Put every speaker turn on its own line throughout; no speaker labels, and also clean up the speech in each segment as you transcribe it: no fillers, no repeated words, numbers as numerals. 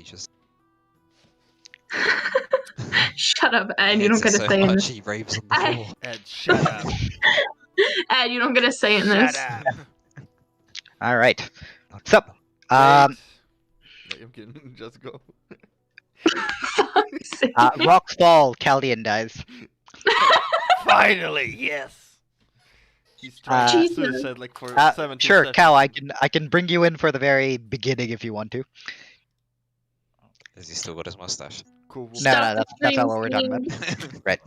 teachers.
Shut up, Ed.
He
You don't
hates
get
it
to
so
say in
much
this.
he raves on the floor.
Ed, shut up.
Ed, you don't get to say in
Shut
this.
up.
All right. So,
Wait.
um,
No, I'm kidding. Just go.
Fuck's sake.
rocks fall. Caldian dies.
Finally, yes. He's trying
Jesus.
suicide like for 17
Sure,
sessions.
Cal. I can bring you in for the very beginning if you want to.
Has he still got his mustache?
Cool.
No,
Stop the
that's not
stream,
what we're talking about.
please.
Right.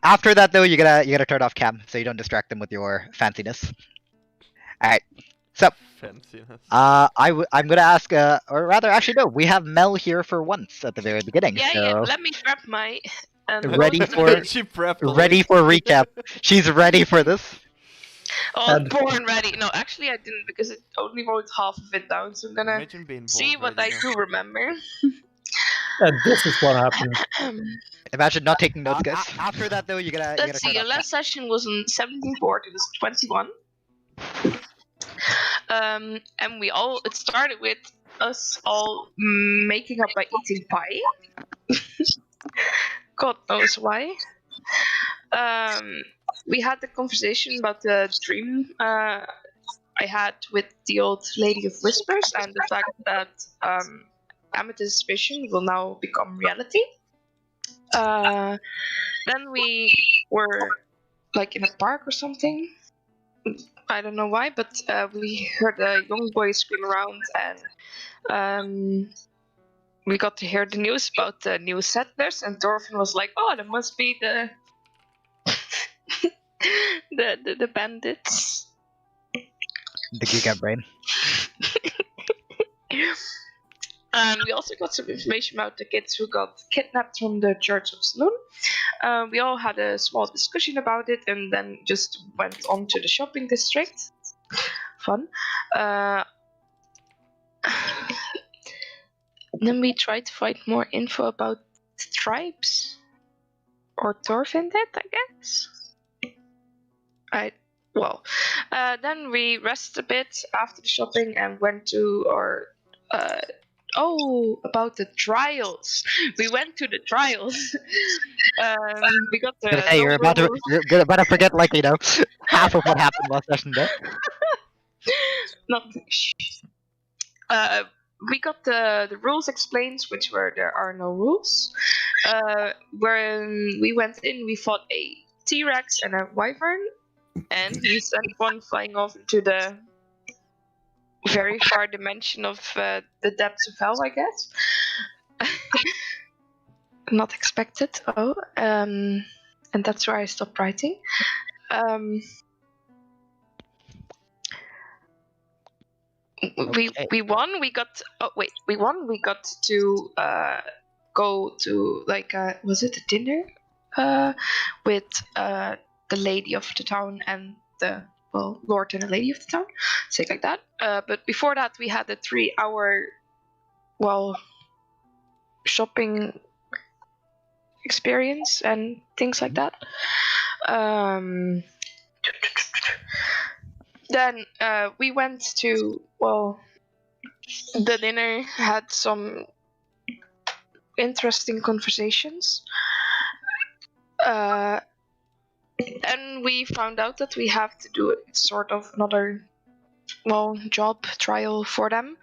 After that though, you gotta turn off cam so you don't distract them with your fanciness. All right. So,
Fanciness.
I'm gonna ask, or rather, actually no, we have Mel here for once at the very beginning.
Yeah,
so
yeah. Let me grab my.
Ready for-
She prepped a
ready
link.
for recap. She's ready for this.
Oh,
And-
born ready. No, actually, I didn't because it only wrote half of it down. So I'm gonna
Imagine being
see
bored
what I
ready
do remember.
And this is what happened.
Imagine not taking notes, guys. After that though, you gotta
Let's see.
turn
Your
off
last session was on 17 board. It was 21. And it started with us all making up by eating pie. God knows why. We had the conversation about the dream I had with the old Lady of Whispers and the fact that Amethyst's vision will now become reality. Then we were like in a park or something. I don't know why, but we heard a young boy scream around, and we got to hear the news about the new settlers. And Thorfinn was like, "Oh, that must be the the bandits."
the Giga brain.
And we also got some information about the kids who got kidnapped from the Church of Salomo. We all had a small discussion about it, and then just went on to the shopping district. Fun. Then we tried to find more info about the tribes, or Thorfinn did, I guess. Then we rested a bit after the shopping and went to our. About the trials. We went to the trials. We got the.
Hey, you're about to forget like half of what happened last session there.
We got the rules explained, which were there are no rules. When we went in, we fought a T-Rex and a Wyvern, and we sent one flying off into the very far dimension of the depths of hell, I guess. Not expected. And that's where I stopped writing. We won. We got. We won. We got to go to was it a dinner? With the lady of the town and the lord and the lady of the town. Say it like that. But before that, we had a 3-hour shopping experience and things like that. Then we went to the dinner, had some interesting conversations, and we found out that we have to do sort of another job trial for them,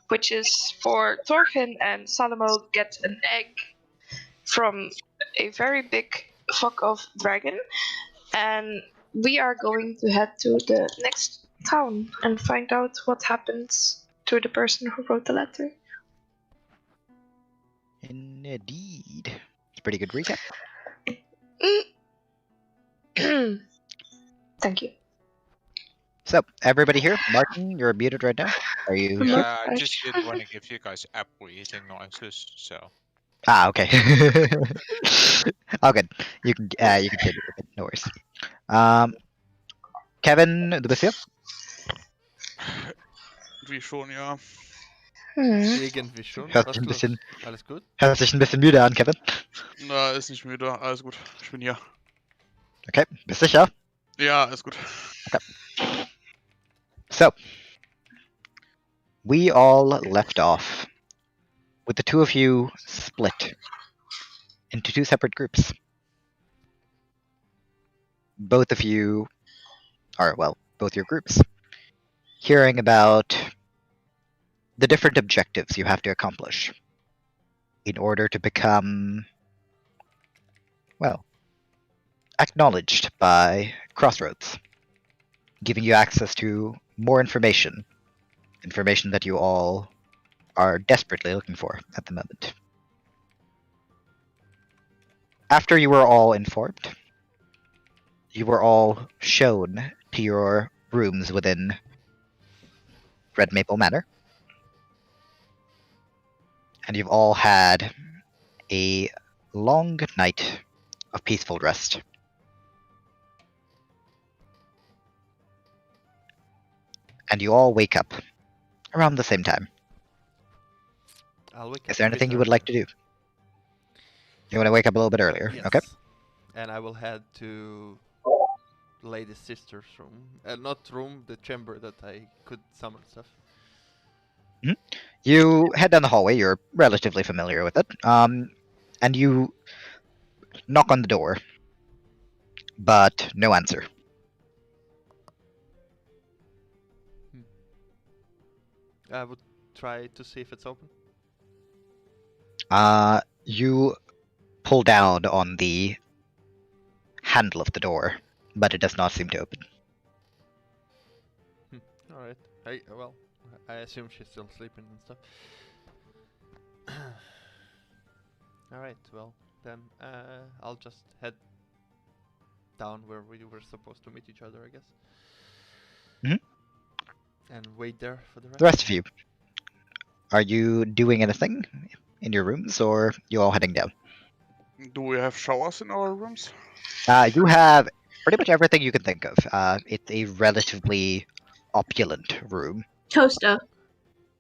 which is for Thorfinn and Salomo get an egg from a very big fuck off dragon, and we are going to head to the next town and find out what happens to the person who wrote the letter.
Indeed. It's a pretty good recap.
Thank you.
So, everybody here? Martin, you're muted right now. Are you?
Yeah, I just didn't want to give you guys apple eating noises, so.
Ah, okay. Oh, good. You can take it. No worries. Kevin, du bist hier?
Wie schon, ja.
Irgendwie schon.
Hört sich
Alles gut?
ein bisschen müde an, Kevin.
Na, ist nicht müde, alles gut. Ich bin hier.
Okay, bist sicher?
Ja, ist gut.
Okay. So, we all left off with the two of you split into two separate groups. Both of you are, well, both your groups, hearing about the different objectives you have to accomplish in order to become, well, acknowledged by Crossroads, giving you access to more information that you all are desperately looking for at the moment. After you were all informed, you were all shown to your rooms within Red Maple Manor, and you've all had a long night of peaceful rest. And you all wake up around the same time.
I'll wake
Is
up
there
a bit
anything you would like to
earlier.
do? You want to wake up a little bit earlier?
Yes.
Okay.
And I will head to Lady Sister's room. Not room, the chamber that I could summon stuff.
You head down the hallway. You're relatively familiar with it. And you knock on the door, but no answer.
I would try to see if it's open.
You pull down on the handle of the door, but it does not seem to open.
Alright. I assume she's still sleeping and stuff. Alright, well, then I'll just head down where we were supposed to meet each other, I guess. And wait there for the rest.
The rest of you, are you doing anything in your rooms, or you all heading down?
Do we have showers in our rooms?
You have pretty much everything you can think of. It's a relatively opulent room,
Toaster.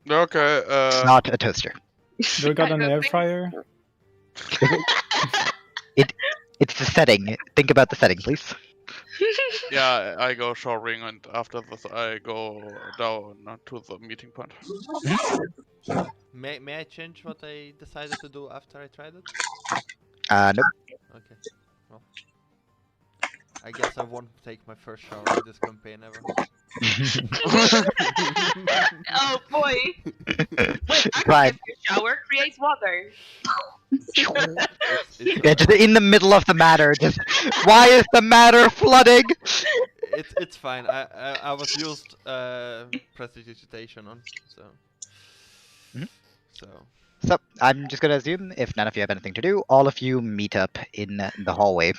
Okay,
not a toaster.
Do we got
I
an
don't
air
think-
fryer?
It's the setting. Think about the setting, please.
yeah, I go showering and after this I go down to the meeting point.
May I change what I decided to do after I tried it?
Nope.
Okay. Well, I guess I won't take my first shower in this campaign ever.
Oh boy! Wait, actually,
Right.
if you shower, create water.
Yeah, just in the middle of the matter. Just why is the matter flooding?
It's fine. I was used prestidigitation on, so.
Mhm.
So.
So I'm just gonna assume if none of you have anything to do, all of you meet up in the hallway,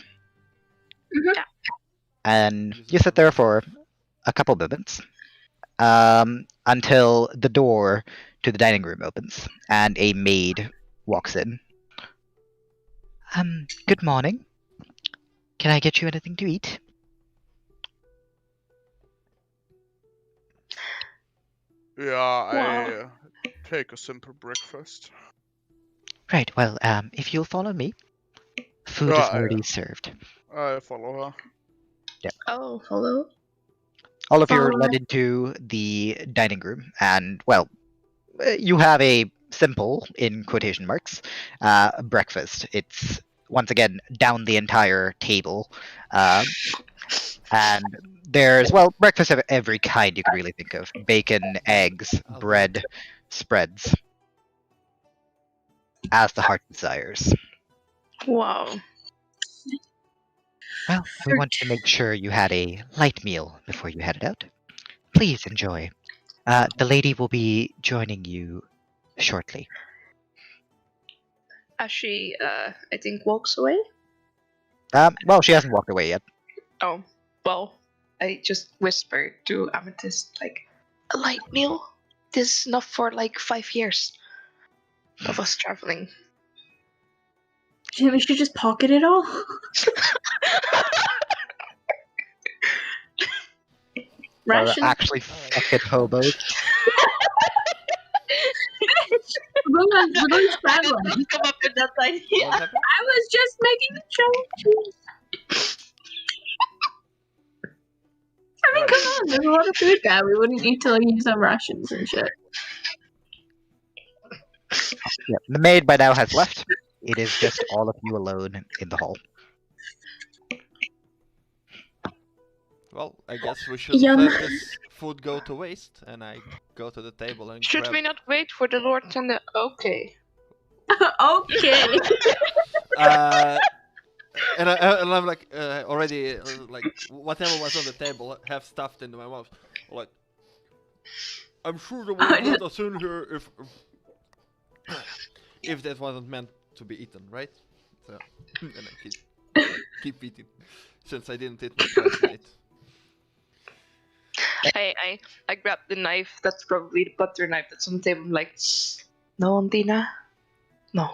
and you sit there for a couple moments, until the door to the dining room opens and a maid walks in. Good morning. Can I get you anything to eat?
Yeah, I take a simple breakfast.
Right. Well, if you'll follow me, food is already served.
I follow her.
Oh, hello.
All of you are
Follow.
led into the dining room, and well, you have a simple, in quotation marks, breakfast. It's once again down the entire table, and there's breakfast of every kind you could really think of: bacon, eggs, bread, spreads, as the heart desires.
Wow.
Well, we want to make sure you had a light meal before you headed out. Please enjoy. The lady will be joining you shortly.
As she, I think, walks away.
Well, she hasn't walked away yet.
Oh, well, I just whispered to Amethyst, like, a light meal? This is enough for like 5 years of us traveling.
Do you think we should just pocket it all? Rations?
Actually, fucking hobos.
We're going
I did
traveling.
not come up with that idea.
What happened?
I was just making a joke. I mean, come on, there's a lot of food there. We wouldn't need to like use our rations and shit.
Yeah, the maid by now has left. It is just all of you alone in the hall.
Well, I guess we shouldn't
Yum.
let this food go to waste, and I go to the table and
Should
grab...
we not wait for the Lord and the... Okay.
Okay.
And I'm like already like whatever was on the table half stuffed into my mouth. Like I'm sure they would let us in here if that wasn't meant to be eaten, right? So and I keep eating since I didn't eat much last night.
I grabbed the knife. That's probably the butter knife that's on the table. I'm like, no, Ondina, no.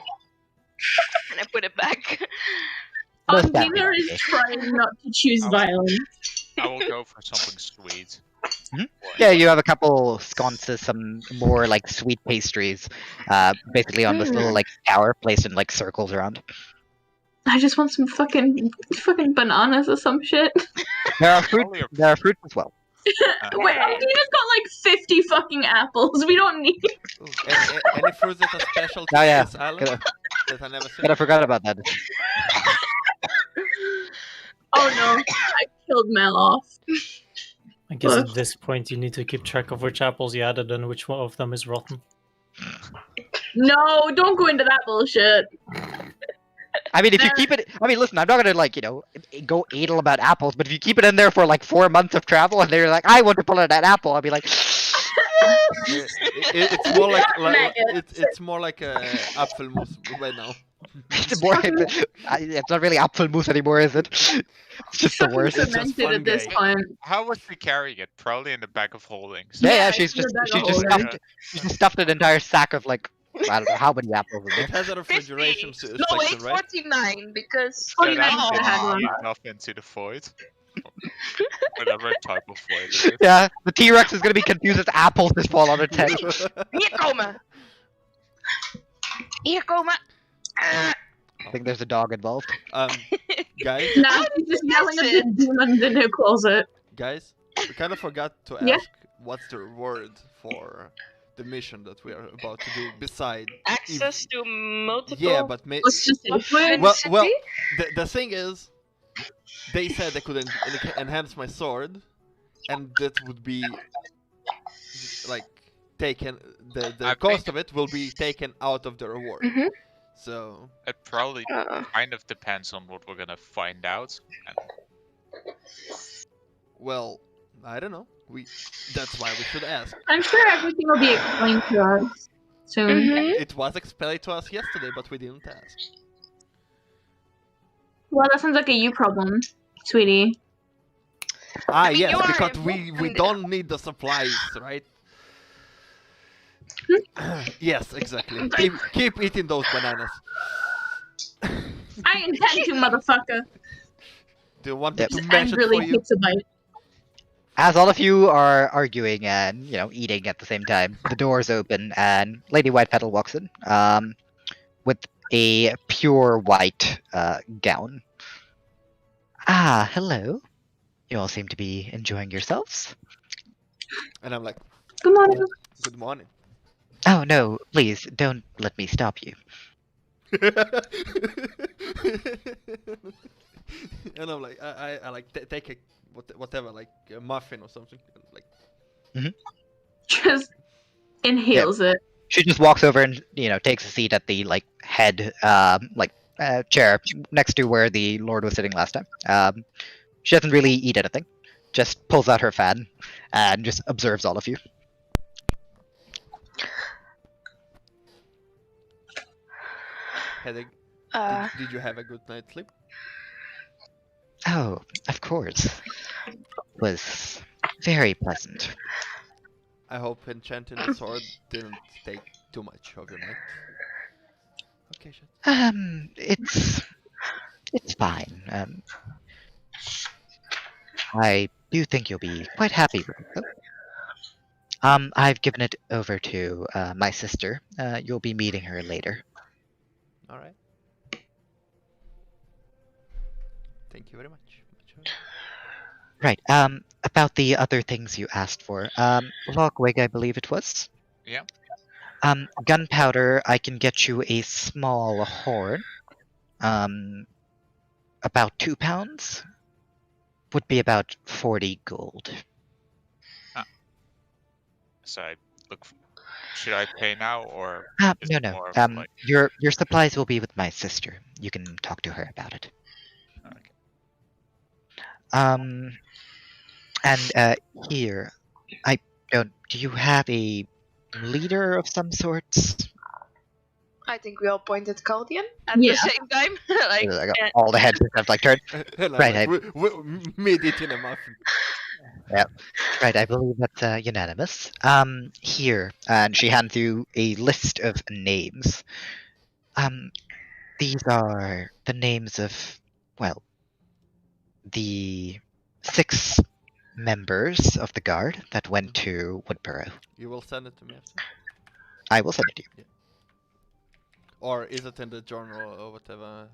And I put it back.
Ondina is trying not to choose violence.
I will go for something sweet.
Yeah, you have a couple sconces, some more like sweet pastries, basically on this little like tower placed in like circles around.
I just want some fucking bananas or some shit.
There are fruit. There are fruits as well.
Wait, Ondina's got like 50 fucking apples. We don't need.
Ooh, any fruits that are special to
Oh, yeah.
this island that I never seen?
But I forgot about that.
Oh no, I killed Mel off.
I guess at this point you need to keep track of which apples you added and which one of them is rotten.
No, don't go into that bullshit.
I mean, if you keep it, I mean, listen, I'm not gonna like go anal about apples, but if you keep it in there for like 4 months of travel and they're like, I want to pull out that apple, I'll be like,
it's more like it's more like a apfelmus right now.
it's not really apfelmus anymore, is it? It's just the worst.
It's just
Cemented at this point.
How was she carrying it? Probably in the bag of holdings.
Yeah,
it's
she's
in
just
the bag
she
of
just
holding.
stuffed an entire sack of like I don't know how many apples in
It
there.
has a refrigeration
50.
section,
No, wait,
right?
49 because
So
49
that's
should have had one.
enough into the void. Whatever type of void it is.
Yeah, the T-Rex is gonna be confused as apples just fall on its head.
Hier komen! Hier komen!
I think there's a dog involved.
Guys,
Now he's just yelling at the demons in the closet.
guys, we kind of forgot to ask
Yeah?
what's the reward for the mission that we are about to do beside
Access to multiple...
yeah, but
Let's just
stuff
do
in
well,
the city?
well, the thing is, they said they could enhance my sword, and that would be like taken. The
I
cost
think-
of it will be taken out of the reward.
Mhm.
So
It probably
Uh,
kind of depends on what we're gonna find out. And
well, I don't know. That's why we should ask.
I'm sure everything will be explained to us soon.
mhm.
It was explained to us yesterday, but we didn't ask.
Well, that sounds like a you problem, sweetie.
Ah,
mean,
yes,
you are
because we
involved.
don't need the supplies, right? Yes, exactly. Keep eating those bananas.
I intend to, motherfucker.
Do you want me
Yep.
to
Just
mash it for
angrily
you?
takes a bite.
As all of you are arguing and eating at the same time, the doors open and Lady Whitepetal walks in, with a pure white gown. Ah, hello. You all seem to be enjoying yourselves.
And I'm like,
Good morning.
good morning.
Oh no, please don't let me stop you.
And I'm like, I like take a whatever, like a muffin or something. And like,
Just inhales it.
She just walks over and takes a seat at the head chair next to where the Lord was sitting last time. She doesn't really eat anything, just pulls out her fan and just observes all of you.
Headache. Did you have a good night's sleep?
Oh, of course. It was very pleasant.
I hope enchanting the sword didn't take too much of your night. Okay, shit.
It's fine. I do think you'll be quite happy with it, though. I've given it over to my sister. You'll be meeting her later.
All right. Thank you very much.
Right. About the other things you asked for. Logwig, I believe it was.
Yeah.
Gunpowder, I can get you a small horn. About 2 pounds. Would be about 40 gold.
So I look. Should I pay now or? Is
No,
it
no.
more of like,
Your supplies will be with my sister. You can talk to her about it.
okay.
And here, I don't. Do you have a leader of some sorts?
I think we all point at Caldian at the
Yeah.
same time. like,
I got all the heads have like turned. Right,
Made it in a muffin.
Right, I believe that's unanimous. Here, and she hands you a list of names. These are the names of, well, the 6 members of the guard that went to Woodburrow.
You will send it to me after?
I will send it to you.
Or is it in the journal or whatever?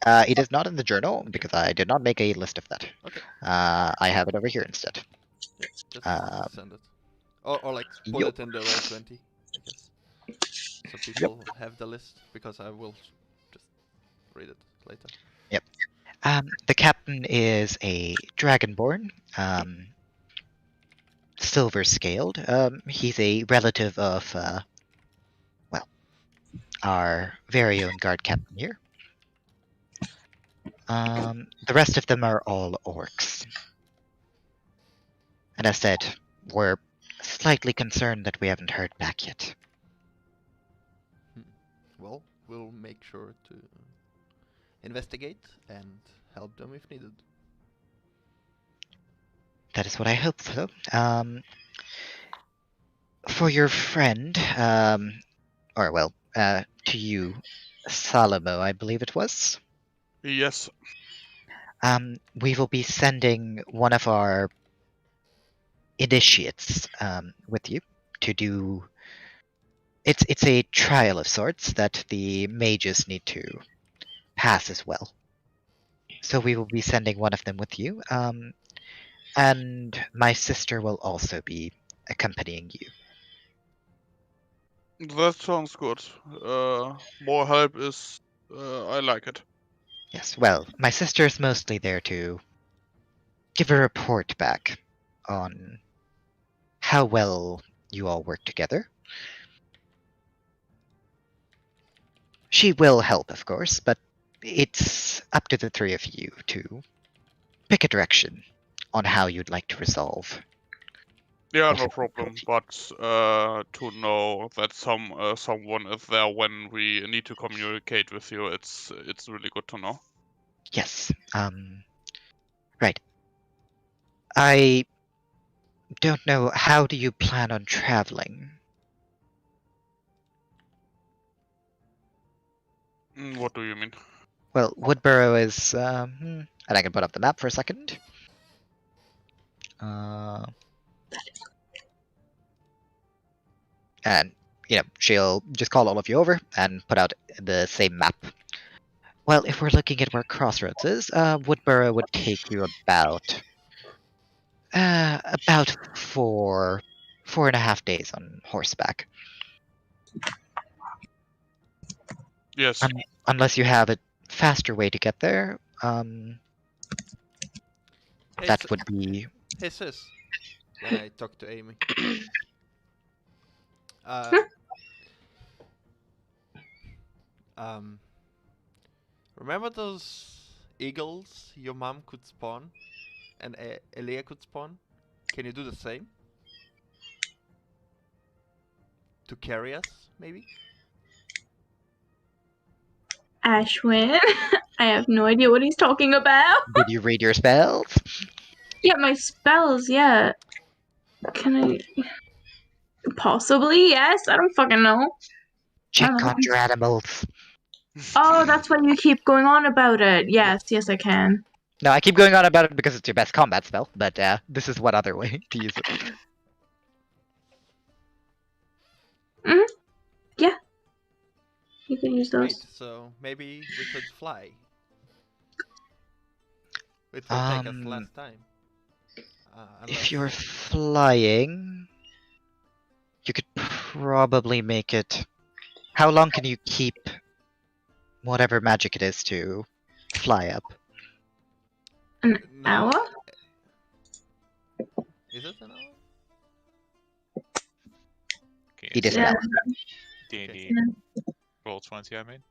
It is not in the journal because I did not make a list of that.
Okay.
I have it over here instead.
Just
Um,
send it. Or like put
yup.
it in the Roll20, I guess. So people have the list, because I will just read it later.
The captain is a dragonborn, silver scaled. He's a relative of, well, our very own guard captain here. The rest of them are all orcs. And as said, we're slightly concerned that we haven't heard back yet.
Well, we'll make sure to investigate and help them if needed.
That is what I hope so. For your friend, to you, Salomo, I believe it was.
Yes.
We will be sending one of our initiates with you to do. It's a trial of sorts that the mages need to pass as well. So we will be sending one of them with you. And my sister will also be accompanying you.
That sounds good. More help is. I like it.
Yes, well, my sister is mostly there to give a report back on how well you all work together. She will help, of course, but it's up to the 3 of you to pick a direction on how you'd like to resolve.
Yeah, no problem. But to know that someone is there when we need to communicate with you, it's really good to know.
Yes. Right. I don't know, how do you plan on traveling?
What do you mean?
Well, Woodburrow is, and I can put up the map for a second. And, she'll just call all of you over and put out the same map. Well, if we're looking at where Crossroads is, Woodburrow would take you about 4.5 days on horseback.
Yes.
Unless you have a faster way to get there, that would be...
Hey sis, when I talk to Amy. Remember those eagles your mom could spawn and Elia could spawn? Can you do the same? To carry us, maybe?
Ashwin, I have no idea what he's talking about.
Did you read your spells?
Yeah, my spells, yeah. Can I... Possibly, yes. I don't fucking know.
Check on your animals.
Oh, that's why you keep going on about it. Yes, I can.
No, I keep going on about it because it's your best combat spell, but this is one other way to use it.
Yeah. You can use those.
Great, so maybe we could fly. It will take us last time.
If you're flying, you could probably make it. How long can you keep whatever magic it is to fly up?
An
No.
hour?
Is it an hour?
Okay,
It is an
Yeah.
hour.
D&D roll 20, I mean.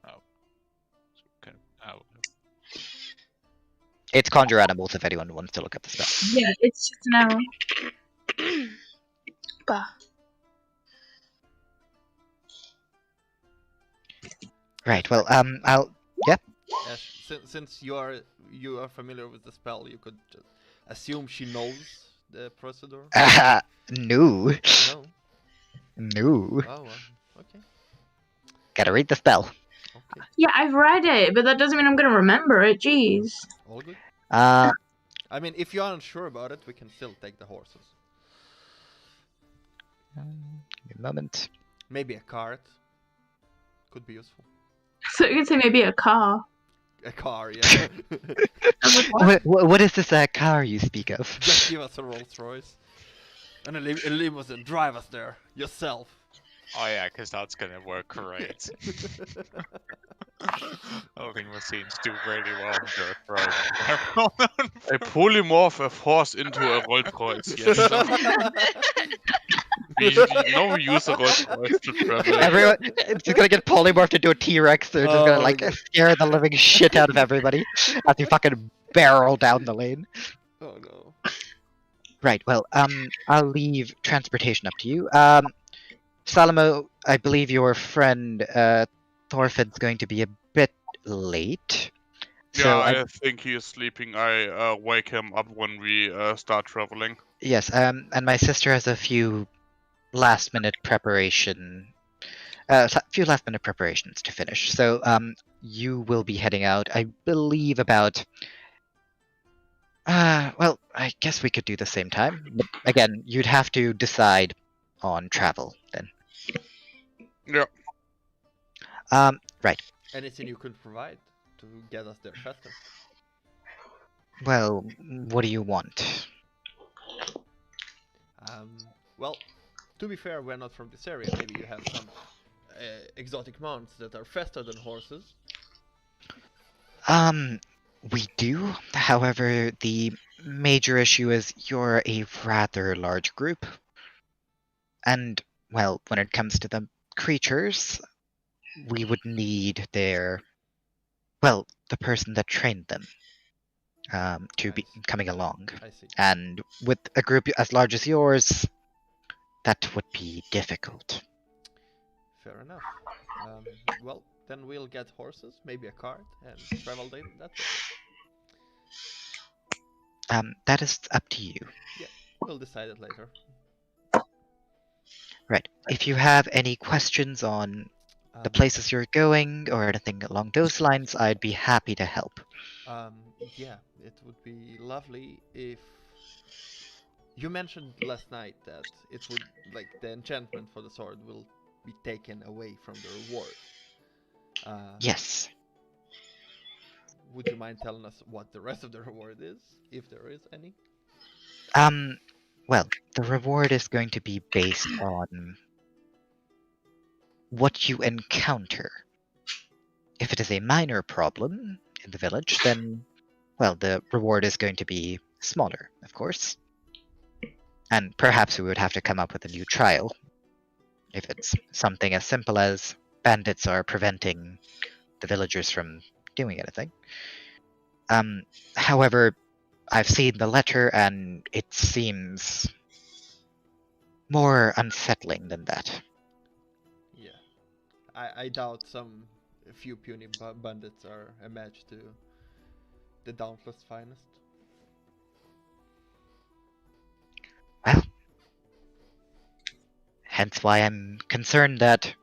Oh. So, kind of, oh.
It's conjure animals if anyone wants to look at the spell.
Yeah, it's just an hour. Bah.
Right. Well, I'll.
Yes, since you are familiar with the spell, you could just assume she knows the procedure.
No.
No.
No.
Oh, okay.
Gotta read the spell.
Okay.
Yeah, I've read it, but that doesn't mean I'm gonna remember it. Jeez.
All good.
Uh,
I mean, if you aren't sure about it, we can still take the horses.
give me a moment.
Maybe a cart could be useful.
So you can say maybe a car.
A car, yeah.
What is this car you speak of?
Just give us a Rolls Royce. And a limousine. Drive us there yourself.
Oh yeah, because that's gonna work great. Limousines do really well on dirt road.
I polymorph a horse into a Rolls Royce. Yes. we use a Rolls Royce to travel.
Everyone, it's just gonna get polymorphed into a T-Rex. They're just gonna
Oh,
like
God.
scare the living shit out of everybody as you fucking barrel down the lane.
Oh no.
Right. Well, I'll leave transportation up to you. Salomo, I believe your friend Thorfinn's going to be a bit late.
Yeah,
So
I think he is sleeping. I wake him up when we start traveling.
yes, and my sister has a few last-minute preparations to finish. So you will be heading out, I believe, about. Well, I guess we could do the same time. But again, you'd have to decide on travel then.
Yeah.
Right.
Anything you could provide to get us there faster?
Well, what do you want?
Well, to be fair, we're not from this area. Maybe you have some exotic mounts that are faster than horses.
We do. However, the major issue is you're a rather large group. And, well, when it comes to the creatures, we would need the person that trained them to be coming along.
I see.
And with a group as large as yours, that would be difficult.
Fair enough. Well, then we'll get horses, maybe a cart, and travel that way.
That is up to you.
We'll decide it later.
Right. If you have any questions on the places you're going or anything along those lines, I'd be happy to help.
Yeah, it would be lovely if you mentioned last night that it would, like, the enchantment for the sword will be taken away from the reward.
Yes.
Would you mind telling us what the rest of the reward is, if there is any?
Well, the reward is going to be based on what you encounter. If it is a minor problem in the village, then, well, the reward is going to be smaller, of course. And perhaps we would have to come up with a new trial. If it's something as simple as bandits are preventing the villagers from doing anything. However, I've seen the letter and it seems more unsettling than that.
Yeah. I doubt a few puny bandits are a match to the Dauntless finest.
Well, hence why I'm concerned that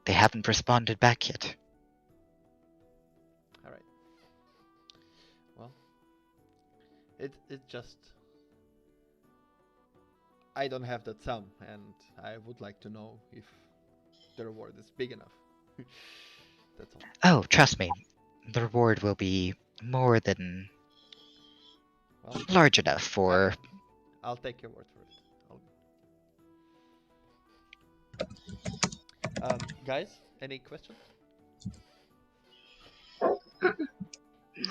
they haven't responded back yet.
Alright. Well, it just... I don't have that sum, and I would like to know if the reward is big enough. That's all.
Oh, trust me, the reward will be more than
Well,
large enough for...
I'll take your word for it. Guys, any questions?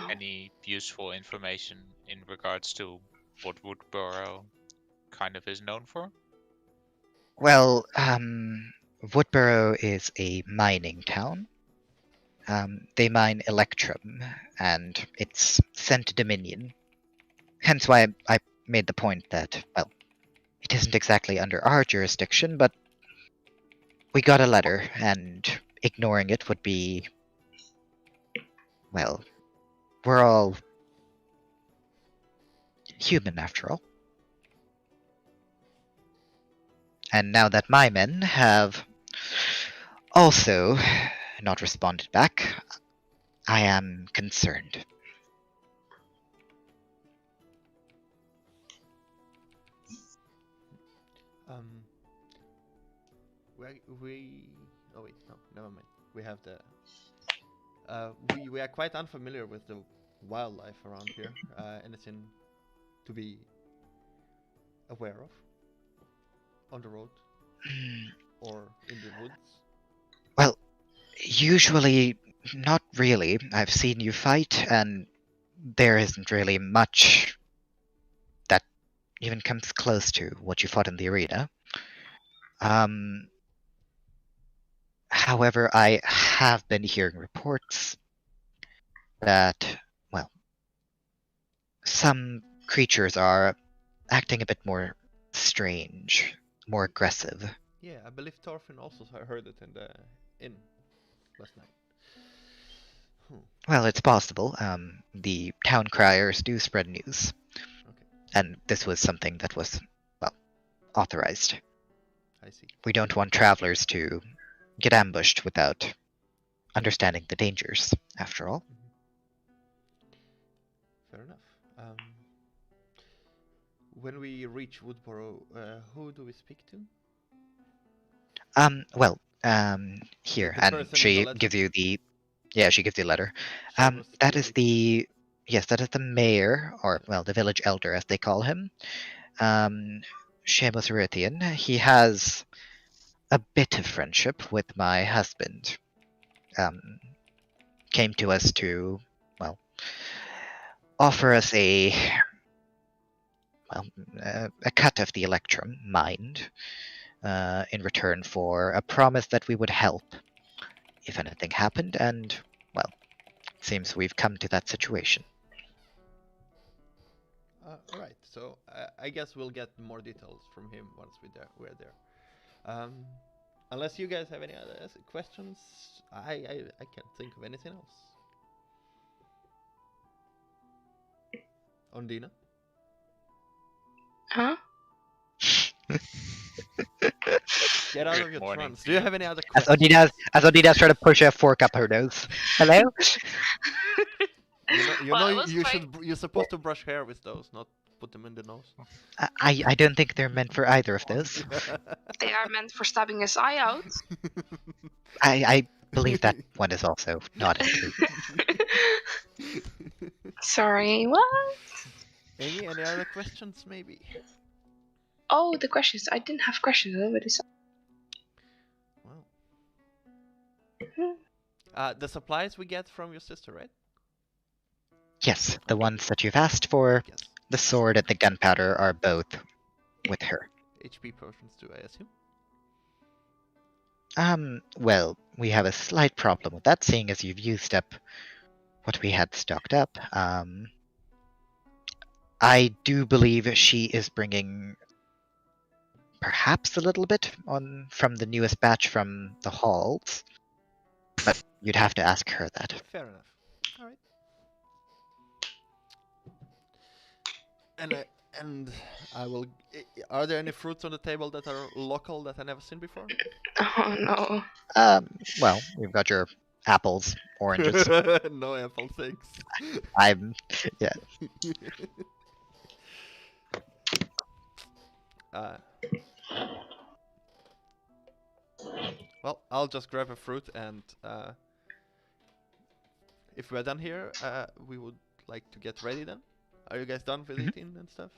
Any useful information in regards to what Woodburrow kind of is known for?
Well, Woodburrow is a mining town. They mine electrum, and it's sent to Dominion. Hence why I made the point that, well, it isn't exactly under our jurisdiction, but we got a letter, and ignoring it would be, well, we're all human after all. And now that my men have also not responded back, I am concerned.
Oh wait, no, never mind. We have the. We are quite unfamiliar with the wildlife around here. Anything to be aware of on the road or in the woods?
Well, usually not really. I've seen you fight, and there isn't really much that even comes close to what you fought in the arena. However, I have been hearing reports that, well, some creatures are acting a bit more strange, more aggressive.
Yeah, I believe Thorfinn also heard it in the inn last night.
Well, it's possible. The town criers do spread news.
Okay.
And this was something that was, well, authorized.
I see.
We don't want travelers to get ambushed without understanding the dangers, after all.
Fair enough. When we reach Woodburrow, who do we speak to?
Here,
The
and
person in
she
the
gives you the, yeah, she gives you a letter.
Seamus
That is
Gillick.
that is the mayor, or, well, the village elder, as they call him. Seamus Rithian. He has a bit of friendship with my husband. Came to us to, well, offer us a cut of the electrum mined in return for a promise that we would help if anything happened, and, well, seems we've come to that situation.
Alright, so I guess we'll get more details from him once we're there. Unless you guys have any other questions, I can't think of anything else. Ondina?
Huh?
Get out
Good
of your
morning
trance.
to
Do you
you.
have any other
As
questions?
Ondina's trying to push a fork up her nose. Hello?
You're supposed to brush hair with those, not put them in the nose.
I don't think they're meant for either of those.
They are meant for stabbing his eye out.
I believe that one is also not true.
Sorry, what?
Any other questions, maybe?
Oh, the questions. I didn't have questions. I already said.
Well. The supplies we get from your sister, right?
Yes, the ones that you've asked for,
Yes.
the sword and the gunpowder, are both with her.
HP potions too, I assume?
Well, we have a slight problem with that, seeing as you've used up what we had stocked up. I do believe she is bringing perhaps a little bit from the newest batch from the halls, but you'd have to ask her that.
Fair enough. Alright. And I will... Are there any fruits on the table that are local that I've never seen before?
Oh no.
Well, we've got your apples, oranges.
No apple, thanks.
Yeah.
Well, I'll just grab a fruit and if we're done here, we would like to get ready then. Are you guys done with eating and stuff?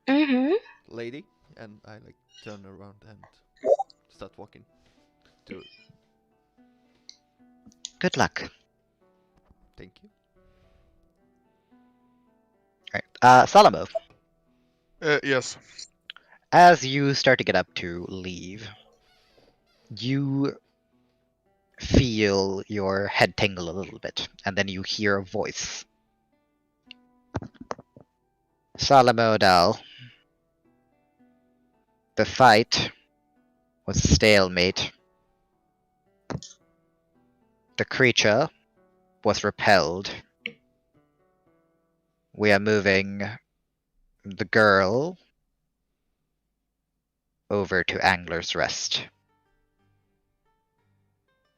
Mm-hmm.
Lady? And I turn around and start walking. Do it.
Good luck.
Thank you.
Alright. Salomo,
Yes.
as you start to get up to leave, you feel your head tingle a little bit, and then you hear a voice. Salomo Odal. The fight was stalemate. The creature was repelled. We are moving the girl over to Angler's Rest.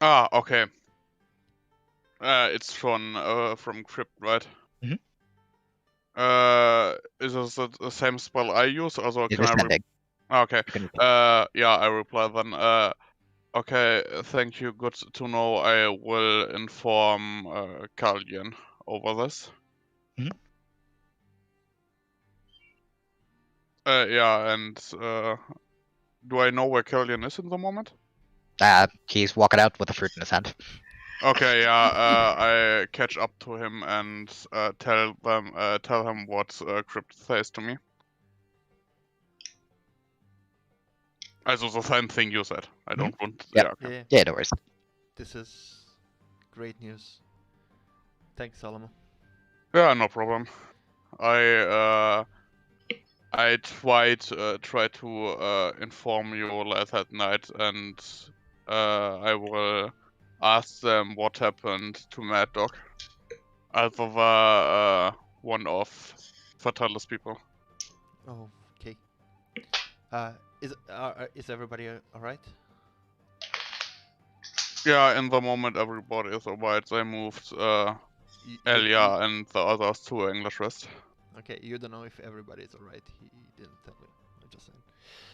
Ah, okay. It's from Crypt, right?
Mhm.
Is this the same spell I use? Also,
It
can
is
I?
ending.
Okay.
You can-
Yeah, I reply then. Okay, thank you. Good to know. I will inform Caldian over this.
Mhm.
Yeah, and do I know where Caldian is in the moment?
He's walking out with a fruit in his hand.
Okay, yeah, I catch up to him and tell him what Crypt says to me. Also the same thing you said. I don't want.
Yep.
Yeah. Okay.
Yeah,
Yeah, no worries.
this is great news. Thanks, Salomo.
Yeah, no problem. I try to inform you last that night, and I will ask them what happened to Mad Dog. Also one of Fatalis people.
Oh, okay. Is everybody alright?
Yeah, in the moment everybody is alright. They moved Elia and the others to English Rest.
Okay, you don't know if everybody is alright. He didn't tell me. I'm just saying.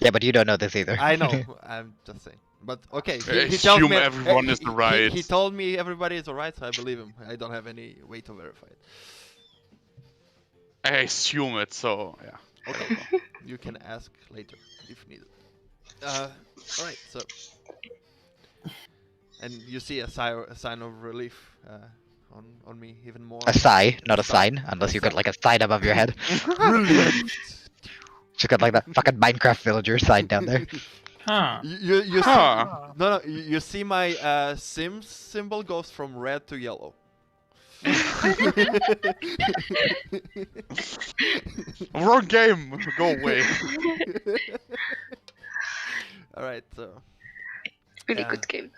Yeah, but you don't know this either.
I know. I'm just saying. But okay,
I
he tells
assume
me
everyone is alright.
He told me everybody is alright, so I believe him. I don't have any way to verify it.
I assume it, so yeah.
Okay, you can ask later if needed. Alright, so. And you see a sign of relief on me even more.
A sigh, not a
Sigh.
sign, unless
A
you got
sigh.
like a sign above your head.
Relieved.
Just got like that fucking Minecraft villager sign down there.
Huh.
You
Huh.
see, no, you see my Sims symbol goes from red to yellow.
Wrong game! Go away.
Alright, so
Really
Yeah.
good game.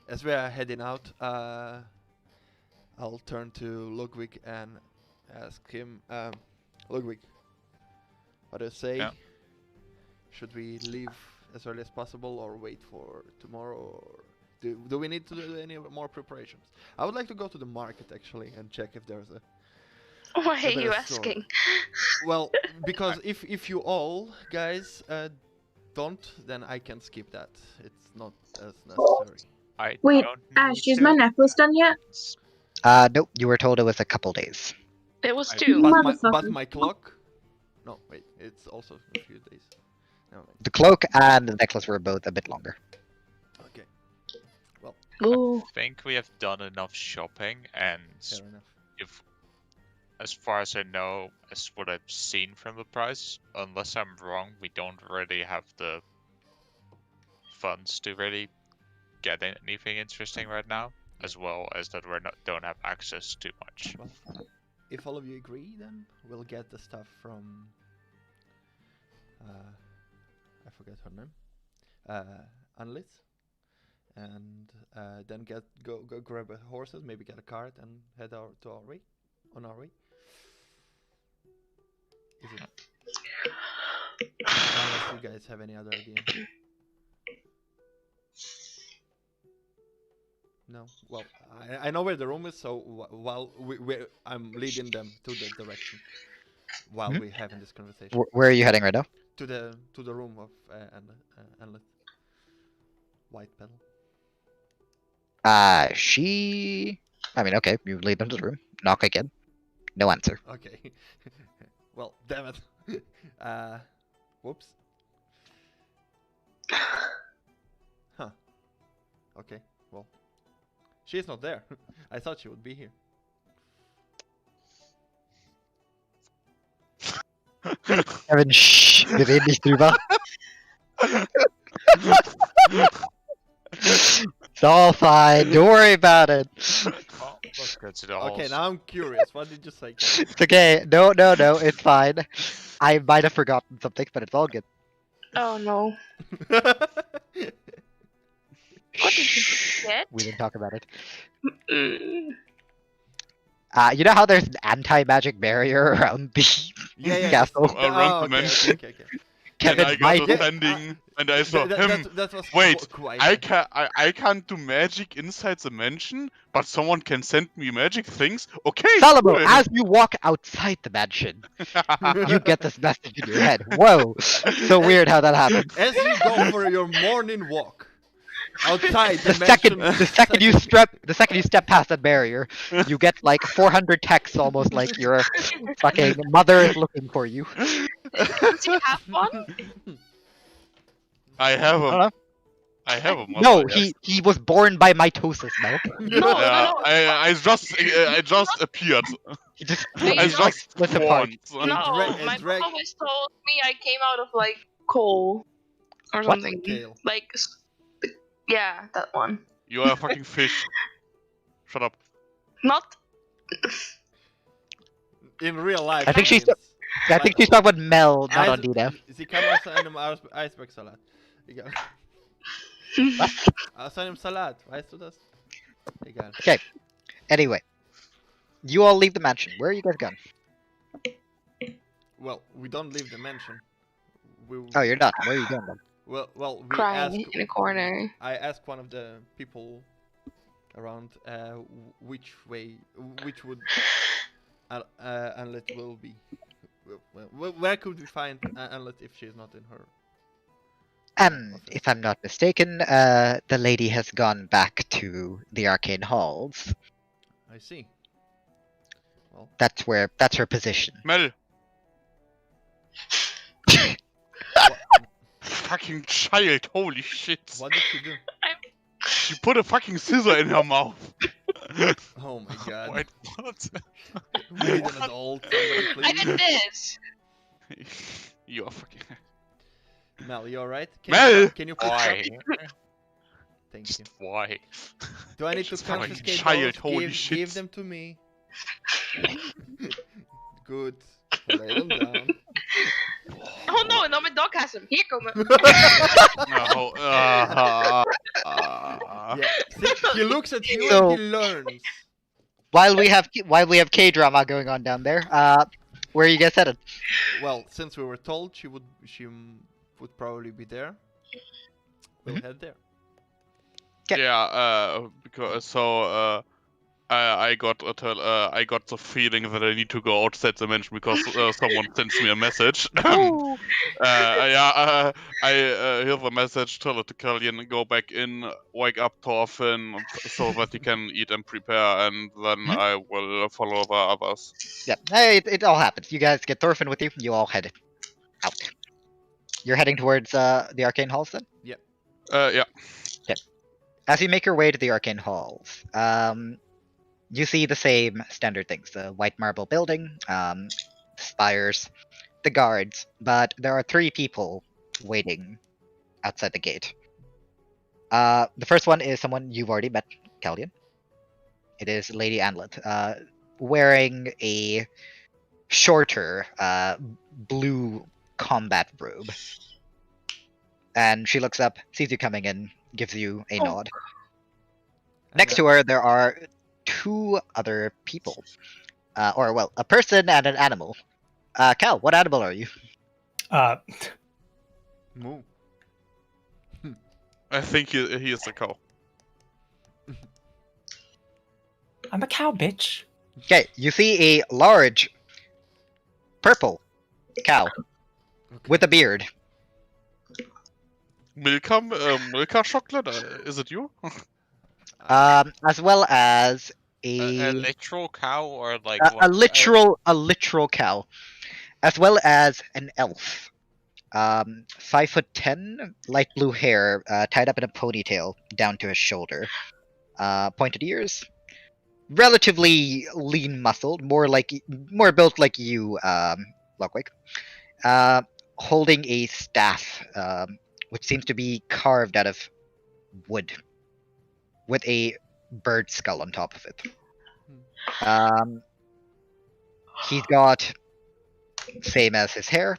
as we are heading out, I'll turn to Logwig and ask him, Logwig, what do you say?
Yeah.
Should we leave as early as possible or wait for tomorrow? Or do we need to do any more preparations? I would like to go to the market actually and check if there's a
Why are
If
you
there's store.
asking?
well, because if you all guys don't, then I can skip that. It's not as necessary.
I
Wait,
don't
Ash,
need
is
to.
my necklace done yet?
Nope, you were told it was a couple days.
It was
I-
2.
But
Motherfucker.
my clock. No, wait. It's also a few days. No,
The cloak and the necklace were both a bit longer.
okay,
Ooh.
I think we have done enough shopping, and
fair enough.
if, as far as I know, as what I've seen from the price, unless I'm wrong, we don't really have the funds to really get anything interesting right now, as well as that don't have access to much.
Well, if all of you agree, then we'll get the stuff from. I forget her name. Unlit, and then go grab a horses, maybe get a cart, and head out to our way. On our way. Is it? Unless you guys have any other idea. No. Well, I know where the room is, so while I'm leading them to the direction while we're having this conversation.
Where are you heading right now?
To the room of Anlet. White Petal.
I mean, okay, you lead them to the room. Knock again. No answer.
Okay. Well, damn it. Whoops. Okay, well, she's not there. I thought she would be here.
Kevin, shh, wir reden nicht drüber. It's all fine. Don't worry about it.
Oh, let's go to the
Okay,
halls.
now I'm curious. What did you say? Kevin?
It's okay. No, it's fine. I might have forgotten something, but it's all good.
Oh no. What did you get?
We didn't talk about it.
Mm.
You know how there's an anti-magic barrier around the
Yeah.
castle?
Around the
okay,
mansion.
okay.
And I
Kevin,
got
my
a standing, and I saw him.
That was
Wait,
quite.
I can't do magic inside the mansion, but someone can send me magic things. Okay,
Salomo,
cool.
as you walk outside the mansion, you get this message in your head. Whoa, so weird how that happens.
As you go for your morning walk outside
The
mansion,
second you step past that barrier, you get like 400 texts, almost like your fucking mother is looking for you.
Do you have one?
I have
Uh-huh.
I have a mother.
No,
yes.
he was born by mitosis, Mel.
No.
I just appeared.
He just
They
I
just
like
just
split apart.
spawned.
No, my
drag-
mom always told me I came out of like coal or
What?
something.
Kale.
Like, yeah, that one.
You are a fucking fish. Shut up.
Not.
in real life.
I think she's-
means,
I think she's talking about Mel, not
Eis-
Ondina.
Sie kann aus einem Eisbergsalat. Egal.
Was?
Aus einem Salat, weißt du das? Egal.
Anyway, you all leave the mansion. Where are you guys going?
Well, we don't leave the mansion. We,
Oh, you're not. Where are you going then?
well, we
Crying
ask.
in a corner.
I asked one of the people around which way, which would Anlet will be. Where could we find Anlet if she's not in her?
If I'm not mistaken, the lady has gone back to the arcane halls.
I see. Well,
That's her position.
Mel. Fucking child, holy shit.
what did she do?
She put a fucking scissor in her mouth.
Oh my god.
Wait, what?
We need an adult, somebody,
I
please.
did this.
You are fucking.
Mel, you alright?
Mel!
Can you please
Why?
Thank you.
Just why?
Do I need to
She's fucking
confiscate
child,
those?
holy
give
shit.
them to me. Good. Lay them down.
Oh no, no, my dog has him. Here komen.
No.
Yeah. See, he looks at you
So-
and he learns.
While we have K drama going on down there, where are you guys headed?
Well, since we were told she would probably be there, we'll head there.
Okay.
Yeah, because so I got the feeling that I need to go outside the mansion because someone sends me a message. I hear the message, tell it to Caldian, go back in, wake up Thorfinn so that he can eat and prepare, and then I will follow the others.
Yeah, hey, it all happens. You guys get Thorfinn with you. You all head out. You're heading towards the arcane halls then.
Yeah.
As you make your way to the arcane halls, you see the same standard things: the white marble building, the spires, the guards. But there are 3 people waiting outside the gate. The first one is someone you've already met, Caldian. It is Lady Anlet, wearing a shorter blue combat robe. And she looks up, sees you coming in, gives you a nod. Next to her, there are 2 other people. A person and an animal. Cal, what animal are you?
Moo.
I think he is a cow.
I'm a cow, bitch.
Okay, you see a large purple cow with a beard.
Milka chocolate? Is it you?
As well as
A literal cow or like
a literal cow, as well as an elf. 5'10", light blue hair, tied up in a ponytail down to his shoulder. Pointed ears. Relatively lean muscled, more built like you, Logwig. Holding a staff, which seems to be carved out of wood, with a bird skull on top of it. He's got, same as his hair,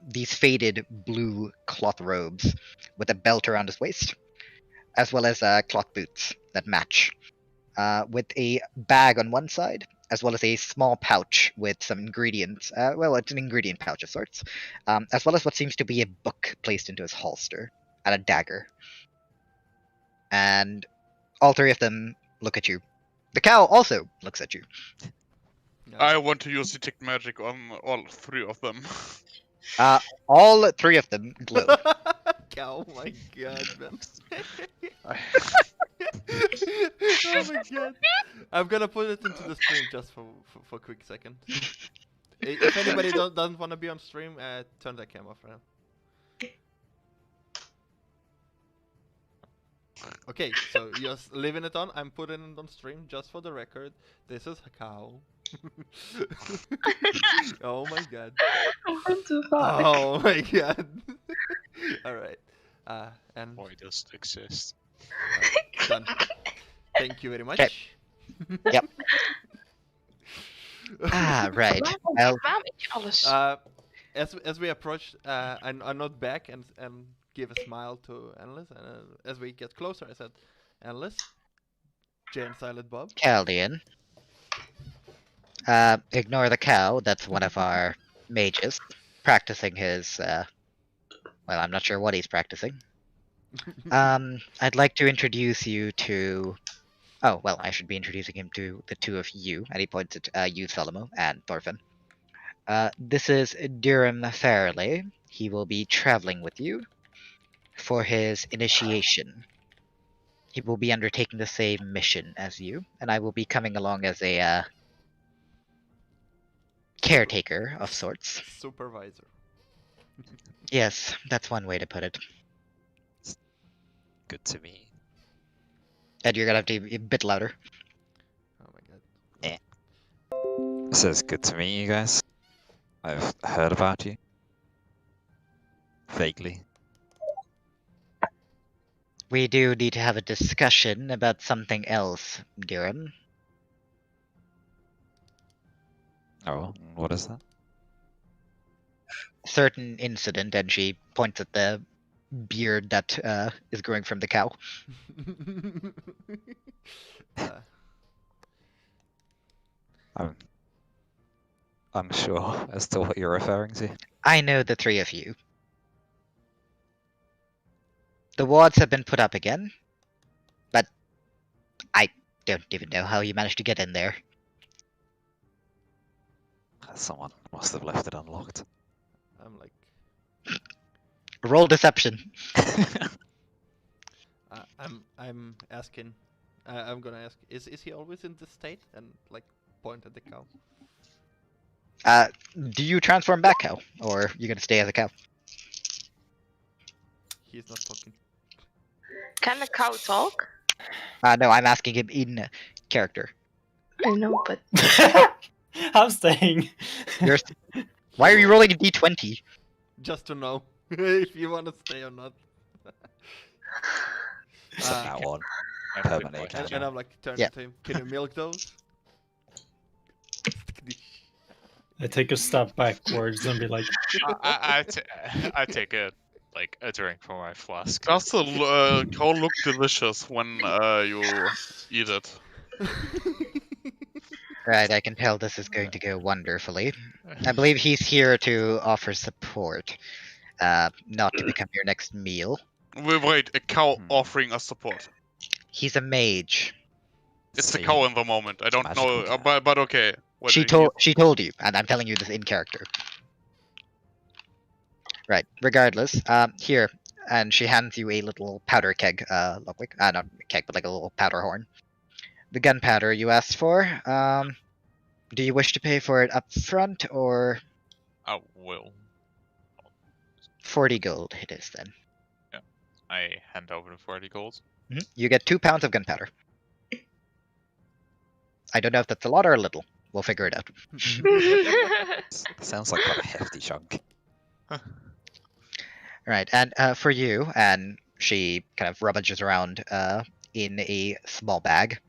these faded blue cloth robes with a belt around his waist, as well as cloth boots that match, with a bag on one side, as well as a small pouch with some ingredients. Well, it's an ingredient pouch of sorts, as well as what seems to be a book placed into his holster, and a dagger. And all three of them look at you. The cow also looks at you.
I want to use detect magic on all three of them.
All three of them glow.
Oh my god, man. Oh my god. I'm gonna put it into the stream just for a quick second. If anybody doesn't want to be on stream, turn that cam off right now. Okay, so just leaving it on. I'm putting it on stream just for the record. This is a cow. Oh my god.
What the fuck?
Oh my god. Alright. And
Boy, does it exist.
done. Thank you very much.
Okay. Yep. Right. Well,
Waarom eet je alles?
As we approach, I nod back and give a smile to Annalise. And as we get closer, I said, Annalise, Jane Silent Bob.
Caldian. Ignore the cow. That's one of our mages practicing his. Well, I'm not sure what he's practicing. I'd like to introduce you to. Oh, well, I should be introducing him to the two of you. And he points at you, Salomo, and Thorfinn. This is Durham Farrelly. He will be traveling with you for his initiation. He will be undertaking the same mission as you, and I will be coming along as a caretaker of sorts.
Supervisor.
Yes, that's one way to put it.
Good to me.
And you're gonna have to be a bit louder.
Oh my god.
This is good to meet you guys. I've heard about you. Vaguely.
We do need to have a discussion about something else, Durham.
Oh, what is that?
Certain incident, and she points at the beard that is growing from the cow.
I'm unsure as to what you're referring to.
I know the three of you. The wards have been put up again, but I don't even know how you managed to get in there.
Someone must have left it unlocked.
I'm like,
Roll deception.
I'm asking. I'm gonna ask. Is he always in this state? And like point at the cow.
Do you transform back, cow, or you gonna stay as a cow?
He's not talking.
Can the cow talk?
No, I'm asking him in character.
I know, but
I'm staying.
You're... Why are you rolling a d20?
Just to know if you want to stay or not.
That one.
I'm
Permanently.
And I'm like turning
Yeah.
to him. Can you milk those?
I take a step backwards and be like,
I take a drink from my flask.
Does the cow look delicious when you eat it?
Right, I can tell this is going to go wonderfully. I believe he's here to offer support, not to become your next meal.
Wait, a cow offering us support.
He's a mage.
It's the
See,
cow in the moment. I don't
magical
know,
cow.
but okay. What
She
did he-
told you, and I'm telling you this in character. Right. Regardless, here, and she hands you a little powder keg, Logwig. Not a keg, but like a little powder horn. The gunpowder you asked for. Do you wish to pay for it up front, or?
I will.
40 gold it is then.
I hand over the 40 gold.
You get 2 pounds of gunpowder. I don't know if that's a lot or a little. We'll figure it out.
Sounds like quite a hefty chunk.
Right, and for you, and she kind of rummages around in a small bag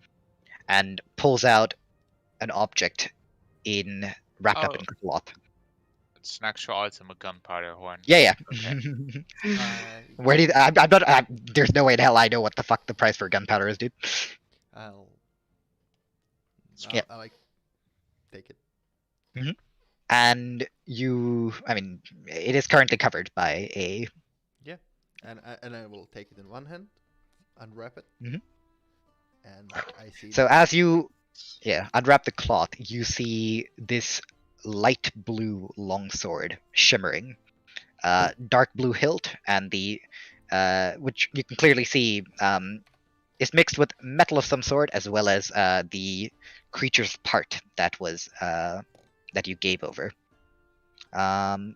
and pulls out an object wrapped up in cloth.
It's an actual item, a gunpowder horn.
Yeah.
Okay.
Where did I'm not? There's no way in hell I know what the fuck the price for gunpowder is, dude.
I'll like take it.
And it is currently covered by a.
Yeah, and I will take it in one hand, unwrap it, and I see.
So as you, unwrap the cloth, you see this light blue longsword shimmering, dark blue hilt, and the which you can clearly see is mixed with metal of some sort, as well as the creature's part that was that you gave over. And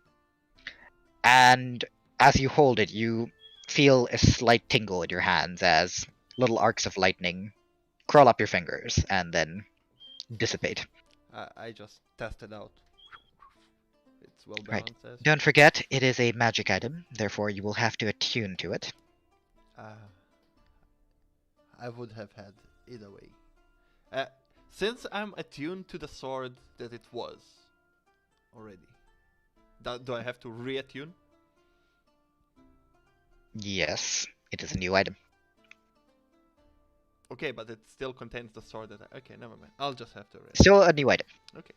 as you hold it, you feel a slight tingle in your hands as little arcs of lightning crawl up your fingers and then dissipate.
I just test it out. It's well
Right.
balanced. As
Don't forget, it is a magic item, therefore you will have to attune to it.
I would have had either way. Since I'm attuned to the sword that it was already, do I have to reattune?
Yes, it is a new item.
Okay, but it still contains the sword that okay, never mind. I'll just have to reattune.
Still a new item.
Okay.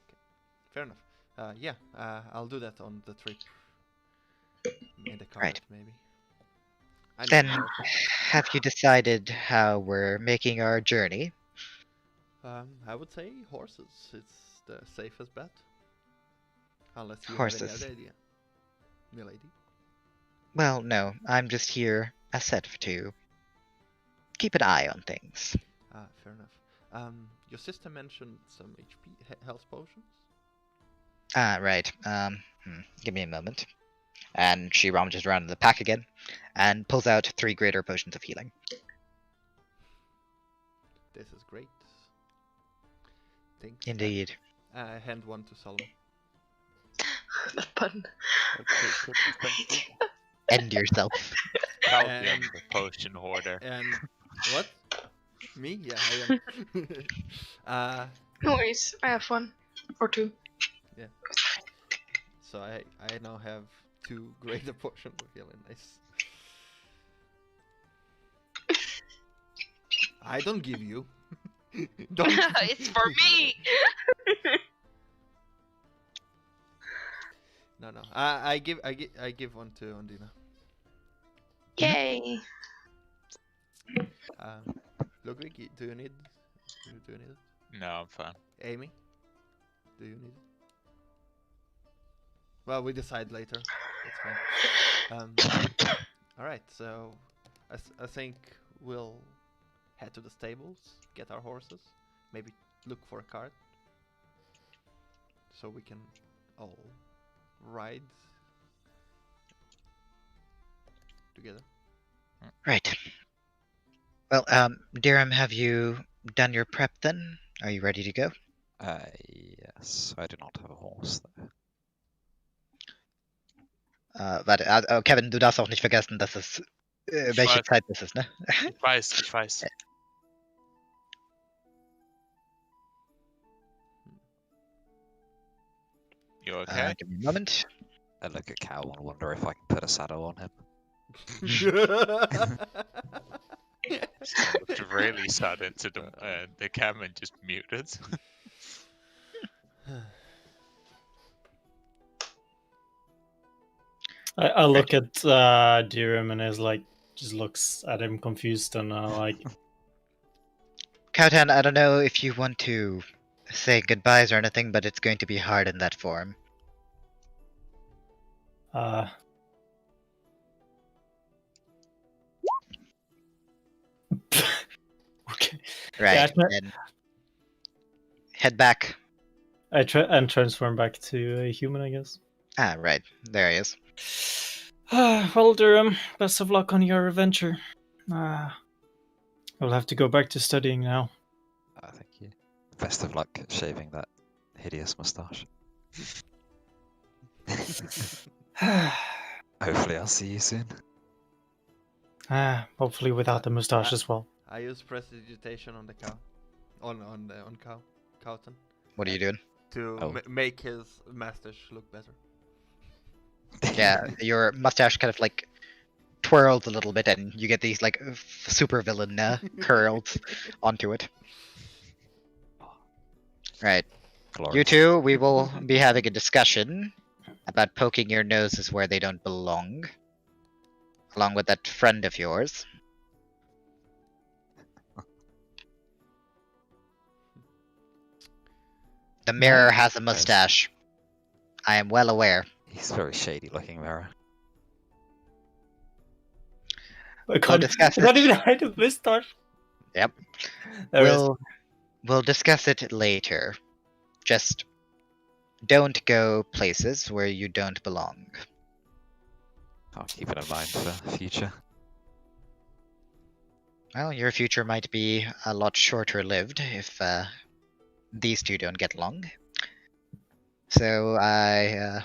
Fair enough. I'll do that on the trip. In the cart,
Right.
maybe.
Then, have you decided how we're making our journey?
I would say horses. It's the safest bet. Unless you
Horses.
have any other idea. Milady.
Well, no, I'm just here, as said, to keep an eye on things.
Fair enough. Your sister mentioned some HP health potions.
Right. Give me a moment. And she rummages around in the pack again, and pulls out 3 greater potions of healing.
This is great. Thanks.
Indeed.
I hand one to Salomo.
The pun.
Okay, good, thank you.
End yourself.
Caldian, the potion hoarder.
And what? Me? Yeah, I am.
No worries, I have 1 or 2.
Yeah. So I now have 2 greater potions of healing. Nice. I don't give you. Don't.
It's for me.
No. I give one to Ondina.
Yay.
Logwig, do you need it?
No, I'm fine.
Amy, do you need it? Well, we decide later. It's fine. All right. So I think we'll head to the stables, get our horses, maybe look for a cart, so we can all ride together.
Right. Well, Dirham, have you done your prep then? Are you ready to go?
Yes, I do not have a horse though.
Warte, Kevin, du darfst auch nicht vergessen, dass es welche
weiß.
Zeit das ist, ne?
Ich weiß. You okay?
Give me a moment.
I look at Cal and wonder if I can put a saddle on him.
Looked really sad into the camera and just muted.
I look at Dirham and is like, just looks at him confused and like.
Kautan, I don't know if you want to say goodbyes or anything, but it's going to be hard in that form.
Okay.
Right,
Yeah,
and head back.
I try and transform back to a human, I guess.
Right, there he is.
Well, Durham, best of luck on your adventure. I'll have to go back to studying now.
Thank you. Best of luck shaving that hideous moustache. Hopefully I'll see you soon.
Hopefully without the moustache as well.
I use prestidigitation on the cow, on Cowton,
What are you doing?
to make his mustache look better.
Yeah, your mustache kind of like twirls a little bit, and you get these like super villain curls onto it. Right.
Glorious.
You two, we will be having a discussion about poking your noses where they don't belong, along with that friend of yours. The mirror has a mustache. I am well aware.
He's very shady looking, Mara.
We'll discuss
Not
it.
even hide a moustache.
Yep.
There is.
We'll discuss it later. Just don't go places where you don't belong.
I'll keep it in mind for the future.
Well, your future might be a lot shorter lived if these two don't get along. So I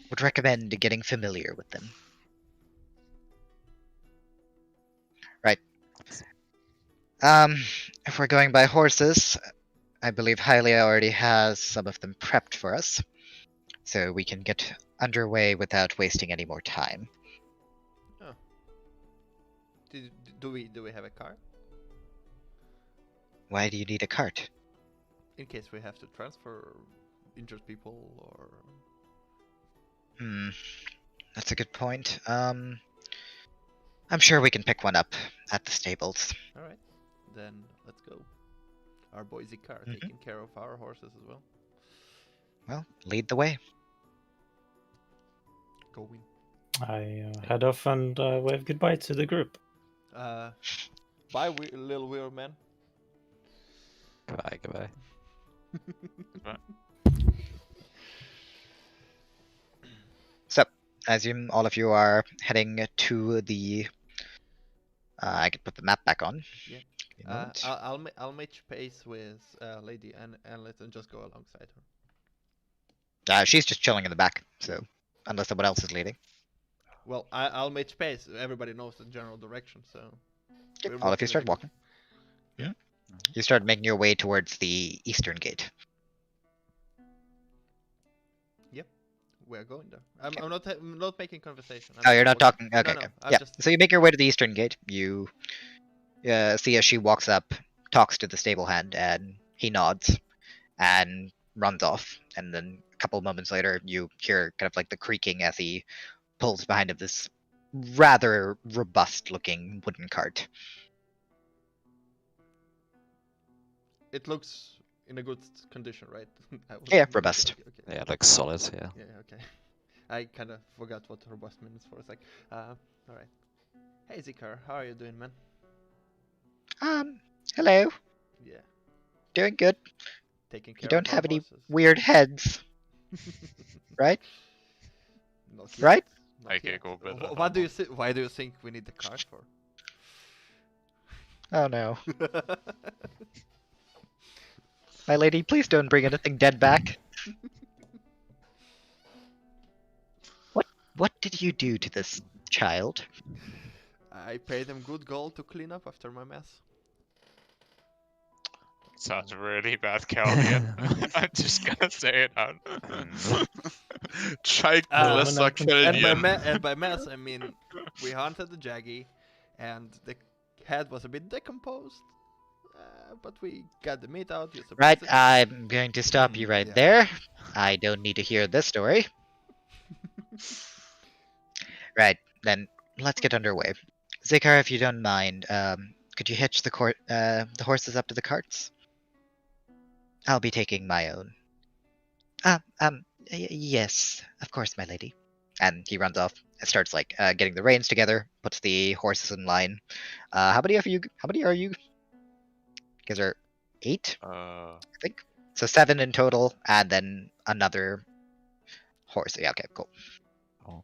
would recommend getting familiar with them. Right. If we're going by horses, I believe Hylia already has some of them prepped for us, so we can get underway without wasting any more time.
Oh. Do we have a car?
Why do you need a cart?
In case we have to transfer injured people or...
That's a good point. I'm sure we can pick one up at the stables.
Alright, then let's go. Our boy Zikar taking care of our horses as well.
Well, lead the way.
Go in.
I head off and wave goodbye to the group.
Bye, little weird man.
Goodbye.
So, as all of you are heading to the... I could put the map back on.
Yeah.
Give me a moment.
I'll match pace with Lady and let them just go alongside her.
She's just chilling in the back, so unless someone else is leading.
Well, I'll match pace. Everybody knows the general direction, so...
Yep, all of you start walking.
Yeah.
You start making your way towards the eastern gate.
Yep, we're going there. I'm not making conversation.
Oh, you're not talking? Okay,
No,
okay.
I'm
Yeah,
just...
so you make your way to the eastern gate. You see as she walks up, talks to the stable hand, and he nods and runs off. And then a couple of moments later, you hear kind of like the creaking as he pulls behind of this rather robust-looking wooden cart.
It looks in a good condition, right?
Yeah, robust.
Okay.
Yeah, it looks solid, yeah.
Yeah, okay. I kind of forgot what robust means for a sec. Alright. Hey Zikar, how are you doing, man?
Hello.
Yeah,
Doing good.
taking care
You don't
of our
have any
horses.
weird heads, right?
Not yet.
Right?
Not
I
yet.
go with
Why do you why do you think we need the cart for?
Oh no. My lady, please don't bring anything dead back. What did you do to this child?
I paid them good gold to clean up after my mess.
Sounds really bad, Caldian. I'm just gonna say it out.
Check
Ah,
Melissa Caldian.
And by mess, I mean we hunted the Jaggy, and the head was a bit decomposed, but we got the meat out. You
Right,
suppressed it.
I'm going to stop you right
Yeah.
there. I don't need to hear this story. Right, then let's get underway. Zikar, if you don't mind, could you hitch the horses up to the carts? I'll be taking my own. Yes, of course, my lady. And he runs off and starts like getting the reins together, puts the horses in line. How many are you? You guys are 8, I think. So 7 in total, and then another horse. Yeah, okay, cool.
Oh.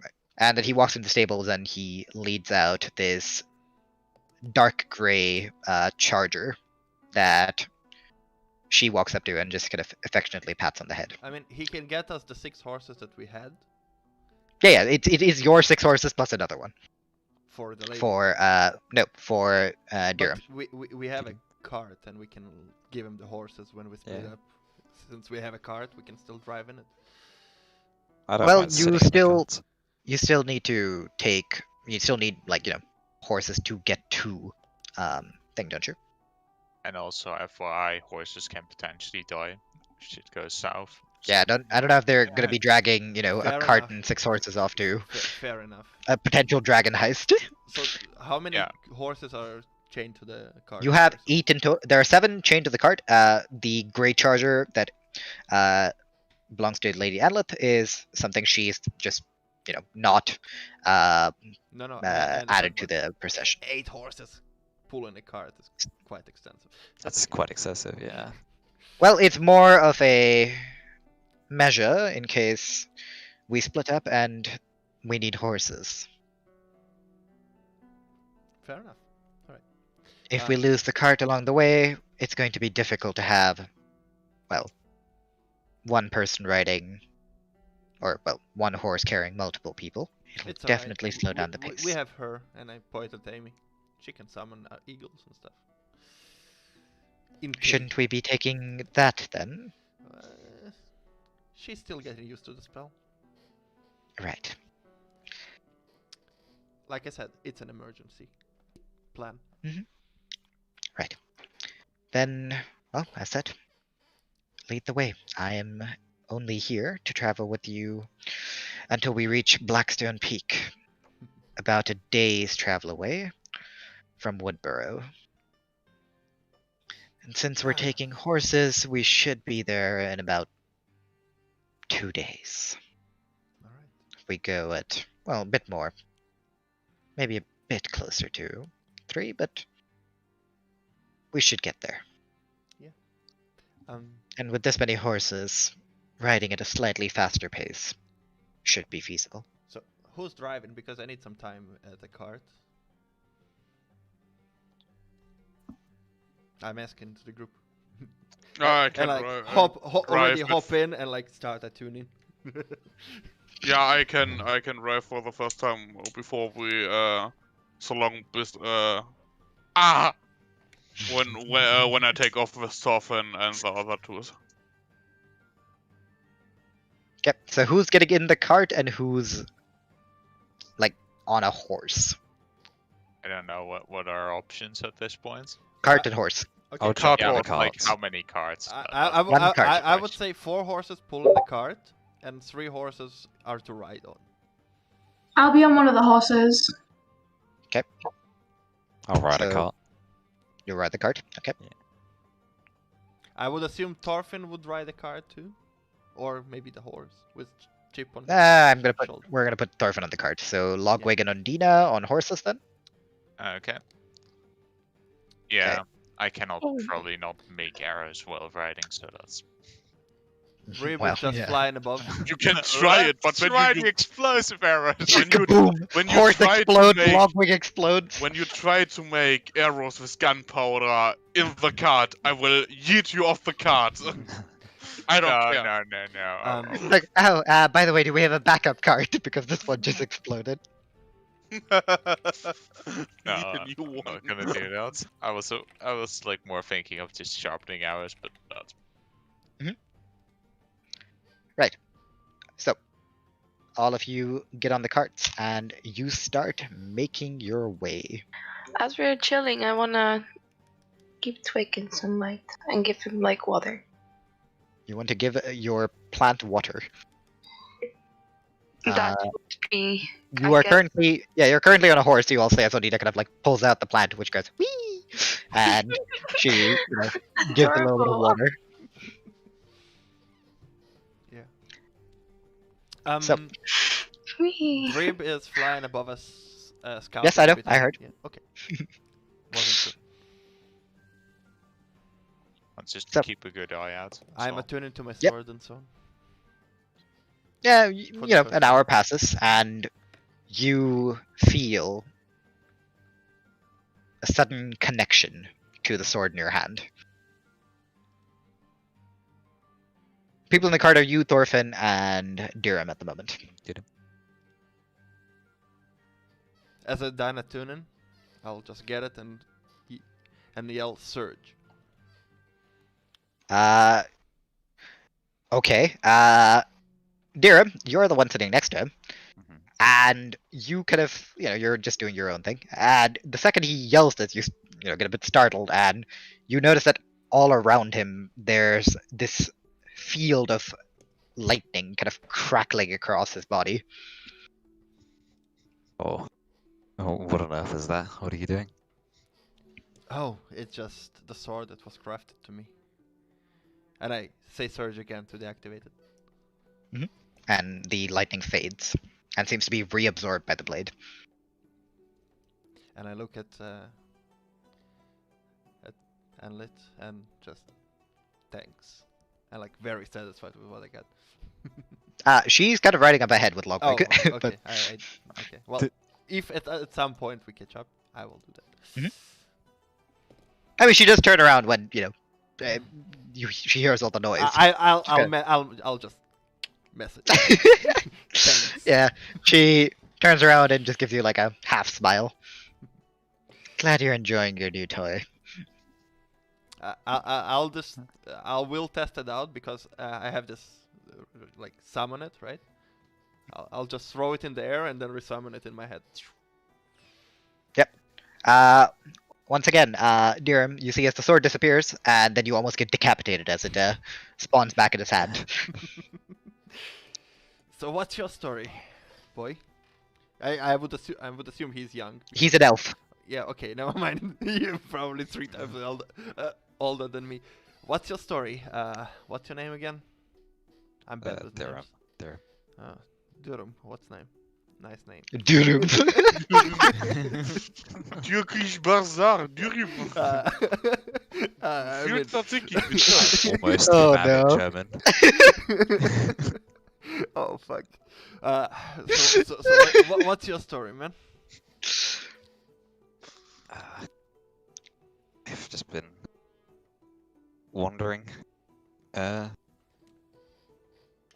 Right. And then he walks into the stables and he leads out this dark gray charger that she walks up to and just kind of affectionately pats on the head.
I mean, he can get us the 6 horses that we had
Yeah, it is your 6 horses plus another one.
for the lady.
For Durham.
But we have a cart and we can give him the horses when we split
Yeah.
up. Since we have a cart, we can still drive in it.
I don't
Well,
mind
you
sitting in the
still-
cart.
You still need to take. You still need horses to get to thing, don't you?
And also, FYI, horses can potentially die if shit goes south.
Yeah, I don't know if they're gonna
Yeah.
be dragging a
Fair
cart
enough.
and 6 horses off to
Fair enough.
a potential dragon heist.
So, how many
Yeah.
horses are chained to the cart?
You have
first?
8 in total. There are 7 chained to the cart. The grey charger that belongs to Lady Anlith is something she's just not
No, I
added
understand,
to
but
the procession.
8 horses pulling a cart is quite extensive.
That's quite excessive, yeah.
Well, it's more of a measure in case we split up and we need horses.
Fair enough.
If we lose the cart along the way, it's going to be difficult to have, one person riding, or, one horse carrying multiple people. It'll
It's alright.
definitely slow down the pace.
We have her, and I pointed at Amy. She can summon eagles and stuff. In case-
Shouldn't we be taking that then?
She's still getting used to the spell.
Right.
Like I said, it's an emergency plan.
Right. Then, as said, lead the way. I am only here to travel with you until we reach Blackstone Peak, about a day's travel away from Woodburrow. And since we're taking horses, we should be there in about 2 days.
Alright.
If we go at, a bit more. Maybe a bit closer to 3, but we should get there. And with this many horses, riding at a slightly faster pace should be feasible.
So, who's driving? Because I need some time at the cart. I'm asking to the group.
I can
and
drive.
already
with-
hop in and start a tuning.
Yeah, I can drive for the first time before we so long when I take off with Thorfinn and the other two.
Okay, so who's getting in the cart and who's on a horse?
I don't know what are our options at this point.
Cart and horse.
Okay.
I'll
Cart
jump in the
horse,
Like
cart.
how many carts?
I
One cart.
I would say 4 horses pulling the cart and 3 horses are to ride on.
I'll be on one of the horses.
I'll ride a
So-
cart.
You ride the cart? Okay.
I would assume Thorfinn would ride the cart too, or maybe the horse with Chip on. shoulder.
We're gonna put Thorfinn on the cart. So Logwig and Ondina on horses then?
Okay. Yeah,
Okay.
I cannot
Oh.
probably not make arrows while riding, so that's.
Rib
Well,
is just
yeah.
flying above.
You can try it, but when
try
you
the explosive arrows.
when you
Horse
try to
explodes,
make-
Logwig explodes.
when you try to make arrows with gunpowder in the cart, I will yeet you off the cart. I don't
No,
care.
no.
Like, by the way, do we have a backup cart? Because this one just exploded.
No,
Even you
I'm
won.
not gonna do that. I was like more thinking of just sharpening arrows, but not.
So, all of you get on the carts and you start making your way.
As we're chilling, I wanna keep Twig in sunlight and give him water.
You want to give your plant water.
That would be.
You
I
are
guess-
you're currently on a horse. You all say as Ondina kind of pulls out the plant, which goes whee, and she gives a little bit of
Adorable.
water. So-
Whee.
Rib is flying above us. Scout.
Yes, I know, I heard.
Yeah, okay. Wasn't sure.
Let's just
So-
keep a good eye out.
I'm
so-
attuning to my
Yep.
sword and so on.
Yeah,
For the
you know,
first
an hour passes, and you feel a sudden connection to the sword in your hand. People in the cart are you, Thorfinn, and Dirham at the moment.
As a Dynatunen, I'll just get it and yell surge.
Okay. Dirham, you're the one sitting next to him. And you kind of, you're just doing your own thing. And the second he yells this, you get a bit startled, and you notice that all around him there's this field of lightning kind of crackling across his body.
Oh, what on earth is that? What are you doing?
Oh, it's just the sword that was crafted to me. And I say surge again to deactivate it.
And the lightning fades and seems to be reabsorbed by the blade.
And I look at Anlit and just thanks. I'm like very satisfied with what I got.
She's kind of riding up ahead with Logwig.
Oh, okay.
But
Okay. Well, if at some point we catch up, I will do that.
I mean, she does turn around when she hears all the noise.
I'll just message. Thanks.
Yeah, she turns around and just gives you like a half smile. Glad you're enjoying your new toy.
I will test it out because I have this like summon it, right? I'll just throw it in the air and then resummon it in my head.
Yep. Once again, Dirham, you see as the sword disappears, and then you almost get decapitated as it spawns back in his hand.
So what's your story, boy? I would assume he's young.
He's an elf.
Yeah. Okay. Never mind. You're probably 3 times older than me. What's your story? What's your name again? I'm bad with names.
Durham.
Durham. What's name? Nice name.
Durham.
Türkisch Bazaar, Durham.
Almost
Oh,
no.
no.
German.
Oh fuck. So what's your story, man?
I've just been wandering.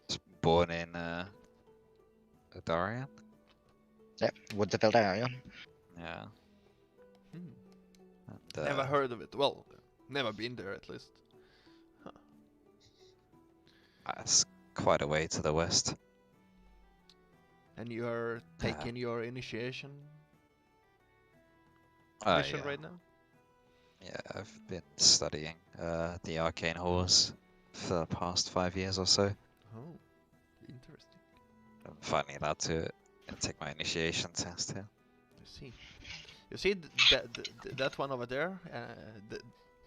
Just born in Darian.
Yep, Woods of Eldarion.
Yeah. And,
Never heard of it. Well, never been there at least. Huh.
It's quite a way to the west.
And you're taking your initiation
Yeah.
mission right now?
Yeah, I've been studying the arcane horse for the past 5 years or so.
Oh, interesting.
I'm finally allowed to take my initiation test here.
I see. You see that one over there?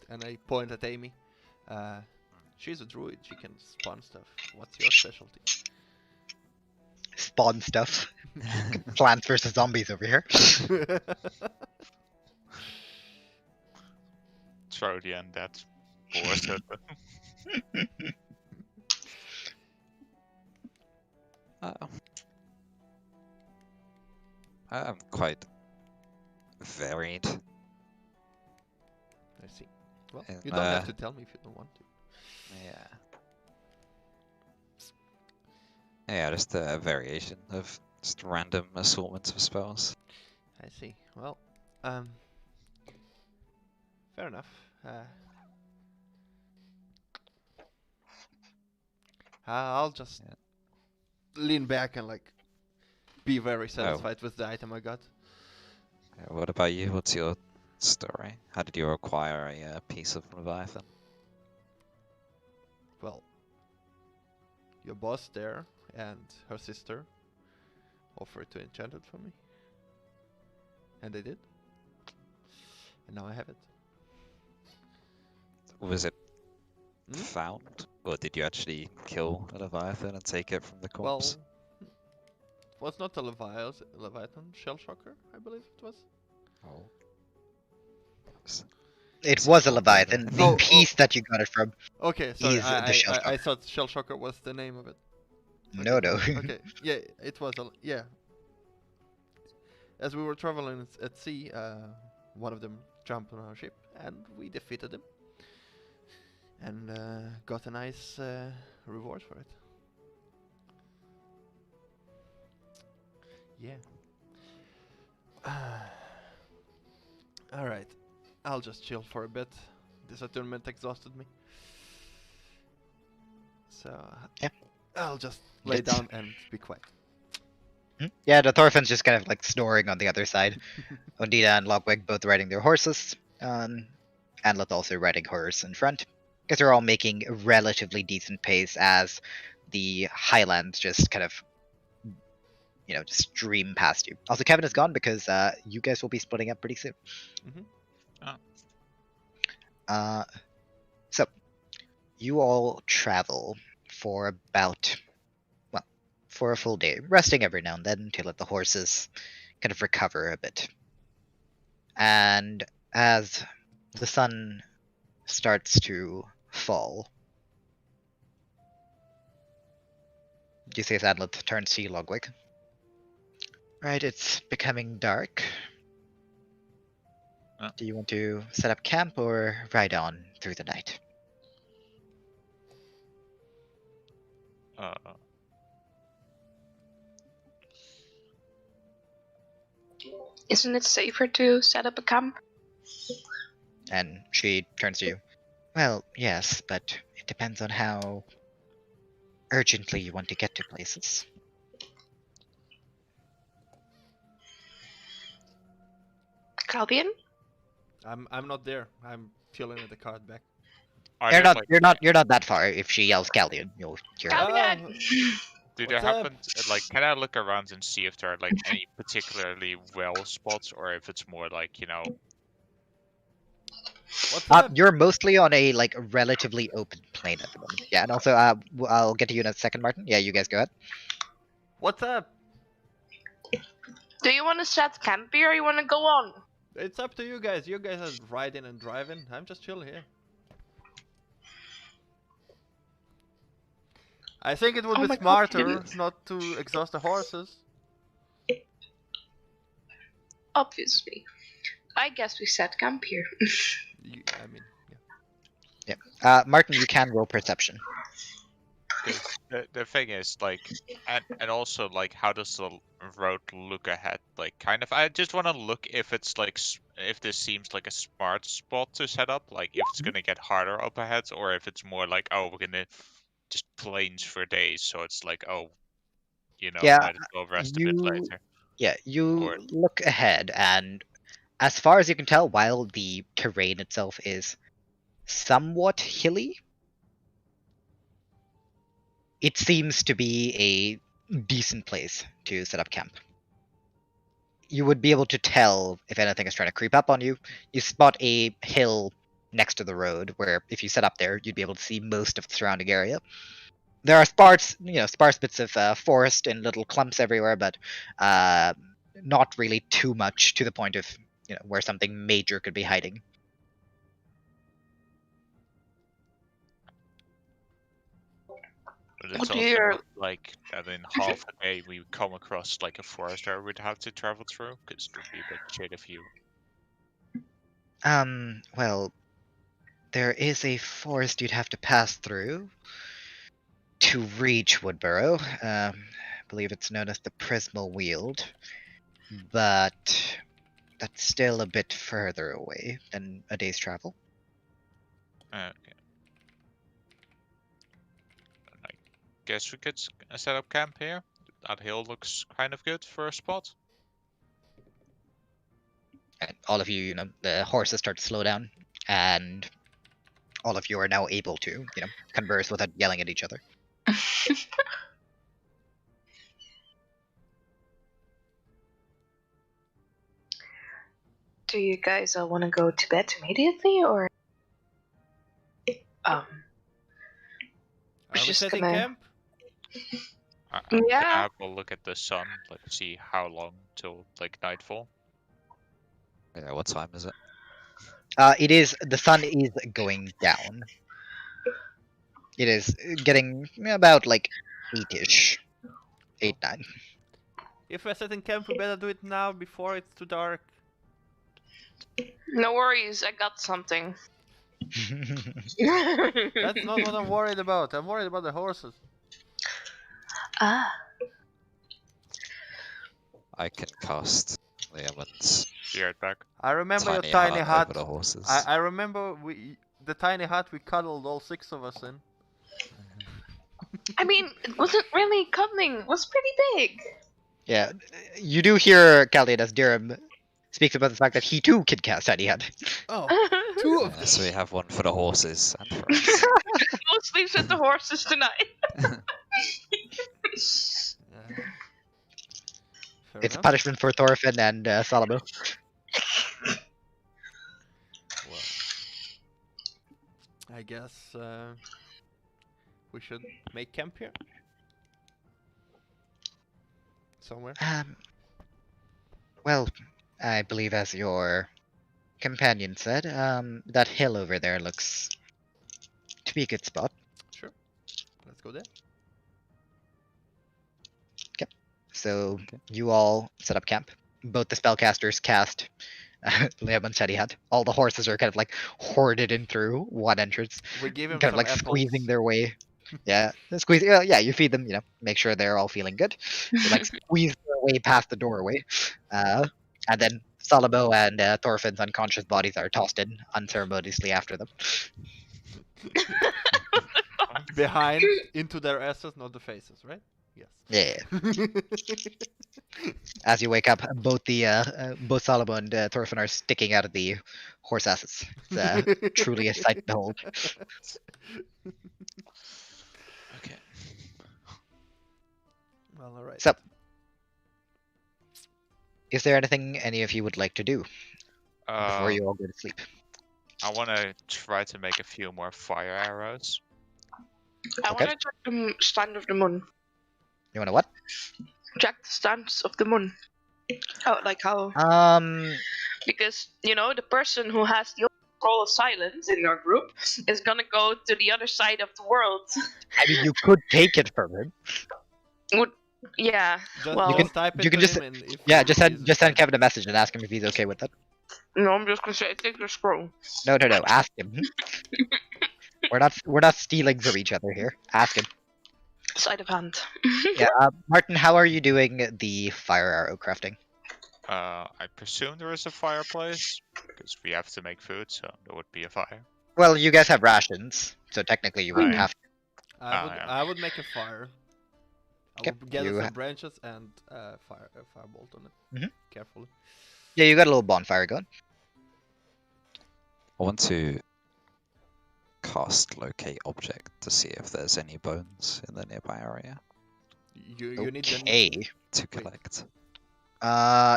And I point at Amy. She's a druid. She can spawn stuff. What's your specialty?
Spawn stuff. Plants versus zombies over here.
Throw the undead. Force it.
I'm quite varied.
I see. Well,
And,
you don't have to tell me if you don't want to.
Yeah. Yeah, just a variation of just random assortments of spells.
I see. Well, fair enough. I'll just lean back and like be very satisfied with the item I got.
What about you? What's your story? How did you acquire a piece of Leviathan?
Well, your boss there and her sister offered to enchant it for me. And they did. And now I have it.
Was it found? Or did you actually kill a Leviathan and take it from the corpse?
Well, it was not a Leviathan, Shell Shocker, I believe it was.
Oh.
It was a Leviathan. The piece that you got it from.
Okay, sorry,
is the Shell
I
Shocker.
thought Shell Shocker was the name of it.
No.
Okay, yeah, it was a, yeah. as we were traveling at sea, one of them jumped on our ship, and we defeated him, and got a nice reward for it. Yeah. All right, I'll just chill for a bit. This attunement exhausted me, so
Yeah.
I'll just lay
Good.
down and be quiet.
Yeah, the Thorfinn's just kind of like snoring on the other side. Ondina and Logwig both riding their horses. Anlet also riding hers in front. Because they're all making a relatively decent pace as the highlands just kind of, just stream past you. Also, Kevin is gone because you guys will be splitting up pretty soon. So, you all travel for about, for a full day, resting every now and then to let the horses kind of recover a bit. And as the sun starts to fall, do you see as Adlet turns to you, Logwig? Right, it's becoming dark. Do you want to set up camp or ride on through the night?
Isn't it safer to set up a camp?
And she turns to you. Well, yes, but it depends on how urgently you want to get to places.
Caldian?
I'm not there. I'm chilling at the cart back.
You're not that far. If she yells Caldian, you'll hear her.
Caldian!
Do there happen can I look around and see if there are like any particularly well spots, or if it's more like,
What's up?
You're mostly on a like relatively open plain at the moment. Yeah, and also I'll get to you in a second, Martin. Yeah, you guys go ahead.
What's up?
Do you want to set camp here or you want to go on?
It's up to you guys. You guys are riding and driving. I'm just chilling here. I think it would be smarter not to exhaust the horses.
Obviously. I guess we set camp here.
Yeah. Martin, you can roll perception.
The thing is, and also, how does the road look ahead? I just want to look if it's if this seems like a smart spot to set up, if it's gonna get harder up ahead, or if it's more like, oh, we're gonna just plains for days, so it's might as well rest a bit later.
Yeah, you look ahead, and as far as you can tell, while the terrain itself is somewhat hilly, it seems to be a decent place to set up camp. You would be able to tell if anything is trying to creep up on you. You spot a hill next to the road where if you set up there, you'd be able to see most of the surrounding area. There are sparse bits of forest and little clumps everywhere, but not really too much to the point of where something major could be hiding.
But it's also that in half a day we come across a forest area we'd have to travel through, because it would be a bit shit if you.
Well, there is a forest you'd have to pass through to reach Woodburrow. I believe it's known as the Prismal Weald, but that's still a bit further away than a day's travel.
Okay. I guess we could set up camp here. That hill looks kind of good for a spot.
And all of you, the horses start to slow down, and all of you are now able to, converse without yelling at each other.
Do you guys want to go to bed immediately, or
Are we setting camp?
Yeah.
We'll look at the sun, see how long till nightfall.
Yeah, what time is it?
The sun is going down. It is getting about 8-ish. 8, 9.
If we're setting camp, we better do it now before it's too dark.
No worries, I got something.
That's not what I'm worried about. I'm worried about the horses.
Ah.
I can cast Leomund's
Be right back.
I remember your
tiny
tiny
hut
hut.
over the horses.
I remember the tiny hut we cuddled all 6 of us in.
I mean, it wasn't really cuddling. It was pretty big.
Yeah, you do hear Caldian as Dirham speaks about the fact that he too can cast Tiny Hut.
Oh, 2 of
Yeah,
them.
so we have one for the horses and for us.
No sleeps with the horses tonight.
Fair
It's a
enough.
punishment for Thorfinn and Salomo.
Well, I guess we should make camp here. Somewhere.
Well, I believe as your companion said, that hill over there looks to be a good spot.
Sure. Let's go there.
So you all set up camp. Both the spellcasters cast Leomund's Tiny Hut. All the horses are kind of like hoarded in through one entrance,
We give him
kind of
some
like
apples.
squeezing their way. Yeah, squeeze. Yeah, you feed them. Make sure they're all feeling good. They like squeeze their way past the doorway, and then Salomo and Thorfinn's unconscious bodies are tossed in unceremoniously after them.
Behind, into their asses, not the faces, right? Yes.
Yeah. As you wake up, both Salomo and Thorfinn are sticking out of the horse asses. It's truly a sight to behold.
Okay.
Well, alright.
So, is there anything any of you would like to do before you all go to sleep?
I want to try to make a few more fire arrows.
I
Okay.
want to check the stand of the moon.
You want to what?
Check the stance of the moon. Oh, like how? Because, the person who has the scroll of silence in your group is gonna go to the other side of the world.
I mean, you could take it from him.
Yeah,
Just,
well,
just type it
you can
to
just-
him and if
Yeah,
he
just
is
send
fine.
Kevin a message and ask him if he's okay with that.
no, I'm just gonna say, take the scroll.
No, ask him. We're not stealing from each other here. Ask him.
Sleight of hand.
Yeah, Martin, how are you doing the fire arrow crafting?
I presume there is a fireplace, because we have to make food, so there would be a fire.
Well, you guys have rations, so technically you wouldn't
Right.
have to.
yeah.
I would make a fire. I
Okay,
would gather
you
some branches and fire a firebolt on it.
Mhm.
Carefully.
Yeah, you got a little bonfire going.
I want to cast locate object to see if there's any bones in the nearby area
You need the
Okay.
to
Wait.
collect.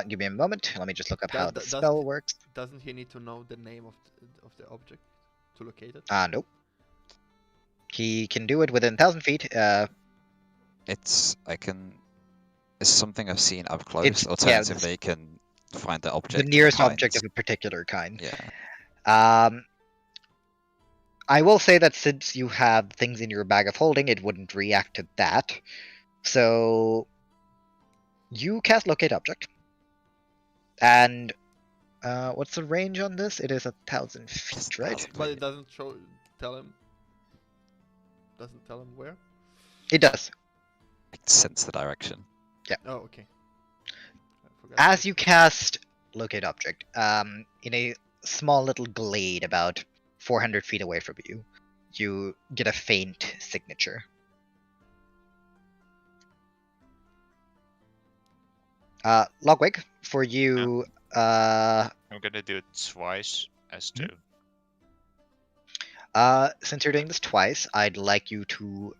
Give me a moment. Let me just look up how the
Does-
spell works.
Doesn't he need to know the name of the object to locate it?
Nope. He can do it within 1,000 feet.
It's something I've seen up close.
It's- yeah,
Alternatively, you can find the object.
the nearest
behind.
object of a particular kind.
Yeah.
I will say that since you have things in your bag of holding, it wouldn't react to that. So you cast locate object. And what's the range on this? It is 1,000 feet, right?
1,000.
But it doesn't tell him. Doesn't tell him where.
It does.
I can sense the direction.
Oh, okay. I forgot
As
that.
you cast locate object, in a small little glade about 400 feet away from you, you get a faint signature. Logwig, for you,
I'm gonna do it twice as
Mhm.
two.
Since you're doing this twice, I'd like you to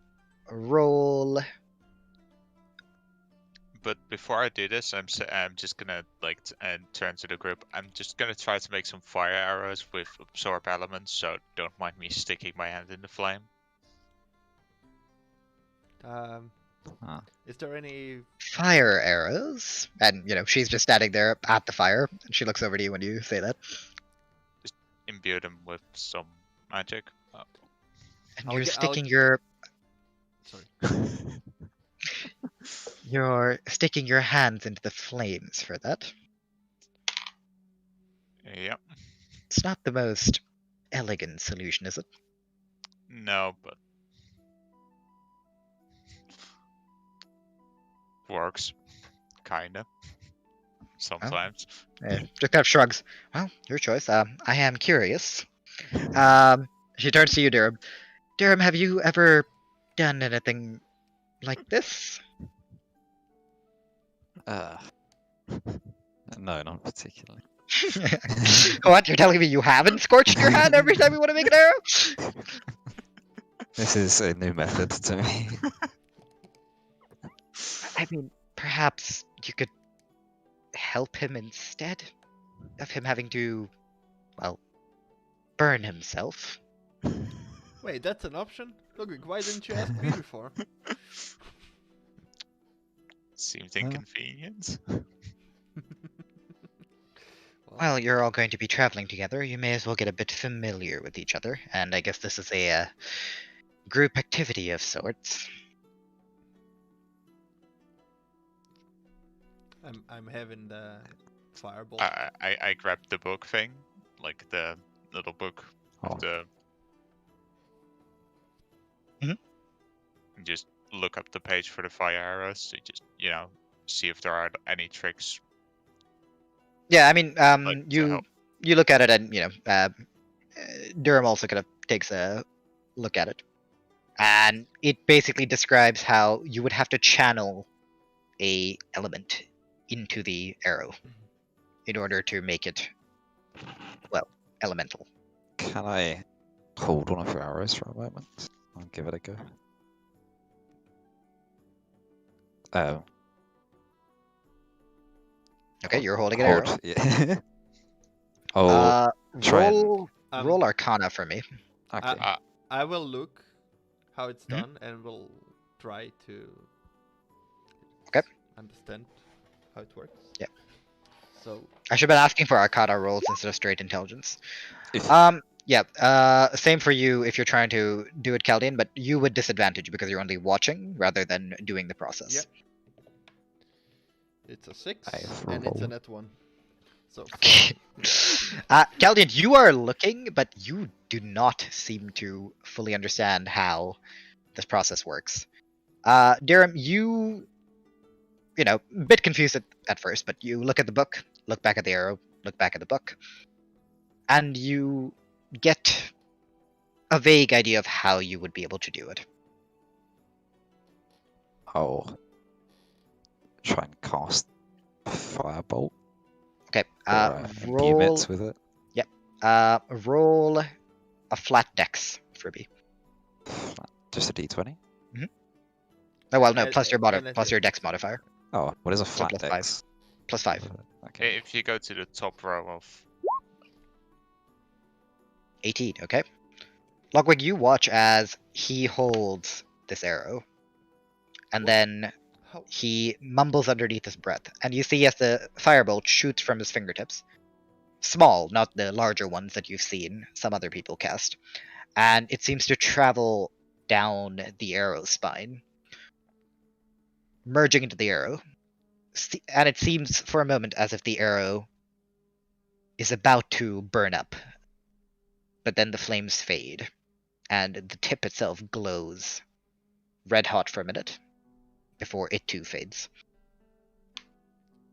roll.
But before I do this, I'm just gonna turn to the group. I'm just gonna try to make some fire arrows with absorb elements, so don't mind me sticking my hand in the flame.
Ah.
Is there any?
Fire arrows, and she's just standing there at the fire, and she looks over to you when you say that.
Imbue them with some magic.
And
I'll
you're
get-
sticking your
Sorry.
You're sticking your hands into the flames for that.
Yep.
It's not the most elegant solution, is it?
No, but works. Kinda. Sometimes.
Just kind of shrugs. Well, your choice. I am curious. She turns to you, Durham. Durham, have you ever done anything like this?
No, not particularly.
What? You're telling me you haven't scorched your hand every time you want to make an arrow?
This is a new method to me.
I mean, perhaps you could help him instead of him having to, well, burn himself.
Wait, that's an option? Logwig, why didn't you ask me before?
Seems inconvenient.
Well, you're all going to be traveling together. You may as well get a bit familiar with each other, and I guess this is a group activity of
I'm having the fireball.
I grabbed the book thing, like the little book
Oh.
with the.
Mhm.
And just look up the page for the fire arrows to just see if there are any tricks.
Yeah, I mean,
Like, to
you
help.
look at it, and Durham also kind of takes a look at it, and it basically describes how you would have to channel a element into the arrow in order to make it, well, elemental.
Can I hold one of your arrows for a moment? I'll give it a go. Oh.
Okay, you're holding an arrow.
Hold, yeah. Oh, try and-
roll Arcana for me.
okay.
I will look how it's
Mhm.
done and will try to understand how it works.
Yeah.
So
I should have been asking for Arcana rolls instead of straight intelligence.
If-
Yeah. Same for you if you're trying to do it, Caldian, but you would disadvantage because you're only watching rather than doing the process.
Yep. It's a 6
I have
and it's a
rolled.
net 1. So
Okay. Caldian, you are looking, but you do not seem to fully understand how this process works. Durham, you a bit confused at first, but you look at the book, look back at the arrow, look back at the book, and you get a vague idea of how you would be able to do it.
I'll try and cast Firebolt.
Okay,
Or
roll.
Emits with it.
Roll a flat dex for me.
Just a d20.
Oh well, no,
And-
plus your
and
plus your dex modifier,
Oh, what is a flat
plus
dex?
plus 5.
Okay.
If you go to the top row of
18. Okay. Logwig, you watch as he holds this arrow, and then
how
he mumbles underneath his breath, and you see as the firebolt shoots from his fingertips. Small, not the larger ones that you've seen some other people cast. And it seems to travel down the arrow's spine, merging into the arrow. And it seems for a moment as if the arrow is about to burn up. But then the flames fade, and the tip itself glows red hot for a minute before it too fades.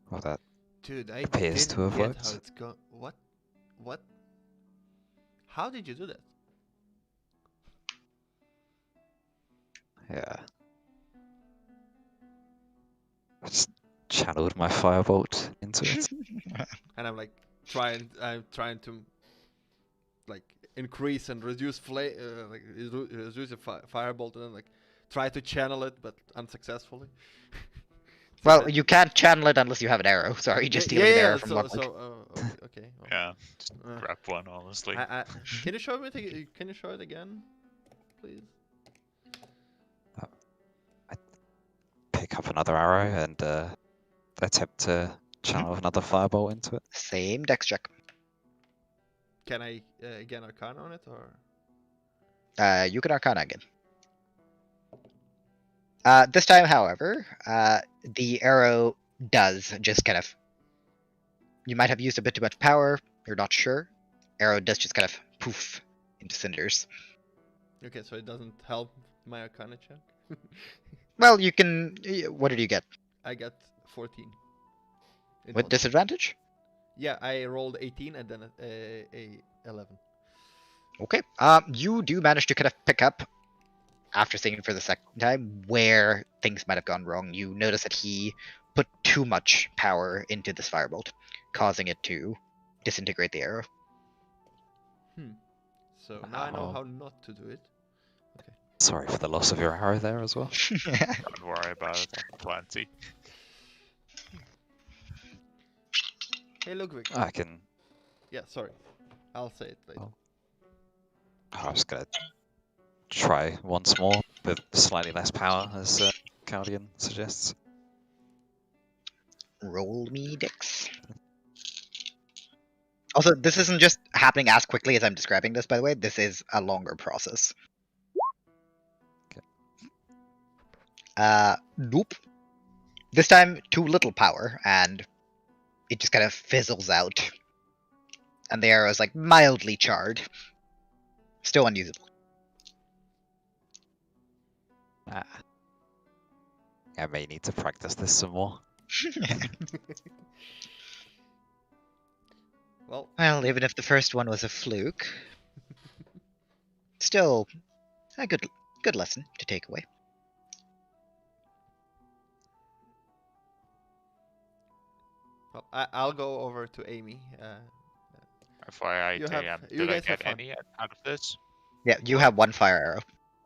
Well, that
dude, I
appears
didn't
to have
get
worked.
how it's go What? How did you do that?
Yeah. I just channeled my firebolt into it.
And I'm like I'm trying to like increase and reduce reduce the firebolt and then like try to channel it but unsuccessfully. So
Well,
that-
you can't channel it unless you have an arrow. Sorry, just stealing an arrow from
so,
Logwig.
okay. Well,
yeah, just
Uh,
grab one. Honestly,
can you show me? Can you show it again, please?
Pick up another arrow and attempt to channel another firebolt into it.
Same dex check.
Can I again Arcana on it or?
You can Arcana again. This time, however, the arrow does just kind of. You might have used a bit too much power. You're not sure. Arrow does just kind of poof into cinders.
Okay, so it doesn't help my Arcana check.
Well, you can. What did you get?
I got 14. in
With
total.
disadvantage?
Yeah, I rolled 18 and then a 11.
Okay. You do manage to kind of pick up, after seeing it for the second time, where things might have gone wrong. You notice that he put too much power into this firebolt, causing it to disintegrate the arrow.
So now I know
Wow.
how not to do it. Okay.
Sorry for the loss of your arrow there as well.
Don't worry about it. Plenty.
Hey, Logwig.
I can.
Yeah, sorry. I'll say it later.
Oh. I was gonna try once more with slightly less power, as Caldian suggests.
Roll me Dex. Also, this isn't just happening as quickly as I'm describing this, by the way. This is a longer process.
Okay.
Nope. This time, too little power, and it just kind of fizzles out. And the arrow is like mildly charred. Still unusable.
Ah. I may need to practice this some more.
Well,
Well, even if the first one was a fluke, still a good lesson to take away.
I'll go over to Amy.
FYI,
You have-
TM,
you
did I
guys have
get
fun.
any out of this?
Yeah, you have one fire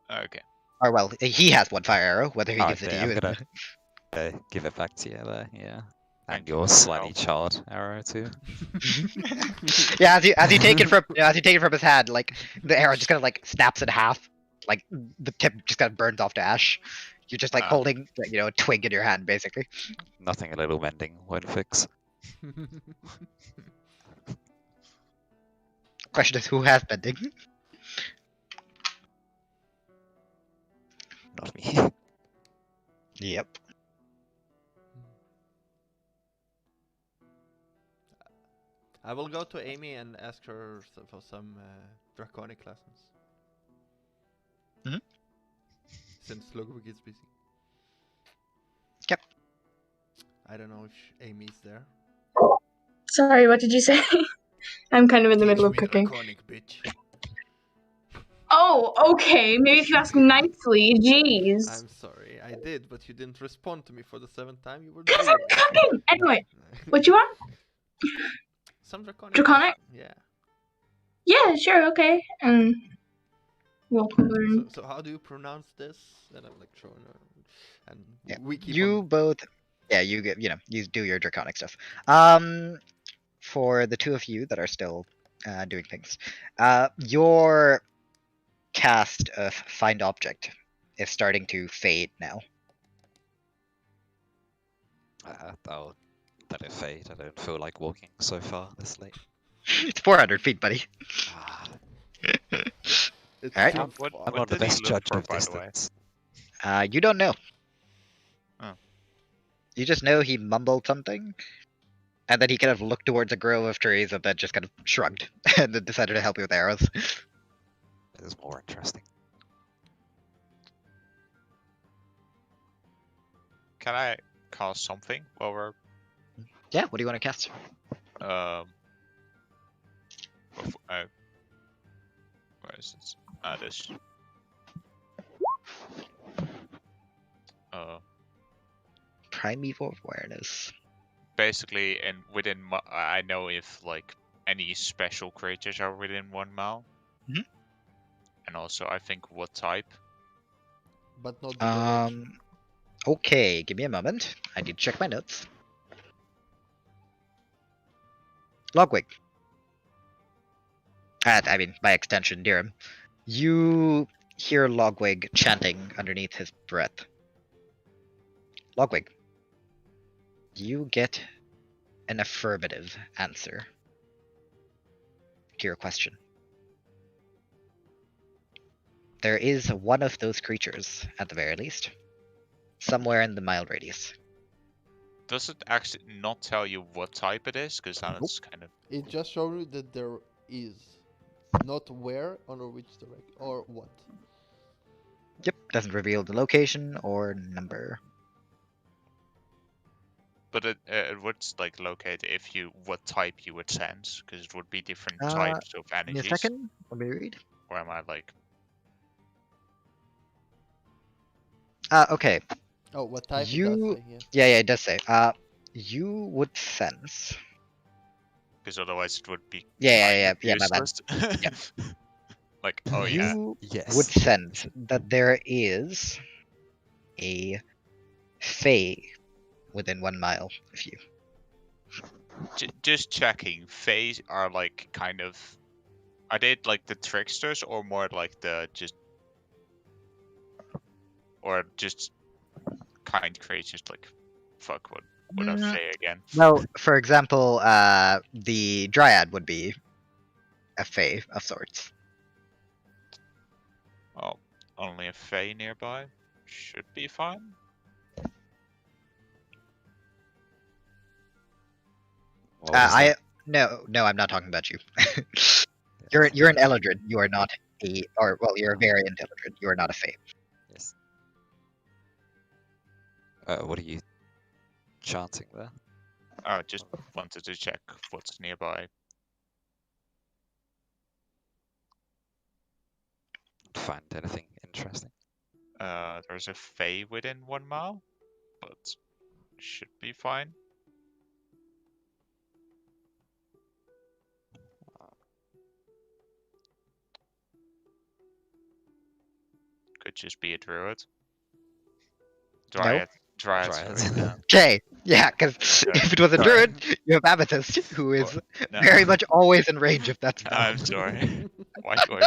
arrow.
Okay.
Or well, he has one fire arrow. Whether he gives it to
Okay,
you,
I'm gonna give it back to you there, yeah. And
Thank you
your
for the
slightly
help.
charred arrow too.
yeah, as you take it from his hand, like the arrow just kind of like snaps in half, like the tip just kind of burns off to ash. You're just like
Ah.
holding, a twig in your hand, basically.
Nothing a little mending won't fix.
Question is, who has bending?
Not me.
Yep.
I will go to Amy and ask her for some draconic lessons.
Mhm.
Since Logwig is busy.
Yep.
I don't know if Amy's there.
Sorry, what did you say? I'm kind of in the middle of
Teach me
cooking.
draconic, bitch.
Oh, okay. Maybe if you ask nicely. Jeez.
I'm sorry, I did, but you didn't respond to me for the 7th time. You were
Because
doing
I'm cooking! Anyway, what you want?
Some draconic.
Draconic?
Yeah.
Yeah, sure, okay. We'll learn.
So how do you pronounce this? And I'm like showing her, and
Yeah.
we keep
You
on...
both, yeah, you get, you do your draconic stuff. For the two of you that are still doing things, your cast of find object is starting to fade now.
I'll let it fade. I don't feel like walking so far this late.
It's 400 feet, buddy.
Ah,
It's
Alright.
still
What,
far.
I'm
what
not the
did he
best
look
judge
for,
of
by the way?
distance.
You don't know.
Oh.
You just know he mumbled something, and then he kind of looked towards a grove of trees, and then just kind of shrugged, and then decided to help you with arrows.
It is more interesting.
Can I cast something while we're
Yeah, what do you want to cast?
where is this? This.
Primeval awareness.
Basically, I know if like any special creatures are within 1 mile.
Mhm.
And also, I think what type.
But not the direction.
Okay, give me a moment. I need to check my notes. Logwig. I mean, by extension, Dirham. You hear Logwig chanting underneath his breath. Logwig. You get an affirmative answer to your question. There is one of those creatures, at the very least, somewhere in the mile radius.
Does it actually not tell you what type it is? Because then it's kind of.
It just shows you that there is, not where or which direction or what.
Yep, doesn't reveal the location or number.
But it would like locate if you what type you would sense, because it would be different
Uh,
types of
Give me a
energies.
second. Let me read.
Or am I like?
Okay.
Oh, what type it
You-
does say here.
Yeah, it does say. You would sense.
Because otherwise it would be.
Yeah,
kind of
my bad.
useless. Like, oh yeah.
You
Yes.
would sense that there is a Fae within 1 mile of you.
Just checking. Fays are like kind of. Are they like the tricksters or more like the just. Or just kind creatures like. Fuck, what I
Mm,
say again?
Well, for example, the Dryad would be a Fae of sorts.
Oh, only a Fae nearby. Should be fine.
What was that?
No, I'm not talking about you. You're an Eldred. You are not you're a variant Eldred. You are not a Fae.
Yes. What are you chanting there?
I just wanted to check what's nearby.
Find anything interesting?
There's a Fae within 1 mile, but should be fine. Could just be a druid. Dryad. Dryad's
Dryad.
right now.
Okay, yeah, because
Yeah,
if it was a
sorry.
druid, you have Amethyst, who is
No,
very much always in range if that's
I'm
valid.
sorry. Why do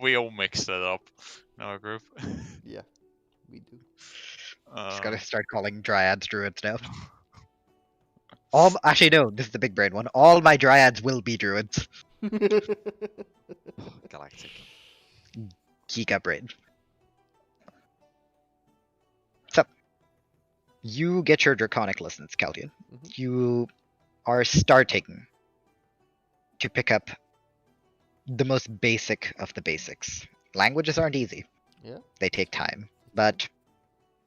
we all mixed it up in our group?
Yeah, we do.
Just gotta start calling dryads druids now. Actually, no, this is the big brain one. All my dryads will be druids.
Galactic.
Geek up brain. So, you get your draconic lessons, Caldian.
Mhm.
You are starting to pick up the most basic of the basics. Languages aren't easy.
Yeah.
They take time. But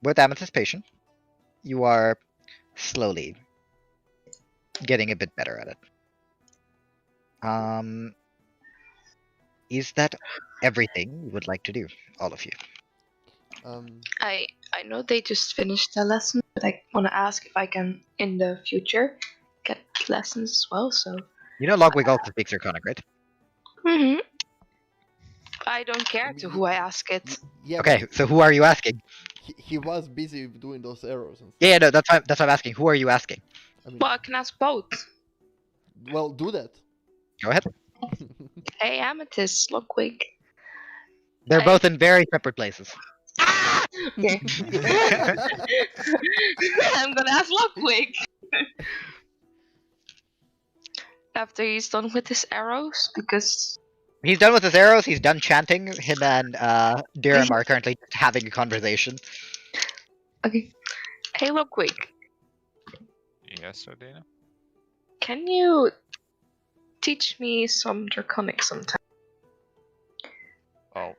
with Amethyst Patient, you are slowly getting a bit better at it. Is that everything you would like to do, all of you?
I know they just finished the lesson, but I want to ask if I can in the future get lessons as well. So.
You know Logwig also speaks Draconic, right?
Mhm. I don't care to who I ask it.
Yeah.
Okay,
but
so who are you asking?
he was busy doing those arrows and stuff.
Yeah, no, that's what I'm asking. Who are you asking?
I mean,
Well, I can ask both.
well, do that.
Go ahead.
Hey, Amethyst, Logwig.
They're
I-
both in very separate places.
Okay. I'm gonna ask Logwig. After he's done with his arrows, because
He's done with his arrows, he's done chanting. Him and Dirham are currently having a conversation.
okay. Hey, Logwig,
Yes, Odina?
can you teach me some Draconic sometime?
Oh,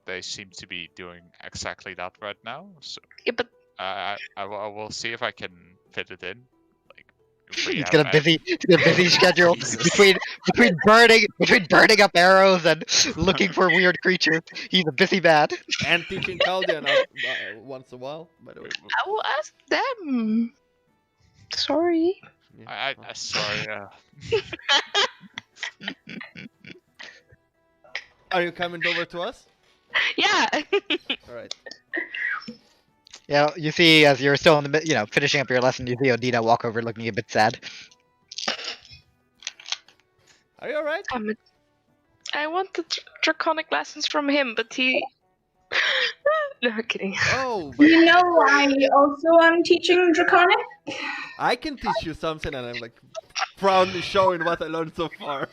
they seem to be doing exactly that right now. So
Yeah, but
I will see if I can fit it in. Like, if we
He's
have
got a busy schedule
Jesus.
between burning up arrows and looking for weird creatures. He's a busy man.
And teaching Caldian once a while, by the way.
I will ask them. Sorry.
Yeah.
I sorry.
Are you coming over to us?
Yeah.
All right.
Yeah, you see, as you're still in the finishing up your lesson, you see Ondina walk over looking a bit sad.
Are you all right?
I want the Draconic lessons from him, but he. No, I'm kidding.
Oh, but
You know, I also am teaching Draconic.
I can teach you something, and I'm like, proudly showing what I learned so far.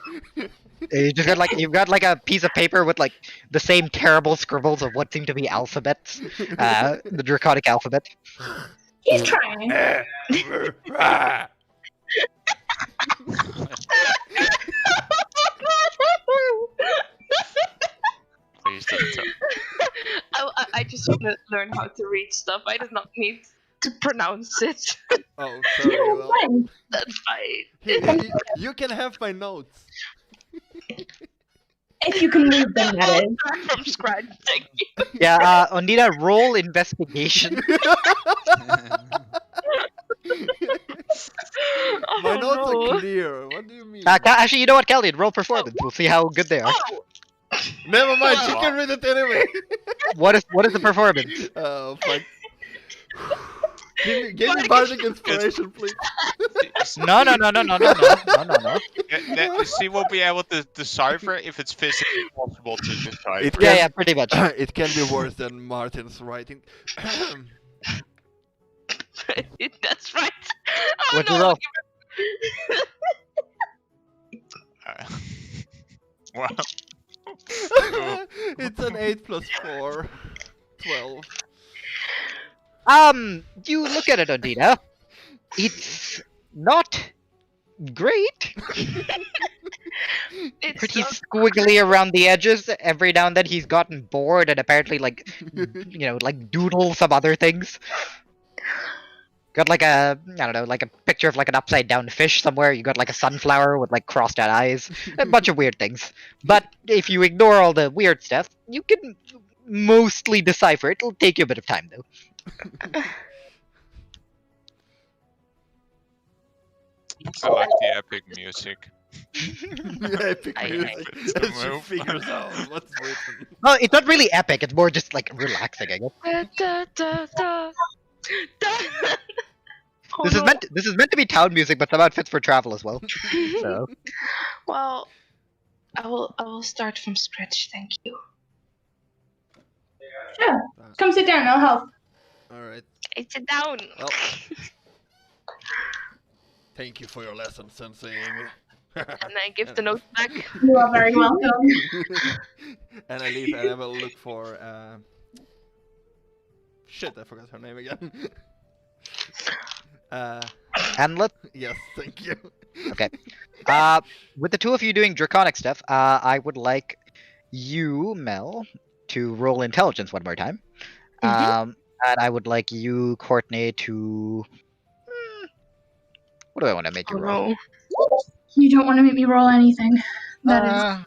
You just got like you've got like a piece of paper with like the same terrible scribbles of what seem to be alphabets, the draconic alphabet.
He's trying.
Please don't tell.
I just want to learn how to read stuff. I do not need to pronounce it.
Oh, sorry.
You're
Well,
fine.
That's fine.
here, you can have my notes.
If you can read them, that is.
Start from scratch. Thank you.
Yeah, Ondina, roll investigation.
My notes
no.
are clear. What do you mean?
Actually, you know what, Caldian, roll performance. We'll see how good they are.
Oh,
Never mind. She
Well.
can read it anyway.
What is the performance?
Oh, fuck. Give me bardic inspiration, please.
No.
She will be able to decipher if it's physically possible to decipher.
It
Yeah,
can-
yeah, pretty much.
It can be worse than Martin's writing.
that's right. Oh,
What's
no.
the roll?
Wow.
It's an 8 plus 4. 12.
You look at it, Ondina. It's not great.
It's
Pretty
not
squiggly around the edges. Every now and then he's gotten bored and apparently like like doodle some other things. Got like a I don't know, like a picture of like an upside down fish somewhere. You got like a sunflower with like crossed out eyes. A bunch of weird things. But if you ignore all the weird stuff, you can mostly decipher it. It'll take you a bit of time though.
I like the epic music.
Epic
I-
music.
It's the
As she
move.
figures out what's written.
Well, it's not really epic. It's more just like relaxing, I guess.
Da, da, da, da. Oh,
This is
no.
meant to be town music, but somehow it fits for travel as well. So
Well, I will start from scratch. Thank you.
Sure. Come sit down. I'll help.
Alright.
I sit down.
Well. Thank you for your lesson, Sensei Amy.
And I give the note back.
You are very welcome.
And I leave and I will look for shit, I forgot her name again.
Hamlet.
Yes, thank you.
Okay. With the two of you doing draconic stuff, I would like you, Mel, to roll intelligence one more time. And I would like you, Courtney, to. What do I want to make you
Oh
roll?
no.
You don't want to make me roll anything. That is.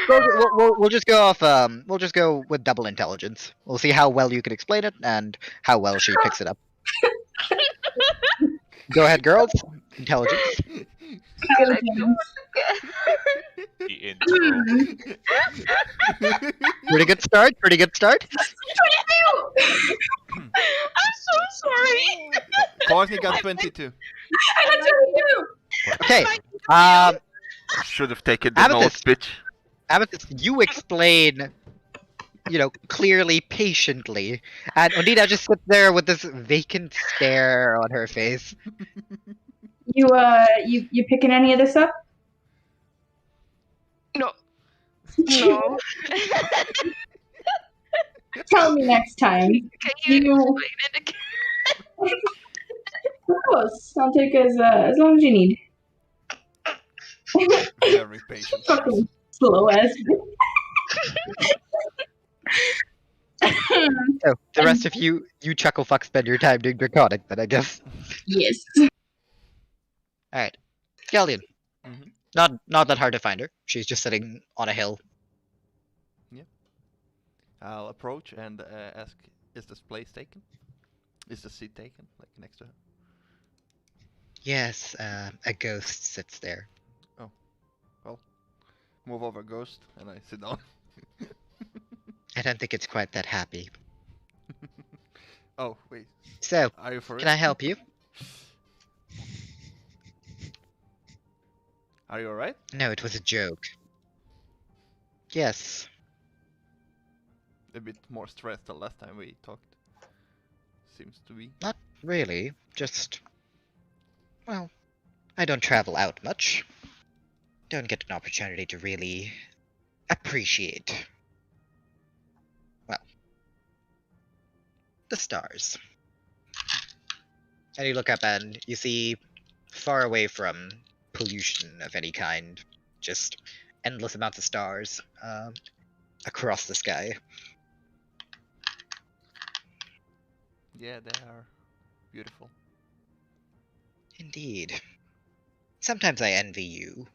We'll just go off. We'll just go with double intelligence. We'll see how well you can explain it and how well she picks it up. Go ahead, girls. Intelligence.
The intro.
Pretty good start. Pretty good start.
22!
I'm so sorry.
Courtney got 22.
I got 22!
Okay.
Should have taken
the Amethyst.
bitch.
Amethyst, you explain, clearly, patiently, and Ondina just sits there with this vacant stare on her face.
You picking any of this up?
No. No.
Tell me next time.
Can you
You-
explain it again?
Of course. I'll take as long as you need.
Very patient.
Fucking slow ass.
So, the rest of you chuckle fuck spend your time doing draconic, then I guess.
Yes.
Alright. Caldian.
Mhm.
Not that hard to find her. She's just sitting on a hill.
I'll approach and ask, is this place taken? Is the seat taken? Like next to her?
Yes, a ghost sits there.
Move over, ghost, and I sit down.
I don't think it's quite that happy.
Oh, wait.
So,
Are you for
can
it?
I help you?
Are you alright?
No, it was a joke. Yes.
A bit more stressed than last time we talked. Seems to be.
Not really. Just Well, I don't travel out much. Don't get an opportunity to really appreciate, well, the stars. And you look up and you see, far away from pollution of any kind, just endless amounts of stars across the sky.
Yeah, they are beautiful.
Indeed. Sometimes I envy you,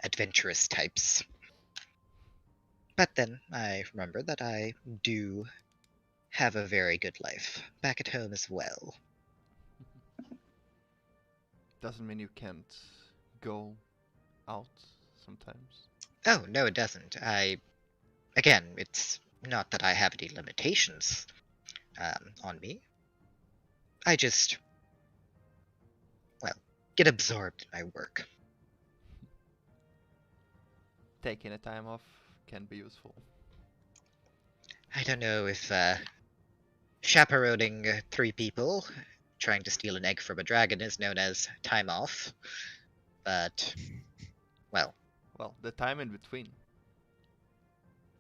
adventurous types. But then I remember that I do have a very good life back at home as well.
Doesn't mean you can't go out sometimes.
Oh, no, it doesn't. Again, it's not that I have any limitations on me. I just, well, get absorbed in my work.
Taking a time off can be useful.
I don't know if chaperoning 3 people trying to steal an egg from a dragon is known as time off, but, well,
Well, the time in between.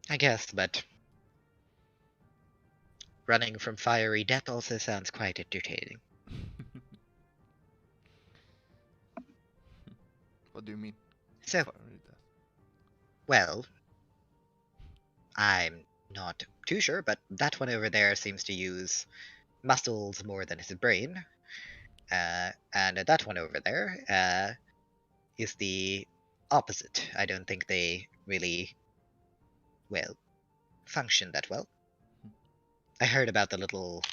I guess, but running from fiery death also sounds quite entertaining.
What do you mean?
So,
Fiery death?
well, I'm not too sure, but that one over there seems to use muscles more than his brain. And that one over there is the opposite. I don't think they really, well, function that well. I heard about the little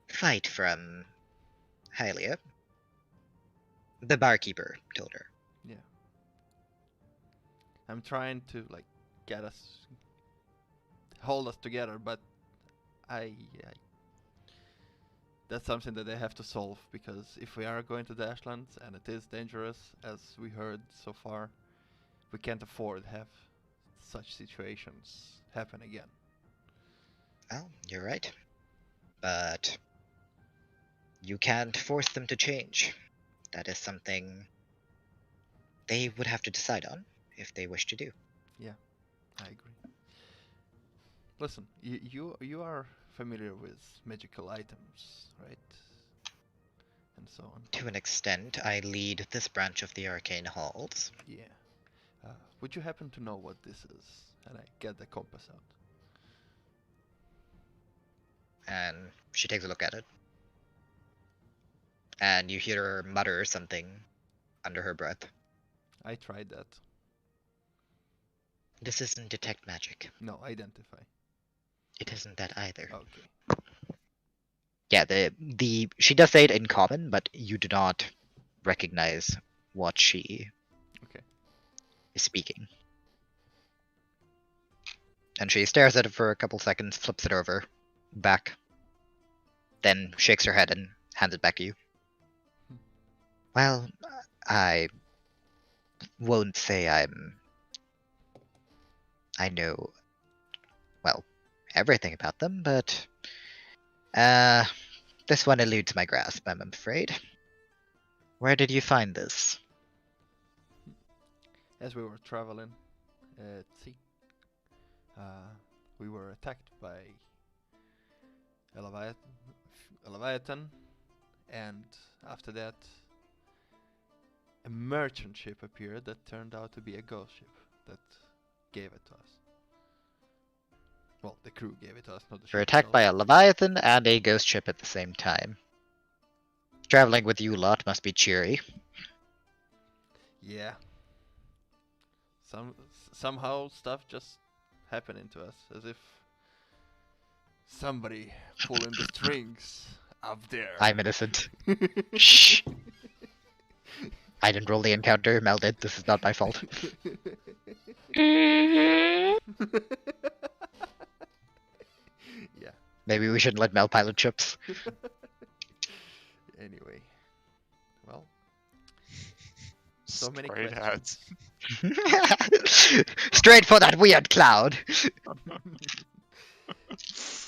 fight from Hylia. The barkeeper told her.
Yeah. I'm trying to like get us, hold us together, but I that's something that they have to solve, because if we are going to the Ashlands and it is dangerous, as we heard so far, we can't afford to have such situations happen again.
Well, you're right. But you can't force them to change. That is something they would have to decide on if they wish to do.
I agree. Listen, you are familiar with magical items, right? And so on.
To an extent, I lead this branch of the arcane halls.
Yeah. Would you happen to know what this is? And I get the compass out.
And she takes a look at it. And you hear her mutter something under her breath.
I tried that.
This isn't detect magic.
No, identify.
It isn't that either.
Okay.
Yeah, she does say it in common, but you do not recognize what she is speaking. And she stares at it for a couple seconds, flips it over, back, then shakes her head and hands it back to you. Well, I won't say I know, well, everything about them, but this one eludes my grasp, I'm afraid. Where did you find this?
As we were traveling at sea, we were attacked by a Leviathan, and after that, a merchant ship appeared that turned out to be a ghost ship that gave it to us. Well, the crew gave it to us, not the ship.
You're attacked by a Leviathan and a ghost ship at the same time. Traveling with you lot must be cheery.
Yeah. Somehow stuff just happening to us, as if somebody pulling the strings up there.
I'm innocent. Shh. I didn't roll the encounter, Mel did. This is not my fault.
Mhm.
Yeah.
Maybe we shouldn't let Mel pilot ships.
Anyway. Well. So many
Straight
questions.
Straight for that weird cloud.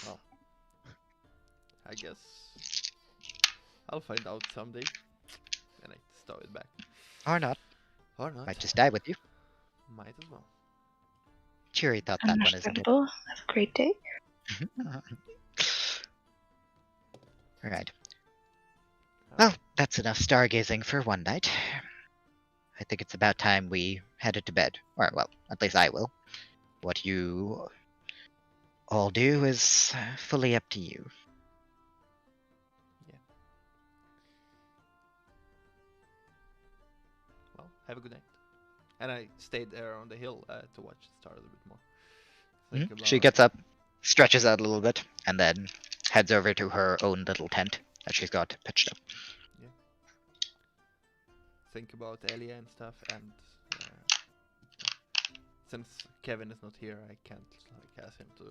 Well, I guess I'll find out someday. stow it back.
Or not.
Or not.
Might just die with you.
Might as well.
Cheery thought that one isn't it.
Understandable. Have a great day.
Alright. Well, that's enough stargazing for one night. I think it's about time we headed to bed. Or, well, at least I will. What you all do is fully up to you.
Well, have a good night. And I stayed there on the hill to watch the star a little bit more. Think about...
She gets up, stretches out a little bit, and then heads over to her own little tent that she's got pitched up.
Yeah. Think about Elia and stuff, and since Kevin is not here, I can't like ask him to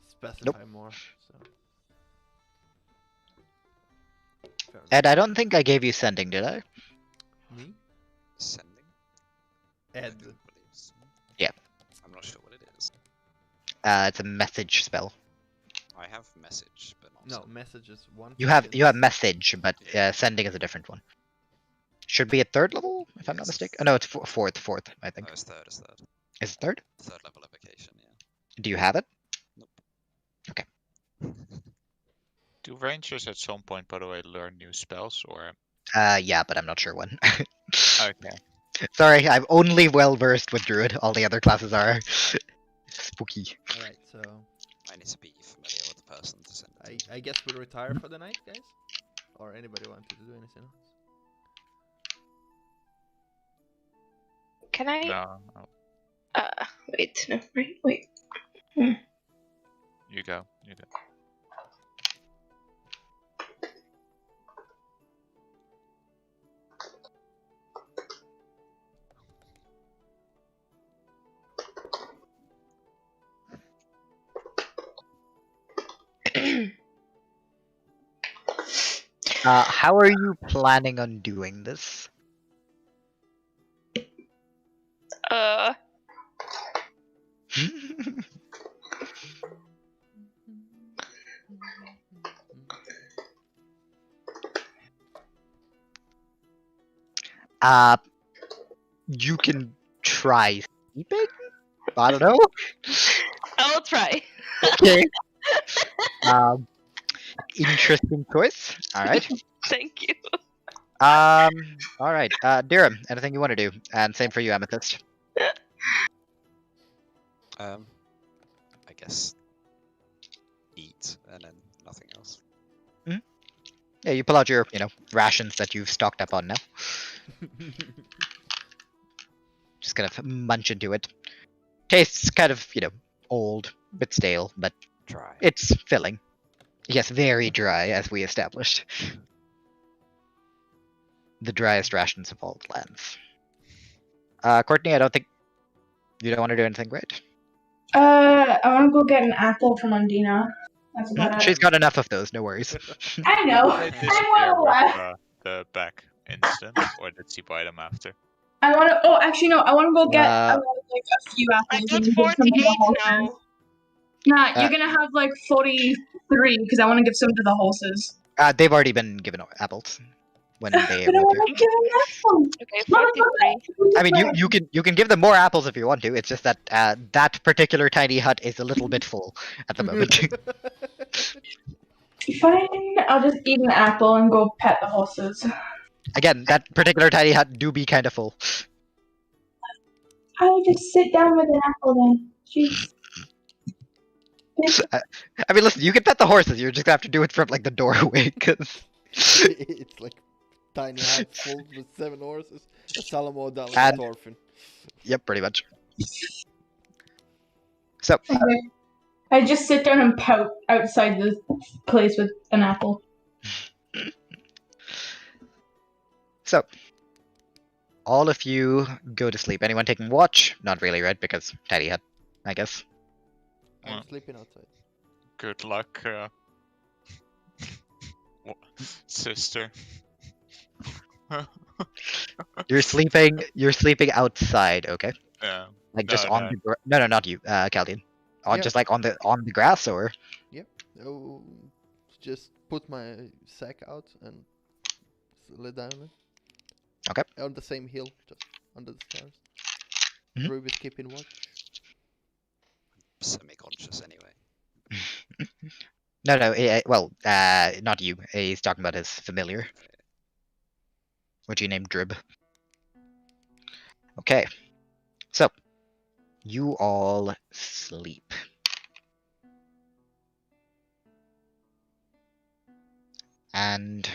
specify more. So. Fair enough.
Ed, I don't think I gave you sending, did I?
Me?
Sending?
Ed.
Yeah.
I'm not sure what it is.
It's a message spell.
I have message, but not
No,
send.
message is one.
You have
thing.
message, but sending is a different one. Should be at 3rd level, if I'm not mistaken. Oh, no, it's 4th, I think.
No, it's third, it's third.
Is it 3rd?
Third level evocation, yeah.
Do you have it?
Nope.
Okay.
Do rangers at some point, by the way, learn new spells, or?
Yeah, but I'm not sure when.
Okay.
Sorry, I'm only well versed with Druid. All the other classes are spooky.
Alright, so
I need to be familiar with the person to send it to.
I guess we'll retire for the night, guys? Or anybody want to do anything else?
Can I?
No, no.
Wait, no, right, wait.
You go. You go.
How are you planning on doing this? You can try sleeping? I don't know.
I will try.
Okay. Interesting choice. Alright.
Thank you.
Alright. Dirham, anything you want to do? And same for you, Amethyst.
I guess eat and then nothing else.
Yeah, you pull out your, rations that you've stocked up on now. Just kind of munch into it. Tastes kind of, old, bit stale, but
Dry.
it's filling. Yes, very dry, as we established. The driest rations of all the lands. Courtney, I don't think you don't want to do anything, right?
I want to go get an apple from Ondina. That's about
She's
it.
got enough of those, no worries.
I know.
Did they
I
disappear
want
with the back instant, or did she buy them after?
to. I want to. Oh, actually, no. I want to go get
Uh,
like a few apples.
I
and
got
give some to the
48 now.
horses. Nah, you're gonna have like 43 because I want to give some to the horses.
They've already been given apples when they
But I
went here.
want to give them apples.
Okay, 43.
I mean, you can give them more apples if you want to. It's just that that particular tiny hut is a little bit full at the moment.
Fine, I'll just eat an apple and go pet the horses.
Again, that particular tiny hut do be kind of full.
I'll just sit down with an apple then. Jeez.
I mean, listen, you can pet the horses. You're just gonna have to do it from like the doorway, because
It's like tiny hut full with 7 horses. A Salomo, Odal, and
And-
Thorfinn.
yep, pretty much. So,
I just sit down and pout outside the place with an apple.
so all of you go to sleep. Anyone taking watch? Not really, right? Because tiny hut, I guess.
I'm
Well.
sleeping outside.
Good luck, sister.
You're sleeping outside, okay?
Yeah.
Like just
No,
on the no, not you, Caldian. On
Yeah.
just like on the grass, or
Oh, just put my sack out and lay down.
Okay.
On the same hill, just under the stars.
Mhm.
Druid is keeping watch.
Semi-conscious anyway.
No, not you. He's talking about his familiar, which he named Drib. Okay, so you all sleep. And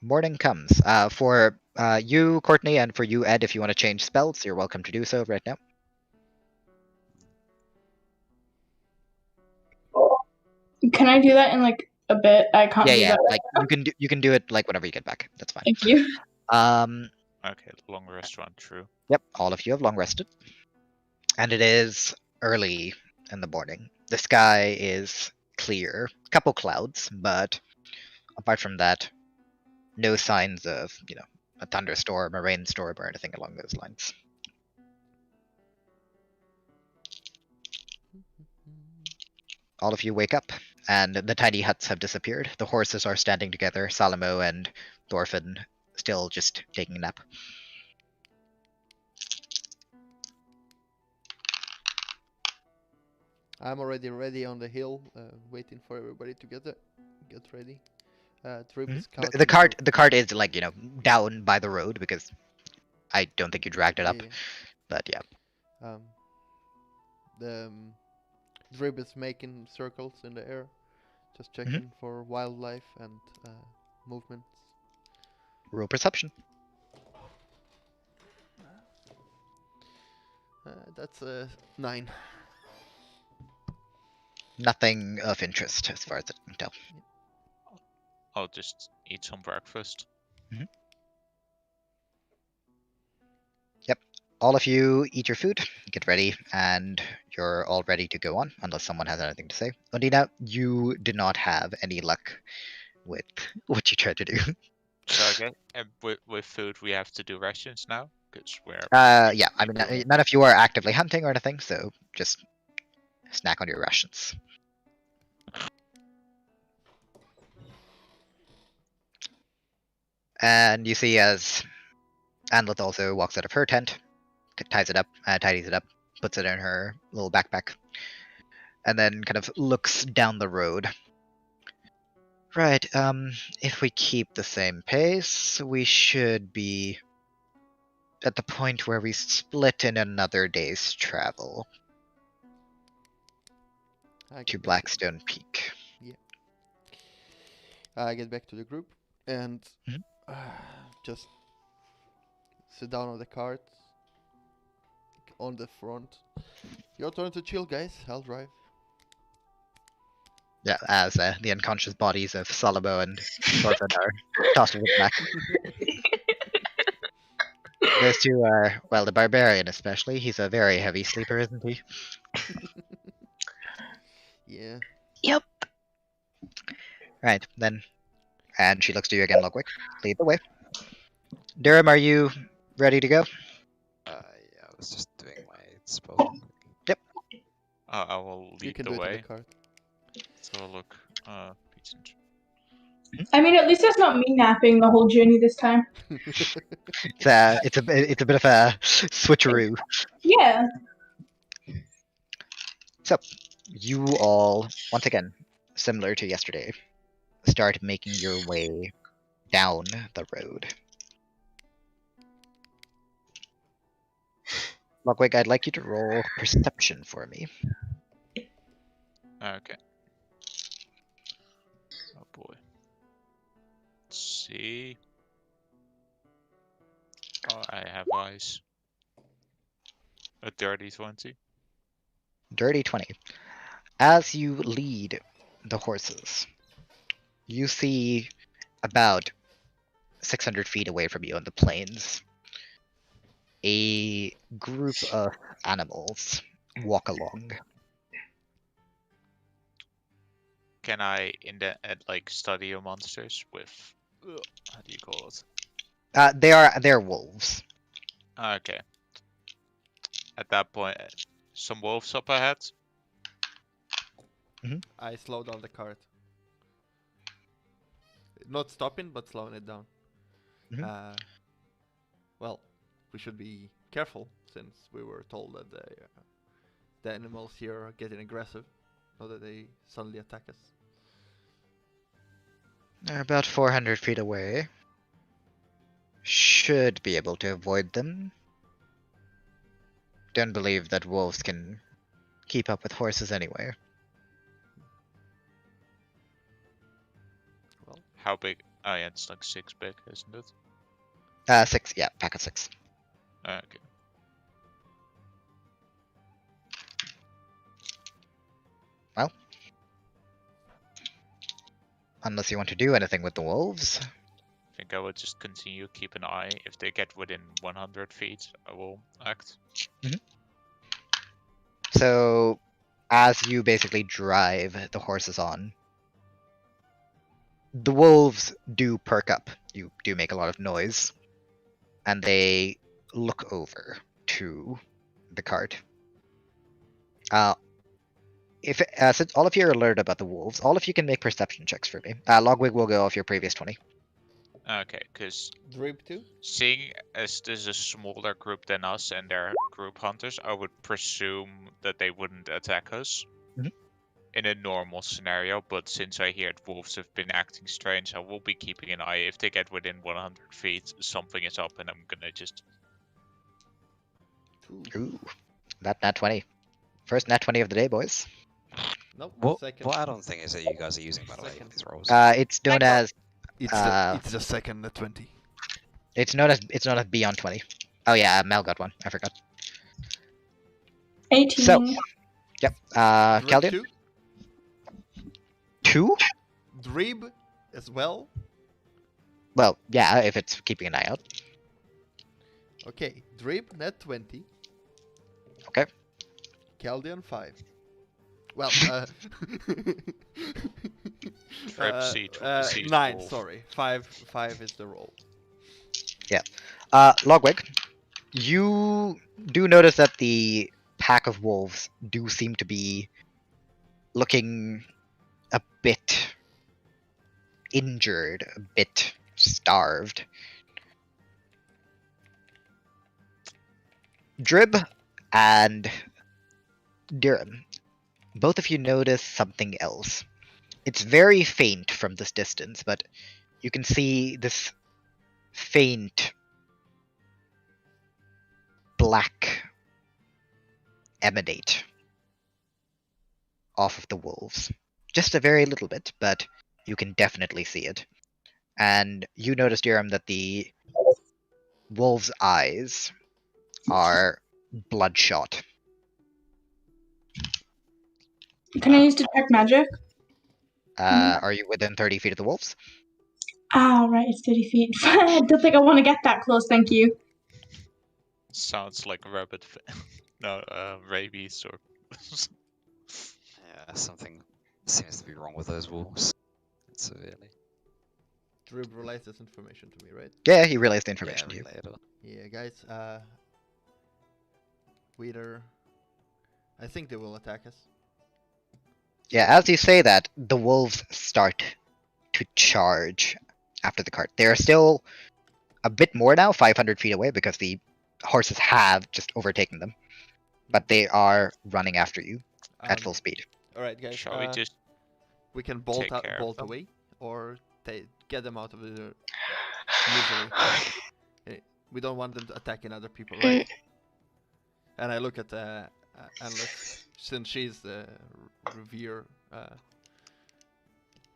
morning comes. For you, Courtney, and for you, Ed, if you want to change spells, you're welcome to do so right now.
Can I do that in like a bit? I can't do
Yeah.
that.
Like you can do it like whenever you get back. That's fine.
Thank you.
Okay, long restaurant, true.
Yep, all of you have long rested. And it is early in the morning. The sky is clear. Couple clouds, but apart from that, no signs of, a thunderstorm, a rainstorm, or anything along those lines. All of you wake up, and the tiny huts have disappeared. The horses are standing together, Salomo and Thorfinn still just taking a nap.
I'm already ready on the hill, waiting for everybody to get ready. Druid is
The
scouting
cart is like, down by the road because I don't think you dragged it up.
Yeah.
But yeah.
The Druid is making circles in the air, just checking for wildlife and movements.
Roll perception.
That's a 9.
Nothing of interest as far as I can tell.
I'll just eat some breakfast.
Yep. All of you eat your food, get ready, and you're all ready to go on, unless someone has anything to say. Ondina, you did not have any luck with what you tried to do.
So okay, and with food we have to do rations now, because we're.
Yeah. I mean, none of you are actively hunting or anything, so just snack on your rations. And you see as Anlith also walks out of her tent, tidies it up, puts it in her little backpack, and then kind of looks down the road. Right, if we keep the same pace, we should be at the point where we split in another day's travel to Blackstone Peak.
Yeah. I get back to the group and just sit down on the cart on the front. Your turn to chill, guys. I'll drive.
Yeah, as the unconscious bodies of Salomo and Thorfinn are tossed in the back. Those two are, well, the barbarian especially. He's a very heavy sleeper, isn't he?
Yeah.
Yep.
Right, then. And she looks to you again, Logwig. Lead the way. Durham, are you ready to go?
Yeah, I was just doing my spell.
Yep.
I will
You
lead
can
the
do it on
way.
the cart.
So look, decent.
I mean, at least it's not me napping the whole journey this time.
It's a bit of a switcheroo.
Yeah.
So, you all, once again, similar to yesterday, start making your way down the road. Logwig, I'd like you to roll perception for me.
Okay. Oh boy. Let's see. Oh, I have eyes. A dirty 20.
Dirty 20. As you lead the horses, you see about 600 feet away from you on the plains a group of animals walk along.
Can I like study your monsters with how do you call it?
They're wolves.
Okay. At that point, some wolves up ahead.
I slow down the cart. Not stopping, but slowing it down. we should be careful since we were told that the animals here are getting aggressive, so that they suddenly attack us.
They're about 400 feet away. Should be able to avoid them. Don't believe that wolves can keep up with horses anyway.
Well,
How big? Oh yeah, it's like 6 big, isn't it?
6, yeah, pack of 6.
Okay.
Well, unless you want to do anything with the wolves.
I think I will just continue, keep an eye. If they get within 100 feet, I will act.
So, as you basically drive the horses on, the wolves do perk up. You do make a lot of noise. And they look over to the cart. Since all of you are alerted about the wolves, all of you can make perception checks for me. Logwig will go off your previous 20.
Okay, because
Drip too?
seeing as this is a smaller group than us and they're group hunters, I would presume that they wouldn't attack us
Mhm.
in a normal scenario. But since I hear that wolves have been acting strange, I will be keeping an eye. If they get within 100 feet, something is up, and I'm gonna just.
Ooh, that nat 20. First nat 20 of the day, boys.
Nope.
What
Second.
add-on thing is it you guys are using, by the way,
Second.
these rolls?
It's known as
It's the second at 20.
it's known as Beyond 20. Oh yeah, Mel got one. I forgot.
18.
So, yep.
Drip
Caldian,
too?
2?
Drib as well.
Well, yeah, if it's keeping an eye out.
Okay, Drib net 20.
Okay.
Caldian 5. Well,
Drip C
9.
wolf.
Sorry, 5 is the roll.
Logwig, you do notice that the pack of wolves do seem to be looking a bit injured, a bit starved. Drib and Durham, both of you notice something else. It's very faint from this distance, but you can see this faint black emanate off of the wolves. Just a very little bit, but you can definitely see it. And you notice, Durham, that the wolves' eyes are bloodshot.
Can I use detect magic?
Are you within 30 feet of the wolves?
Ah, right, it's 30 feet. I don't think I want to get that close, thank you.
Sounds like rabbit. No, rabies or.
Yeah, something seems to be wrong with those wolves. Severely.
Drib relays this information to me, right?
Yeah, he relays the information to you.
Relay it on.
Yeah, guys. I think they will attack us.
Yeah, as you say that, the wolves start to charge after the cart. They are still a bit more now, 500 feet away, because the horses have just overtaken them. But they are running after you at full speed.
All right, guys.
Shall we just?
We can bolt
take care of
bolt
them?
away, or get them out of the misery. Okay, we don't want them attacking other people, right? And I look at Analyst, since she's the revere,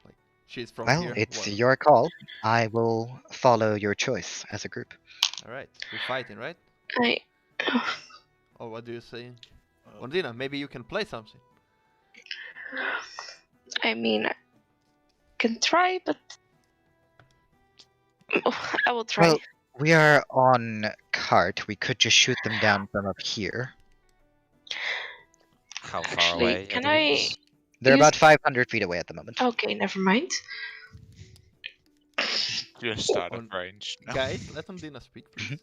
like she's from
Well,
here.
it's
well,
your call. I will follow your choice as a group.
All right, we're fighting, right? Or what do you say, Ondina? Maybe you can play something.
I mean, I can try, but I will try.
Well, we are on cart. We could just shoot them down from up here.
How far
Actually,
away?
can
are the
I-
wolves?
They're
Use-
about 500 feet away at the moment.
Okay, never mind.
Just out of
On-
range. No.
Guys, let Ondina speak, please.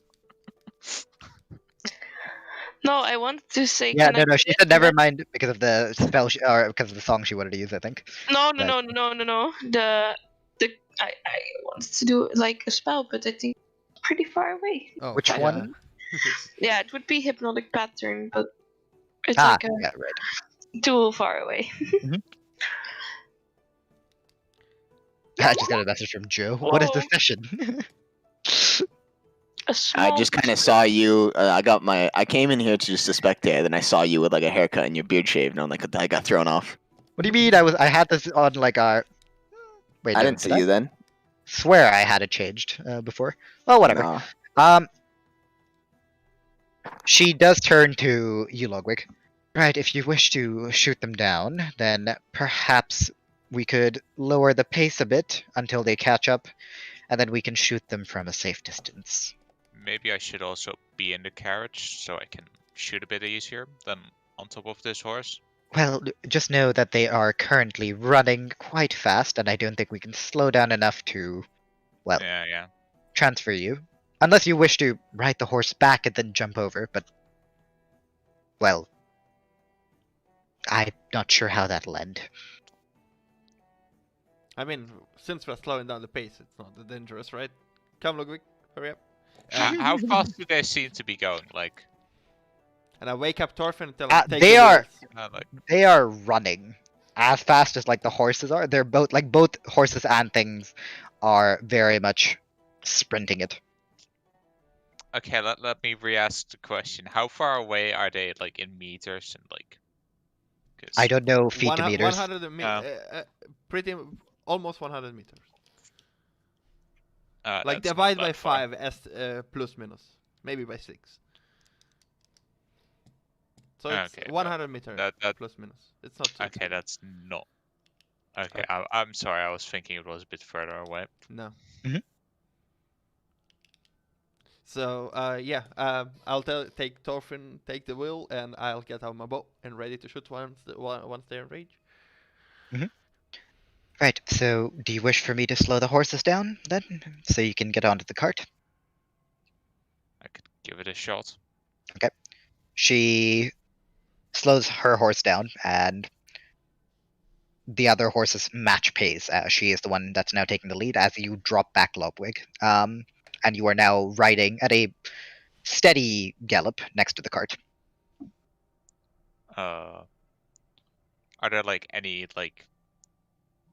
No, I wanted to say.
Yeah,
can I
no, she said never mind because of the spell or because of the song she wanted to use, I think.
No. I wanted to do like a spell, but I think pretty far away.
Oh,
Which
yeah.
one?
Yeah, it would be hypnotic pattern, but it's
Ah,
like a
yeah, right.
too far away.
I just got a message from Joe. What is this
Whoa.
session?
A small
I just kind of saw you. I came in here to just to spectate, then I saw you with like a haircut and your beard shaved, and I'm like, I got thrown off.
What do you mean? I had this on like a. Wait,
I
no,
didn't
did
see you then.
Swear I had it changed before. Well, whatever.
No.
She does turn to you, Logwig. Right, if you wish to shoot them down, then perhaps we could lower the pace a bit until they catch up, and then we can shoot them from a safe distance.
Maybe I should also be in the carriage so I can shoot a bit easier than on top of this horse.
Well, just know that they are currently running quite fast, and I don't think we can slow down enough to, well,
Yeah.
transfer you. Unless you wish to ride the horse back and then jump over, but, well, I'm not sure how that'll end.
I mean, since we're slowing down the pace, it's not that dangerous, right? Come, Logwig, hurry up.
How fast do they seem to be going? Like,
And I wake up Thorfinn and tell him take
they
the
are-
wheels.
They are running as fast as like the horses are. They're both horses and things are very much sprinting it.
okay, let me re-ask the question. How far away are they, like, in meters and like? 'Cause-
I don't know feet to meters.
100 pretty almost 100 meters. Like
that's
divide
not
by
that far.
5 as plus minus, maybe by 6. So it's
Okay,
100 meters
that-
plus minus. It's not too
Okay, that's not. Okay, I'm sorry. I was thinking it was a bit further away.
No.
Mhm.
So yeah, I'll take Thorfinn, take the wheel, and I'll get out my bow and ready to shoot once they're in range.
Right, so do you wish for me to slow the horses down then? So you can get onto the cart?
I could give it a shot.
She slows her horse down, and the other horses match pace. She is the one that's now taking the lead as you drop back Logwig. And you are now riding at a steady gallop next to the cart.
Are there like any like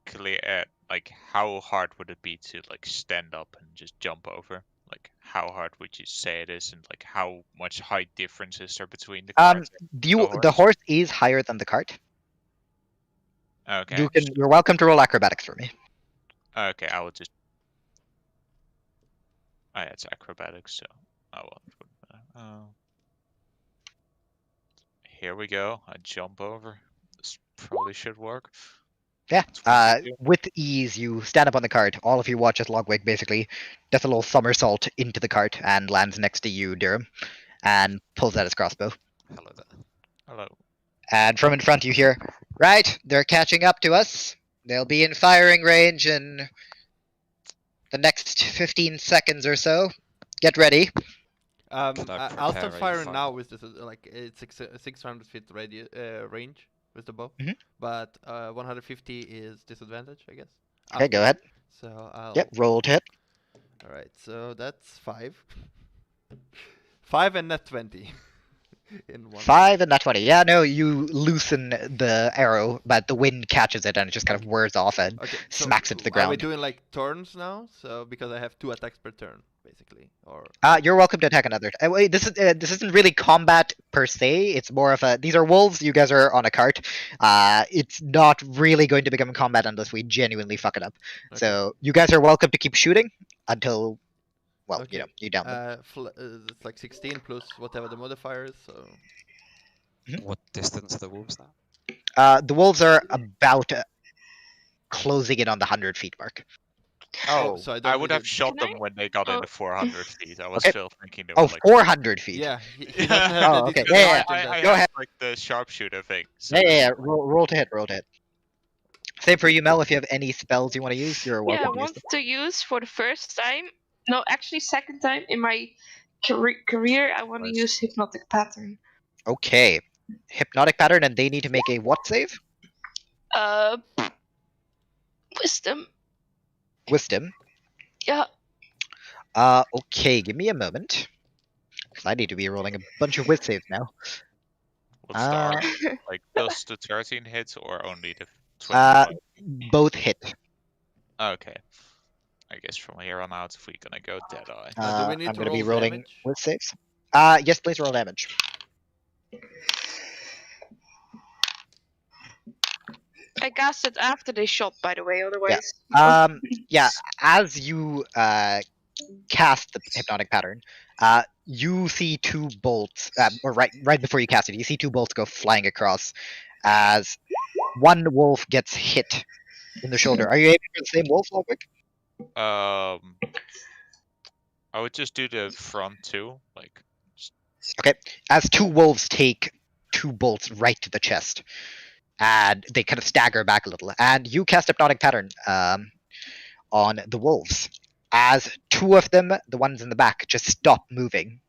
clear like how hard would it be to like stand up and just jump over? Like how hard would you say it is, and like how much height difference is there between the cars?
The horse is higher than the cart.
Okay.
You're welcome to roll acrobatics for me.
Okay, I will just. Oh, yeah, it's acrobatics, so I will. Here we go. I jump over. This probably should work.
Yeah.
22.
With ease, you stand up on the cart. All of you watch as Logwig basically does a little somersault into the cart and lands next to you, Durham, and pulls out his crossbow.
Hello there.
Hello.
And from in front you hear, right, they're catching up to us. They'll be in firing range in the next 15 seconds or so. Get ready.
Could I
I'll
prepare
start
a
firing
fire?
now with this like it's 600 feet range with the bow, but 150 is disadvantage, I guess.
Okay, go ahead.
So I'll.
Yep, roll to hit.
All right, so that's 5. 5 and net 20. In one.
5 and not 20. Yeah, no, you loosen the arrow, but the wind catches it and it just kind of whirs off and
Okay, so
smacks it to the
Are we
ground.
doing like turns now? So because I have 2 attacks per turn, basically, or.
You're welcome to attack another. Wait, this isn't really combat per se. It's more of a. These are wolves. You guys are on a cart. It's not really going to become combat unless we genuinely fuck it up.
Okay.
So you guys are welcome to keep shooting until, well,
Okay.
you down them.
It's like 16 plus whatever the modifier is. So.
What distance are the wolves now?
The wolves are about closing in on the 100 feet mark.
Oh,
so I don't
I would
need
have
to-
shot
Can
them
I-
when they got
Oh.
into 400 feet. I was
Okay.
still thinking they
Oh,
were like.
400 feet.
Yeah. He
Yeah.
doesn't have
Oh,
the
okay.
disadvantage
Yeah,
on
I
that.
Go
have,
ahead.
like the sharpshooter thing. So
Yeah. Roll to hit. Roll to hit. Same for you, Mel. If you have any spells you want to use, you're
Yeah, I
welcome to use
want
them.
to use for the first time. No, actually, second time in my career, I want to
Nice.
use hypnotic pattern.
Okay. Hypnotic pattern, and they need to make a what save?
Wisdom.
Wisdom.
Yeah.
Okay, give me a moment. 'cause I need to be rolling a bunch of wit saves now.
What's the
Uh,
armor? Like, does the 13 hit or only the 25?
Both hit.
Okay. I guess from here on out, if we're gonna go Deadeye.
Do we need
I'm
to
gonna be
roll
rolling
damage?
wit saves. Yes, please roll damage.
I cast it after they shot, by the way, otherwise.
Yeah, as you cast the hypnotic pattern, you see two bolts, or right before you cast it, you see two bolts go flying across, as one wolf gets hit in the shoulder. Are you aiming for the same wolf, Logwig?
I would just do the front two, like.
Okay, as two wolves take two bolts right to the chest, and they kind of stagger back a little, and you cast hypnotic pattern on the wolves. As two of them, the ones in the back, just stop moving.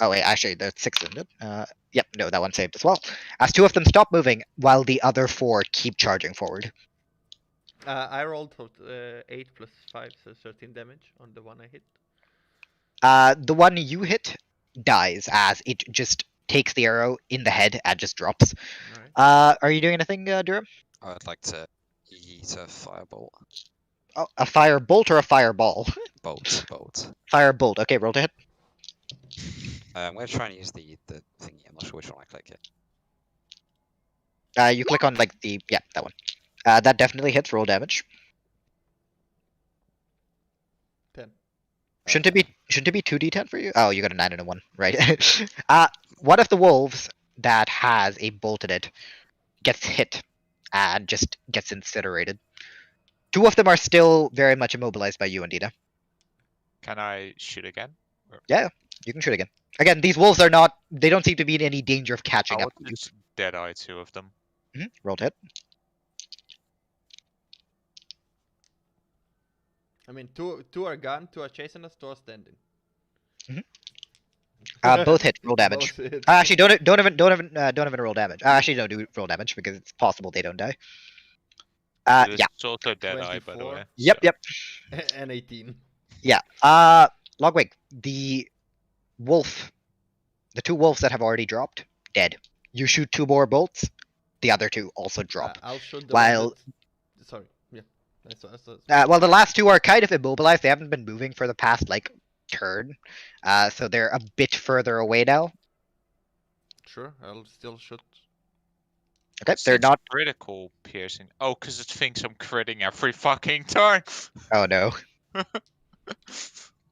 Oh wait, actually, there's 6 in it. Yep, no, that one saved as well. As two of them stop moving, while the other 4 keep charging forward.
I rolled 8 plus 5, so 13 damage on the one I hit.
The one you hit dies as it just takes the arrow in the head and just drops.
Alright.
Are you doing anything, Durham?
I'd like to use a firebolt.
Oh, a fire bolt or a fireball?
Bolt.
Fire bolt. Okay, roll to hit.
I'm going to try and use the thingy. I'm not sure which one I click it.
You click on like yeah, that one. That definitely hits. Roll damage.
10.
Shouldn't it be 2d10 for you? Oh, you got a 9 and a 1, right? One of the wolves that has a bolt in it gets hit and just gets incinerated. 2 of them are still very much immobilized by you, Ondina.
Can I shoot again?
Yeah, you can shoot again. Again, these wolves are not. They don't seem to be in any danger of catching
I
up.
would just Deadeye 2 of them.
Roll to hit.
I mean, two are gone, 2 are chasing us, 2 are standing.
Both hit. Roll damage.
Both hit.
Actually, don't even roll damage. Actually, don't do roll damage because it's possible they don't die. Yeah.
It's also Deadeye, by the
24.
way.
Yep.
And 18.
Yeah. Logwig, the wolf, the 2 wolves that have already dropped, dead. You shoot 2 more bolts, the other 2 also drop.
I'll shoot the
While-
one that- Sorry, yeah.
Well, the last 2 are kind of immobilized. They haven't been moving for the past turn, so they're a bit further away now.
Sure, I'll still shoot.
Okay, they're
It's
not.
critical piercing. Oh, because it thinks I'm critting every fucking turn.
Oh no.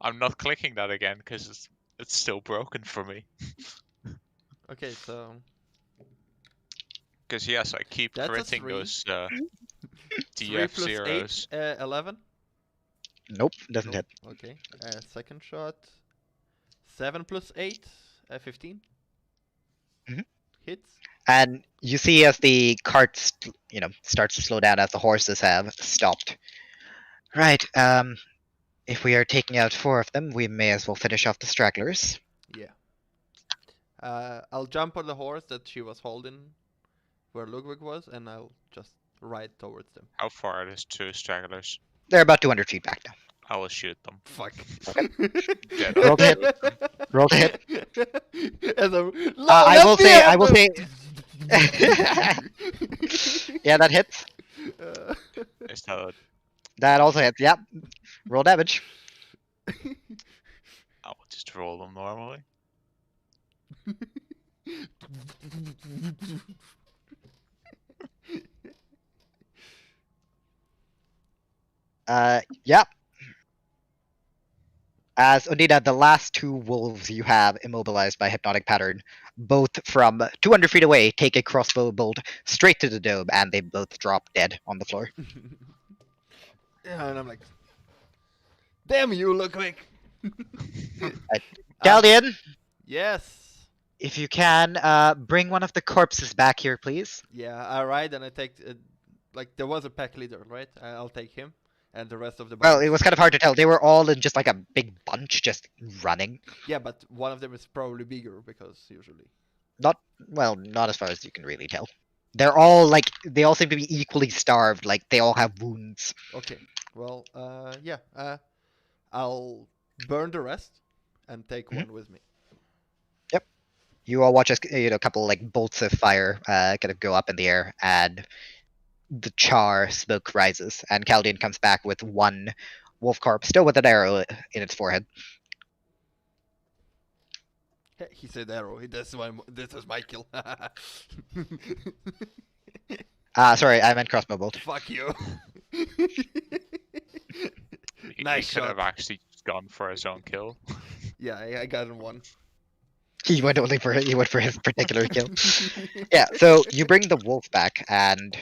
I'm not clicking that again because it's still broken for me.
Okay, so
Because yes, I keep
That's a
critting
3.
those
3
DF
plus
zeros.
8, 11.
Nope, doesn't hit.
Okay, second shot. 7 plus 8, 15.
Mhm.
Hits.
And you see as the cart, starts to slow down as the horses have stopped. Right. If we are taking out 4 of them, we may as well finish off the stragglers.
Yeah. I'll jump on the horse that she was holding where Logwig was, and I'll just ride towards them.
How far are those 2 stragglers?
They're about 200 feet back now.
I will shoot them.
Fuck.
Dead
Roll to hit. Roll to hit.
As I'm,
I will say. Yeah, that hits.
Is that
That also hits. Yep. Roll damage.
I will just roll them normally.
Yep. As Ondina, the last 2 wolves you have immobilized by hypnotic pattern, both from 200 feet away, take a crossbow bolt straight to the dome, and they both drop dead on the floor.
Yeah, and I'm like, damn you, Logwig!
Caldian,
Yes.
if you can, bring one of the corpses back here, please.
Yeah, I ride and I take, there was a pack leader, right? I'll take him and the rest of the
Well,
bunch.
it was kind of hard to tell. They were all in just a big bunch, just running.
Yeah, but one of them is probably bigger because usually.
Not as far as you can really tell. They're all they all seem to be equally starved. They all have wounds.
Okay. Well, yeah. I'll burn the rest, and take
Mhm.
one with me.
You all watch as a couple like bolts of fire kind of go up in the air, and the char smoke rises, and Caldian comes back with one wolf corpse, still with an arrow in its forehead.
He said arrow. This was my kill.
Sorry, I meant crossbow bolt.
Fuck you.
He
Nice
could
shot.
have actually gone for his own kill.
Yeah, I got him one.
He went for his particular kill. Yeah, so you bring the wolf back and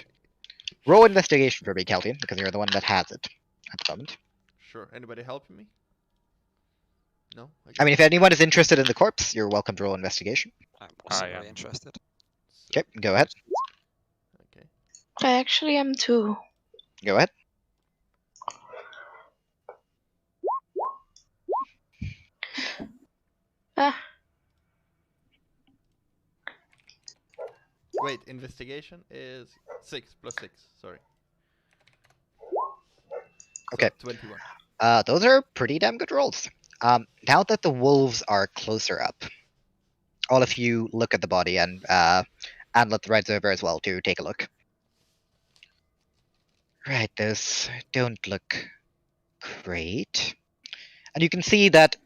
roll investigation for me, Caldian, because you're the one that has it at the moment.
Sure. Anybody helping me? No.
I mean, if anyone is interested in the corpse, you're welcome to roll investigation.
I'm also
I
very
am.
interested.
Okay, go ahead.
Okay.
I actually am too.
Go ahead.
Ah,
Wait, investigation is 6 plus 6. Sorry.
Okay.
So 21.
Those are pretty damn good rolls. Now that the wolves are closer up, all of you look at the body, and Anlet rides over as well to take a look. Right, those don't look great. And you can see that,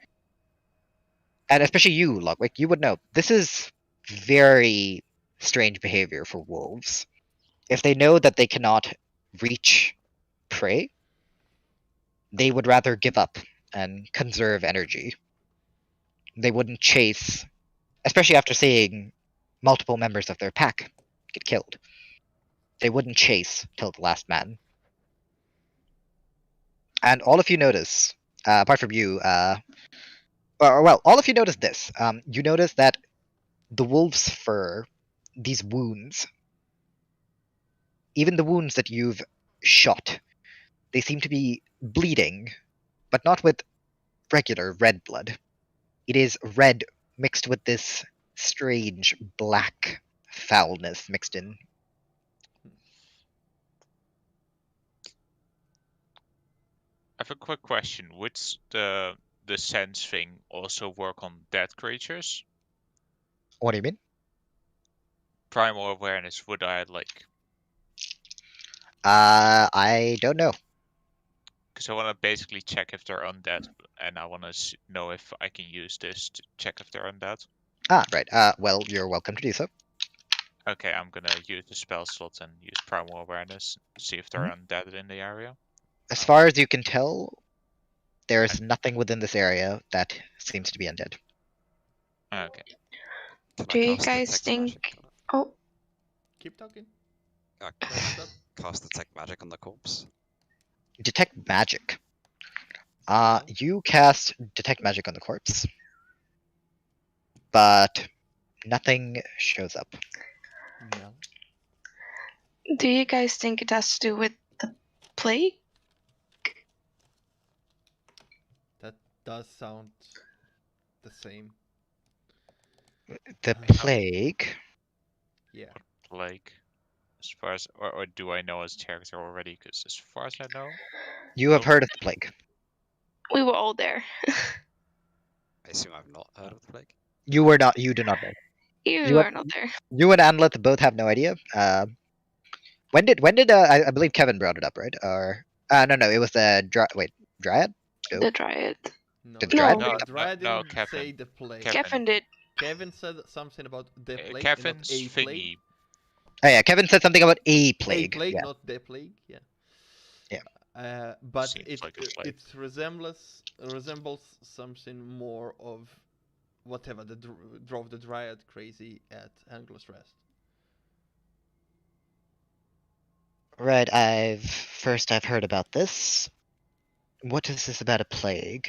and especially you, Logwig, you would know, this is very strange behavior for wolves. If they know that they cannot reach prey, they would rather give up and conserve energy. They wouldn't chase, especially after seeing multiple members of their pack get killed. They wouldn't chase till the last man. And all of you notice, apart from you, well, all of you notice this. You notice that the wolf's fur, these wounds, even the wounds that you've shot, they seem to be bleeding, but not with regular red blood. It is red mixed with this strange black foulness mixed in.
I have a quick question. Would the sense thing also work on dead creatures?
What do you mean?
Primal awareness, would I like?
I don't know.
Because I want to basically check if they're undead, and I want to know if I can use this to check if they're undead.
Right. Well, you're welcome to do so.
Okay, I'm gonna use the spell slot and use primal awareness, see if they're undead in the area.
As far as you can tell, there's nothing within this area that seems to be undead.
Okay.
Can
do
I
you
cast
guys
detect
think?
magic on it?
Oh,
Keep talking.
Cast detect magic on the corpse.
Detect magic. You cast detect magic on the corpse, but nothing shows up.
No.
do you guys think it has to do with the plague?
That does sound the same.
The plague.
Yeah.
Like, as far as, or do I know his character already? Because as far as I know,
You have
Oh.
heard of the plague.
We were all there.
I assume I've not heard of the plague.
You were not. You do not know.
You
You
were
have-
not there.
You and Anlet both have no idea. When did I believe Kevin brought it up, right? Or no, it was the Dryad. Go.
The Dryad.
No.
Did the Dryad
No.
The Dryad
No,
didn't
Kevin.
say the plague.
Kevin.
Kevin did.
Kevin said something about the plague,
Kevin's
not a
thingy.
plague.
Oh yeah, Kevin said something about a
A
plague.
plague,
Yeah.
not the plague. Yeah.
Yeah.
But
Seems like a plague.
it resembles something more of whatever that drove the Dryad crazy at Angler's Rest.
Right. I've heard about this. What is this about a plague?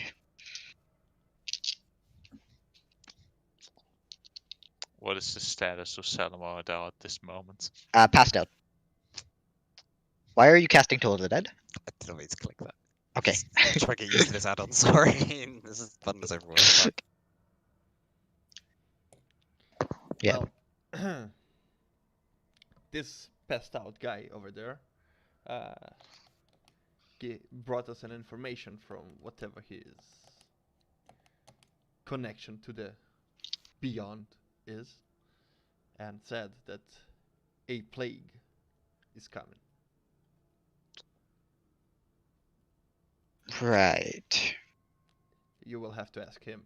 What is the status of Salomo Odal at this moment?
Passed out. Why are you casting Toll of the Dead?
I didn't mean to click that.
Okay.
Just trying to get used to this add-on, sorry. This is fun as everyone. Fuck.
Yeah.
Well, this passed out guy over there brought us an information from whatever his connection to the beyond is, and said that a plague is coming.
Right.
You will have to ask him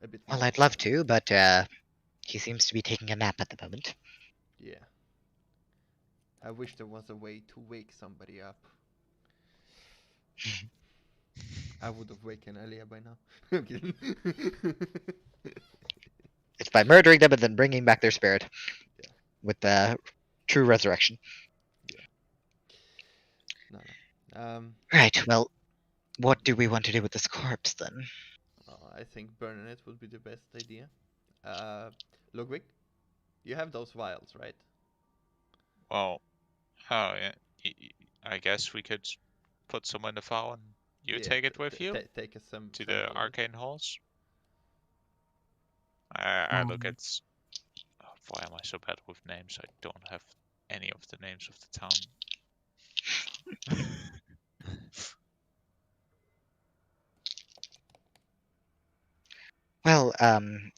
a bit
Well,
more.
I'd love to, but he seems to be taking a nap at the moment.
Yeah. I wish there was a way to wake somebody up. I would have waken Elia by now. I'm kidding.
It's by murdering them and then bringing back their spirit.
Yeah.
With the true resurrection.
No.
Right, well, what do we want to do with this corpse then?
I think burning it would be the best idea. Logwig, you have those vials, right?
Well, oh yeah. I guess we could put some in the file and you take it with you
Take a some
to the arcane halls. I look at. Oh, why am I so bad with names? I don't have any of the names of the town.
Well,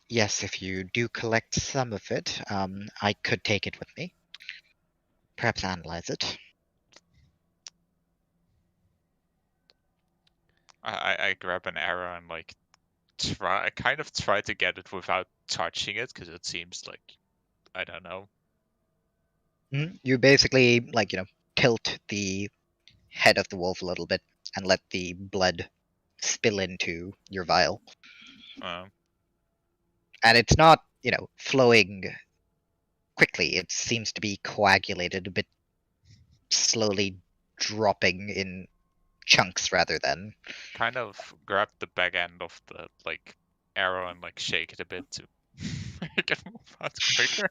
yes, if you do collect some of it, I could take it with me. Perhaps analyze it.
I grab an arrow and like try to get it without touching it because it seems like I don't know.
You basically, like, tilt the head of the wolf a little bit and let the blood spill into your vial. And it's not, flowing quickly. It seems to be coagulated, a bit slowly dropping in chunks rather than.
Kind of grab the back end of the like arrow and like shake it a bit to make it move out quicker.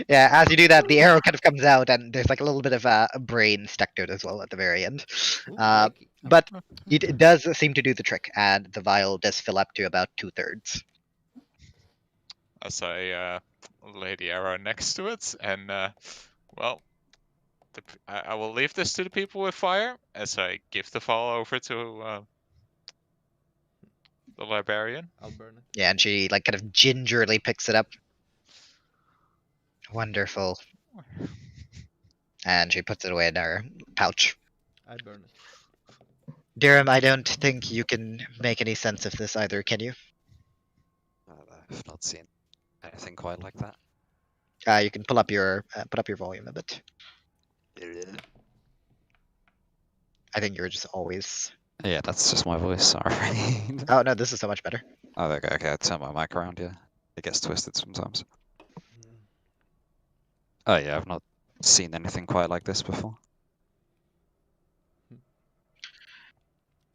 Yeah, as you do that, the arrow kind of comes out, and there's like a little bit of a brain stuck to it as well at the very end. But it does seem to do the trick, and the vial does fill up to about 2/3.
As I lay the arrow next to it, and well, I will leave this to the people with fire as I give the file over to the librarian.
I'll burn it.
Yeah, and she like kind of gingerly picks it up. Wonderful. And she puts it away in her pouch.
I burn it.
Durham, I don't think you can make any sense of this either, can you?
I've not seen anything quite like that.
You can pull up your volume a bit. I think you're just always.
Yeah, that's just my voice. Sorry.
Oh no, this is so much better.
Oh, okay. I turn my mic around. Yeah, it gets twisted sometimes. Oh yeah, I've not seen anything quite like this before.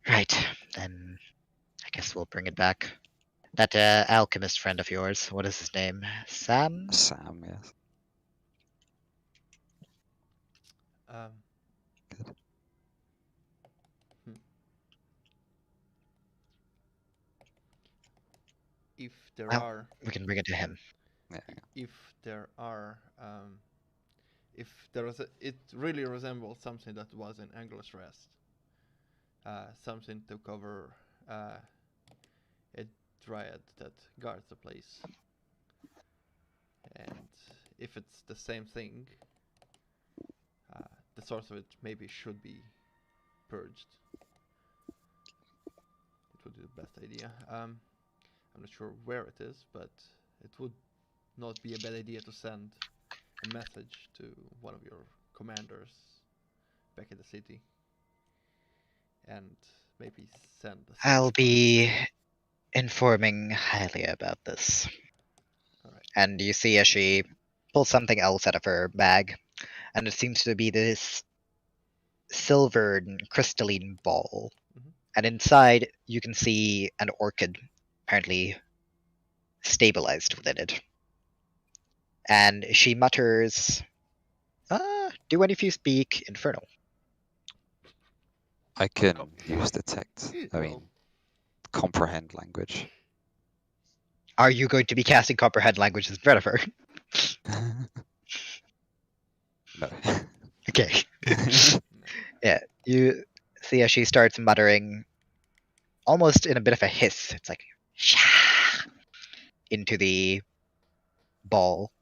Right, then I guess we'll bring it back. That alchemist friend of yours, what is his name? Sam?
Sam, yes.
Good. If there are...
We can bring it to him.
Yeah.
If there are... if there is it really resembles something that was in Angelus Rest. Something to cover a dryad that guards the place. And if it's the same thing, the source of it maybe should be purged. It would be the best idea. I'm not sure where it is, but it would not be a bad idea to send a message to one of your commanders back in the city. And maybe send
I'll be informing Hylia about this.
Alright.
And you see as she pulls something else out of her bag, and it seems to be this silver and crystalline ball.
Mhm.
And inside you can see an orchid apparently stabilized within it. And she mutters, do any of you speak Infernal?
I can use detect. I mean, comprehend language.
Are you going to be casting comprehend language in front of her?
No.
Okay. Yeah, you See, as she starts muttering, almost in a bit of a hiss. It's like, "Shah!" into the ball.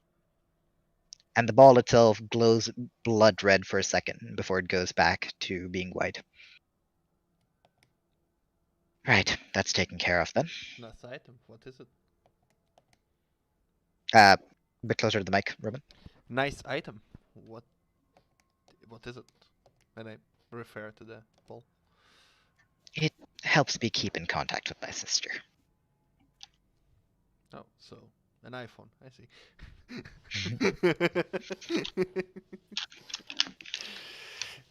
And the ball itself glows blood red for a second before it goes back to being white. Right, that's taken care of then.
Nice item. What is it?
A bit closer to the mic, Ruben.
Nice item. What is it? And I refer to the ball.
It helps me keep in contact with my sister.
Oh, so an iPhone. I see.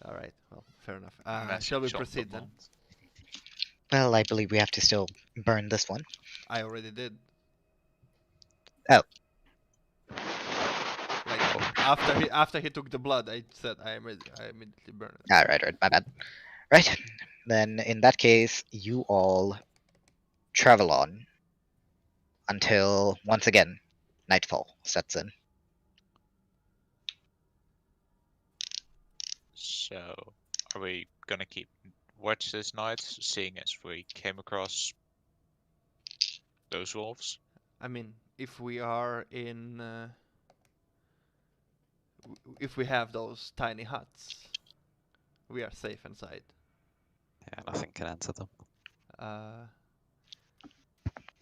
All right. Well, fair enough. Shall we
Message on the
proceed then?
bond.
Well, I believe we have to still burn this one.
I already did.
Oh.
Like after he took the blood, I said I immediately burned it.
Right, my bad. Right, then in that case, you all travel on until, once again, nightfall sets in.
So, are we gonna keep watch this night, seeing as we came across those wolves?
I mean, if we are in, if we have those tiny huts, we are safe inside.
Yeah, nothing can enter them.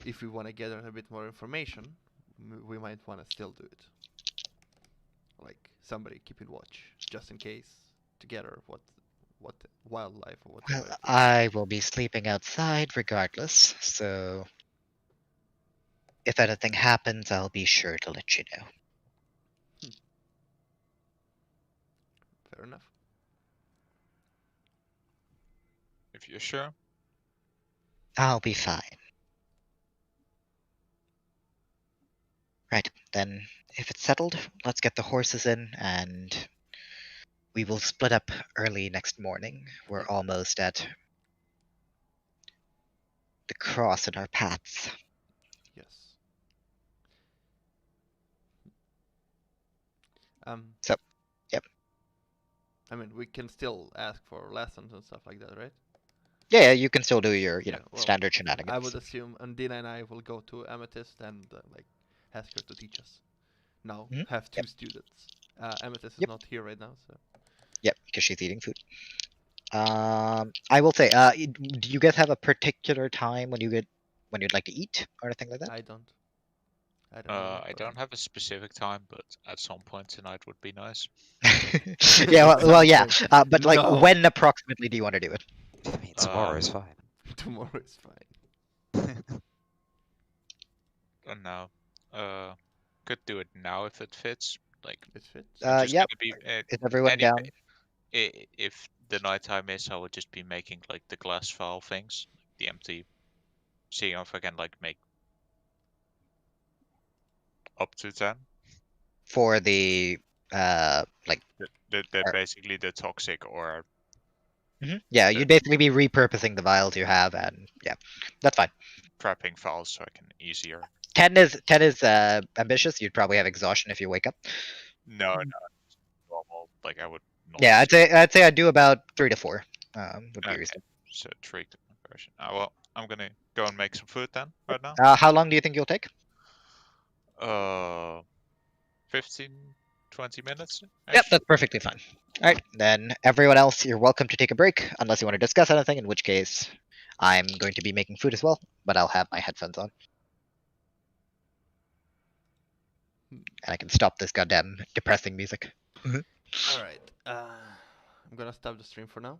If we want to gather a bit more information, we might want to still do it. Like somebody keeping watch, just in case, together. What wildlife or whatever.
Well, I will be sleeping outside regardless, so if anything happens, I'll be sure to let you know.
Fair enough.
If you're sure.
I'll be fine. Right, then, if it's settled, let's get the horses in, and we will split up early next morning. We're almost at the cross in our paths.
Yes.
So, yep.
I mean, we can still ask for lessons and stuff like that, right?
Yeah, you can still do your,
Yeah, well,
standard shenanigans.
I would assume Ondina and I will go to Amethyst and like ask her to teach us. Now have two students. Amethyst is not here right now, so.
Yep, because she's eating food. I will say, do you guys have a particular time when you'd like to eat or anything like that?
I don't.
I don't have a specific time, but at some point tonight would be nice.
Yeah, well, yeah. But like,
No.
when approximately do you want to do it?
I mean, tomorrow is fine.
Tomorrow is fine.
No. Could do it now if it fits. Like,
it fits.
Just
Yep.
gonna be,
Is everyone down?
If the nighttime is, I would just be making like the glass vial things, the empty. Seeing if I can like make up to 10.
For the like.
They're basically the toxic or.
Yeah, you'd basically be repurposing the vials you have, and yeah, that's fine.
Prepping files so I can easier.
10 is ambitious. You'd probably have exhaustion if you wake up.
No, normal. Like I would. Not
Yeah, I'd say I'd do about 3 to 4. Would be reasonable.
So 3 conversion. Well, I'm gonna go and make some food then. Right now.
How long do you think you'll take?
15, 20 minutes.
Yep, that's perfectly fine. All right, then everyone else, you're welcome to take a break unless you want to discuss anything. In which case, I'm going to be making food as well, but I'll have my headphones on. And I can stop this goddamn depressing music.
All right. I'm gonna stop the stream for now.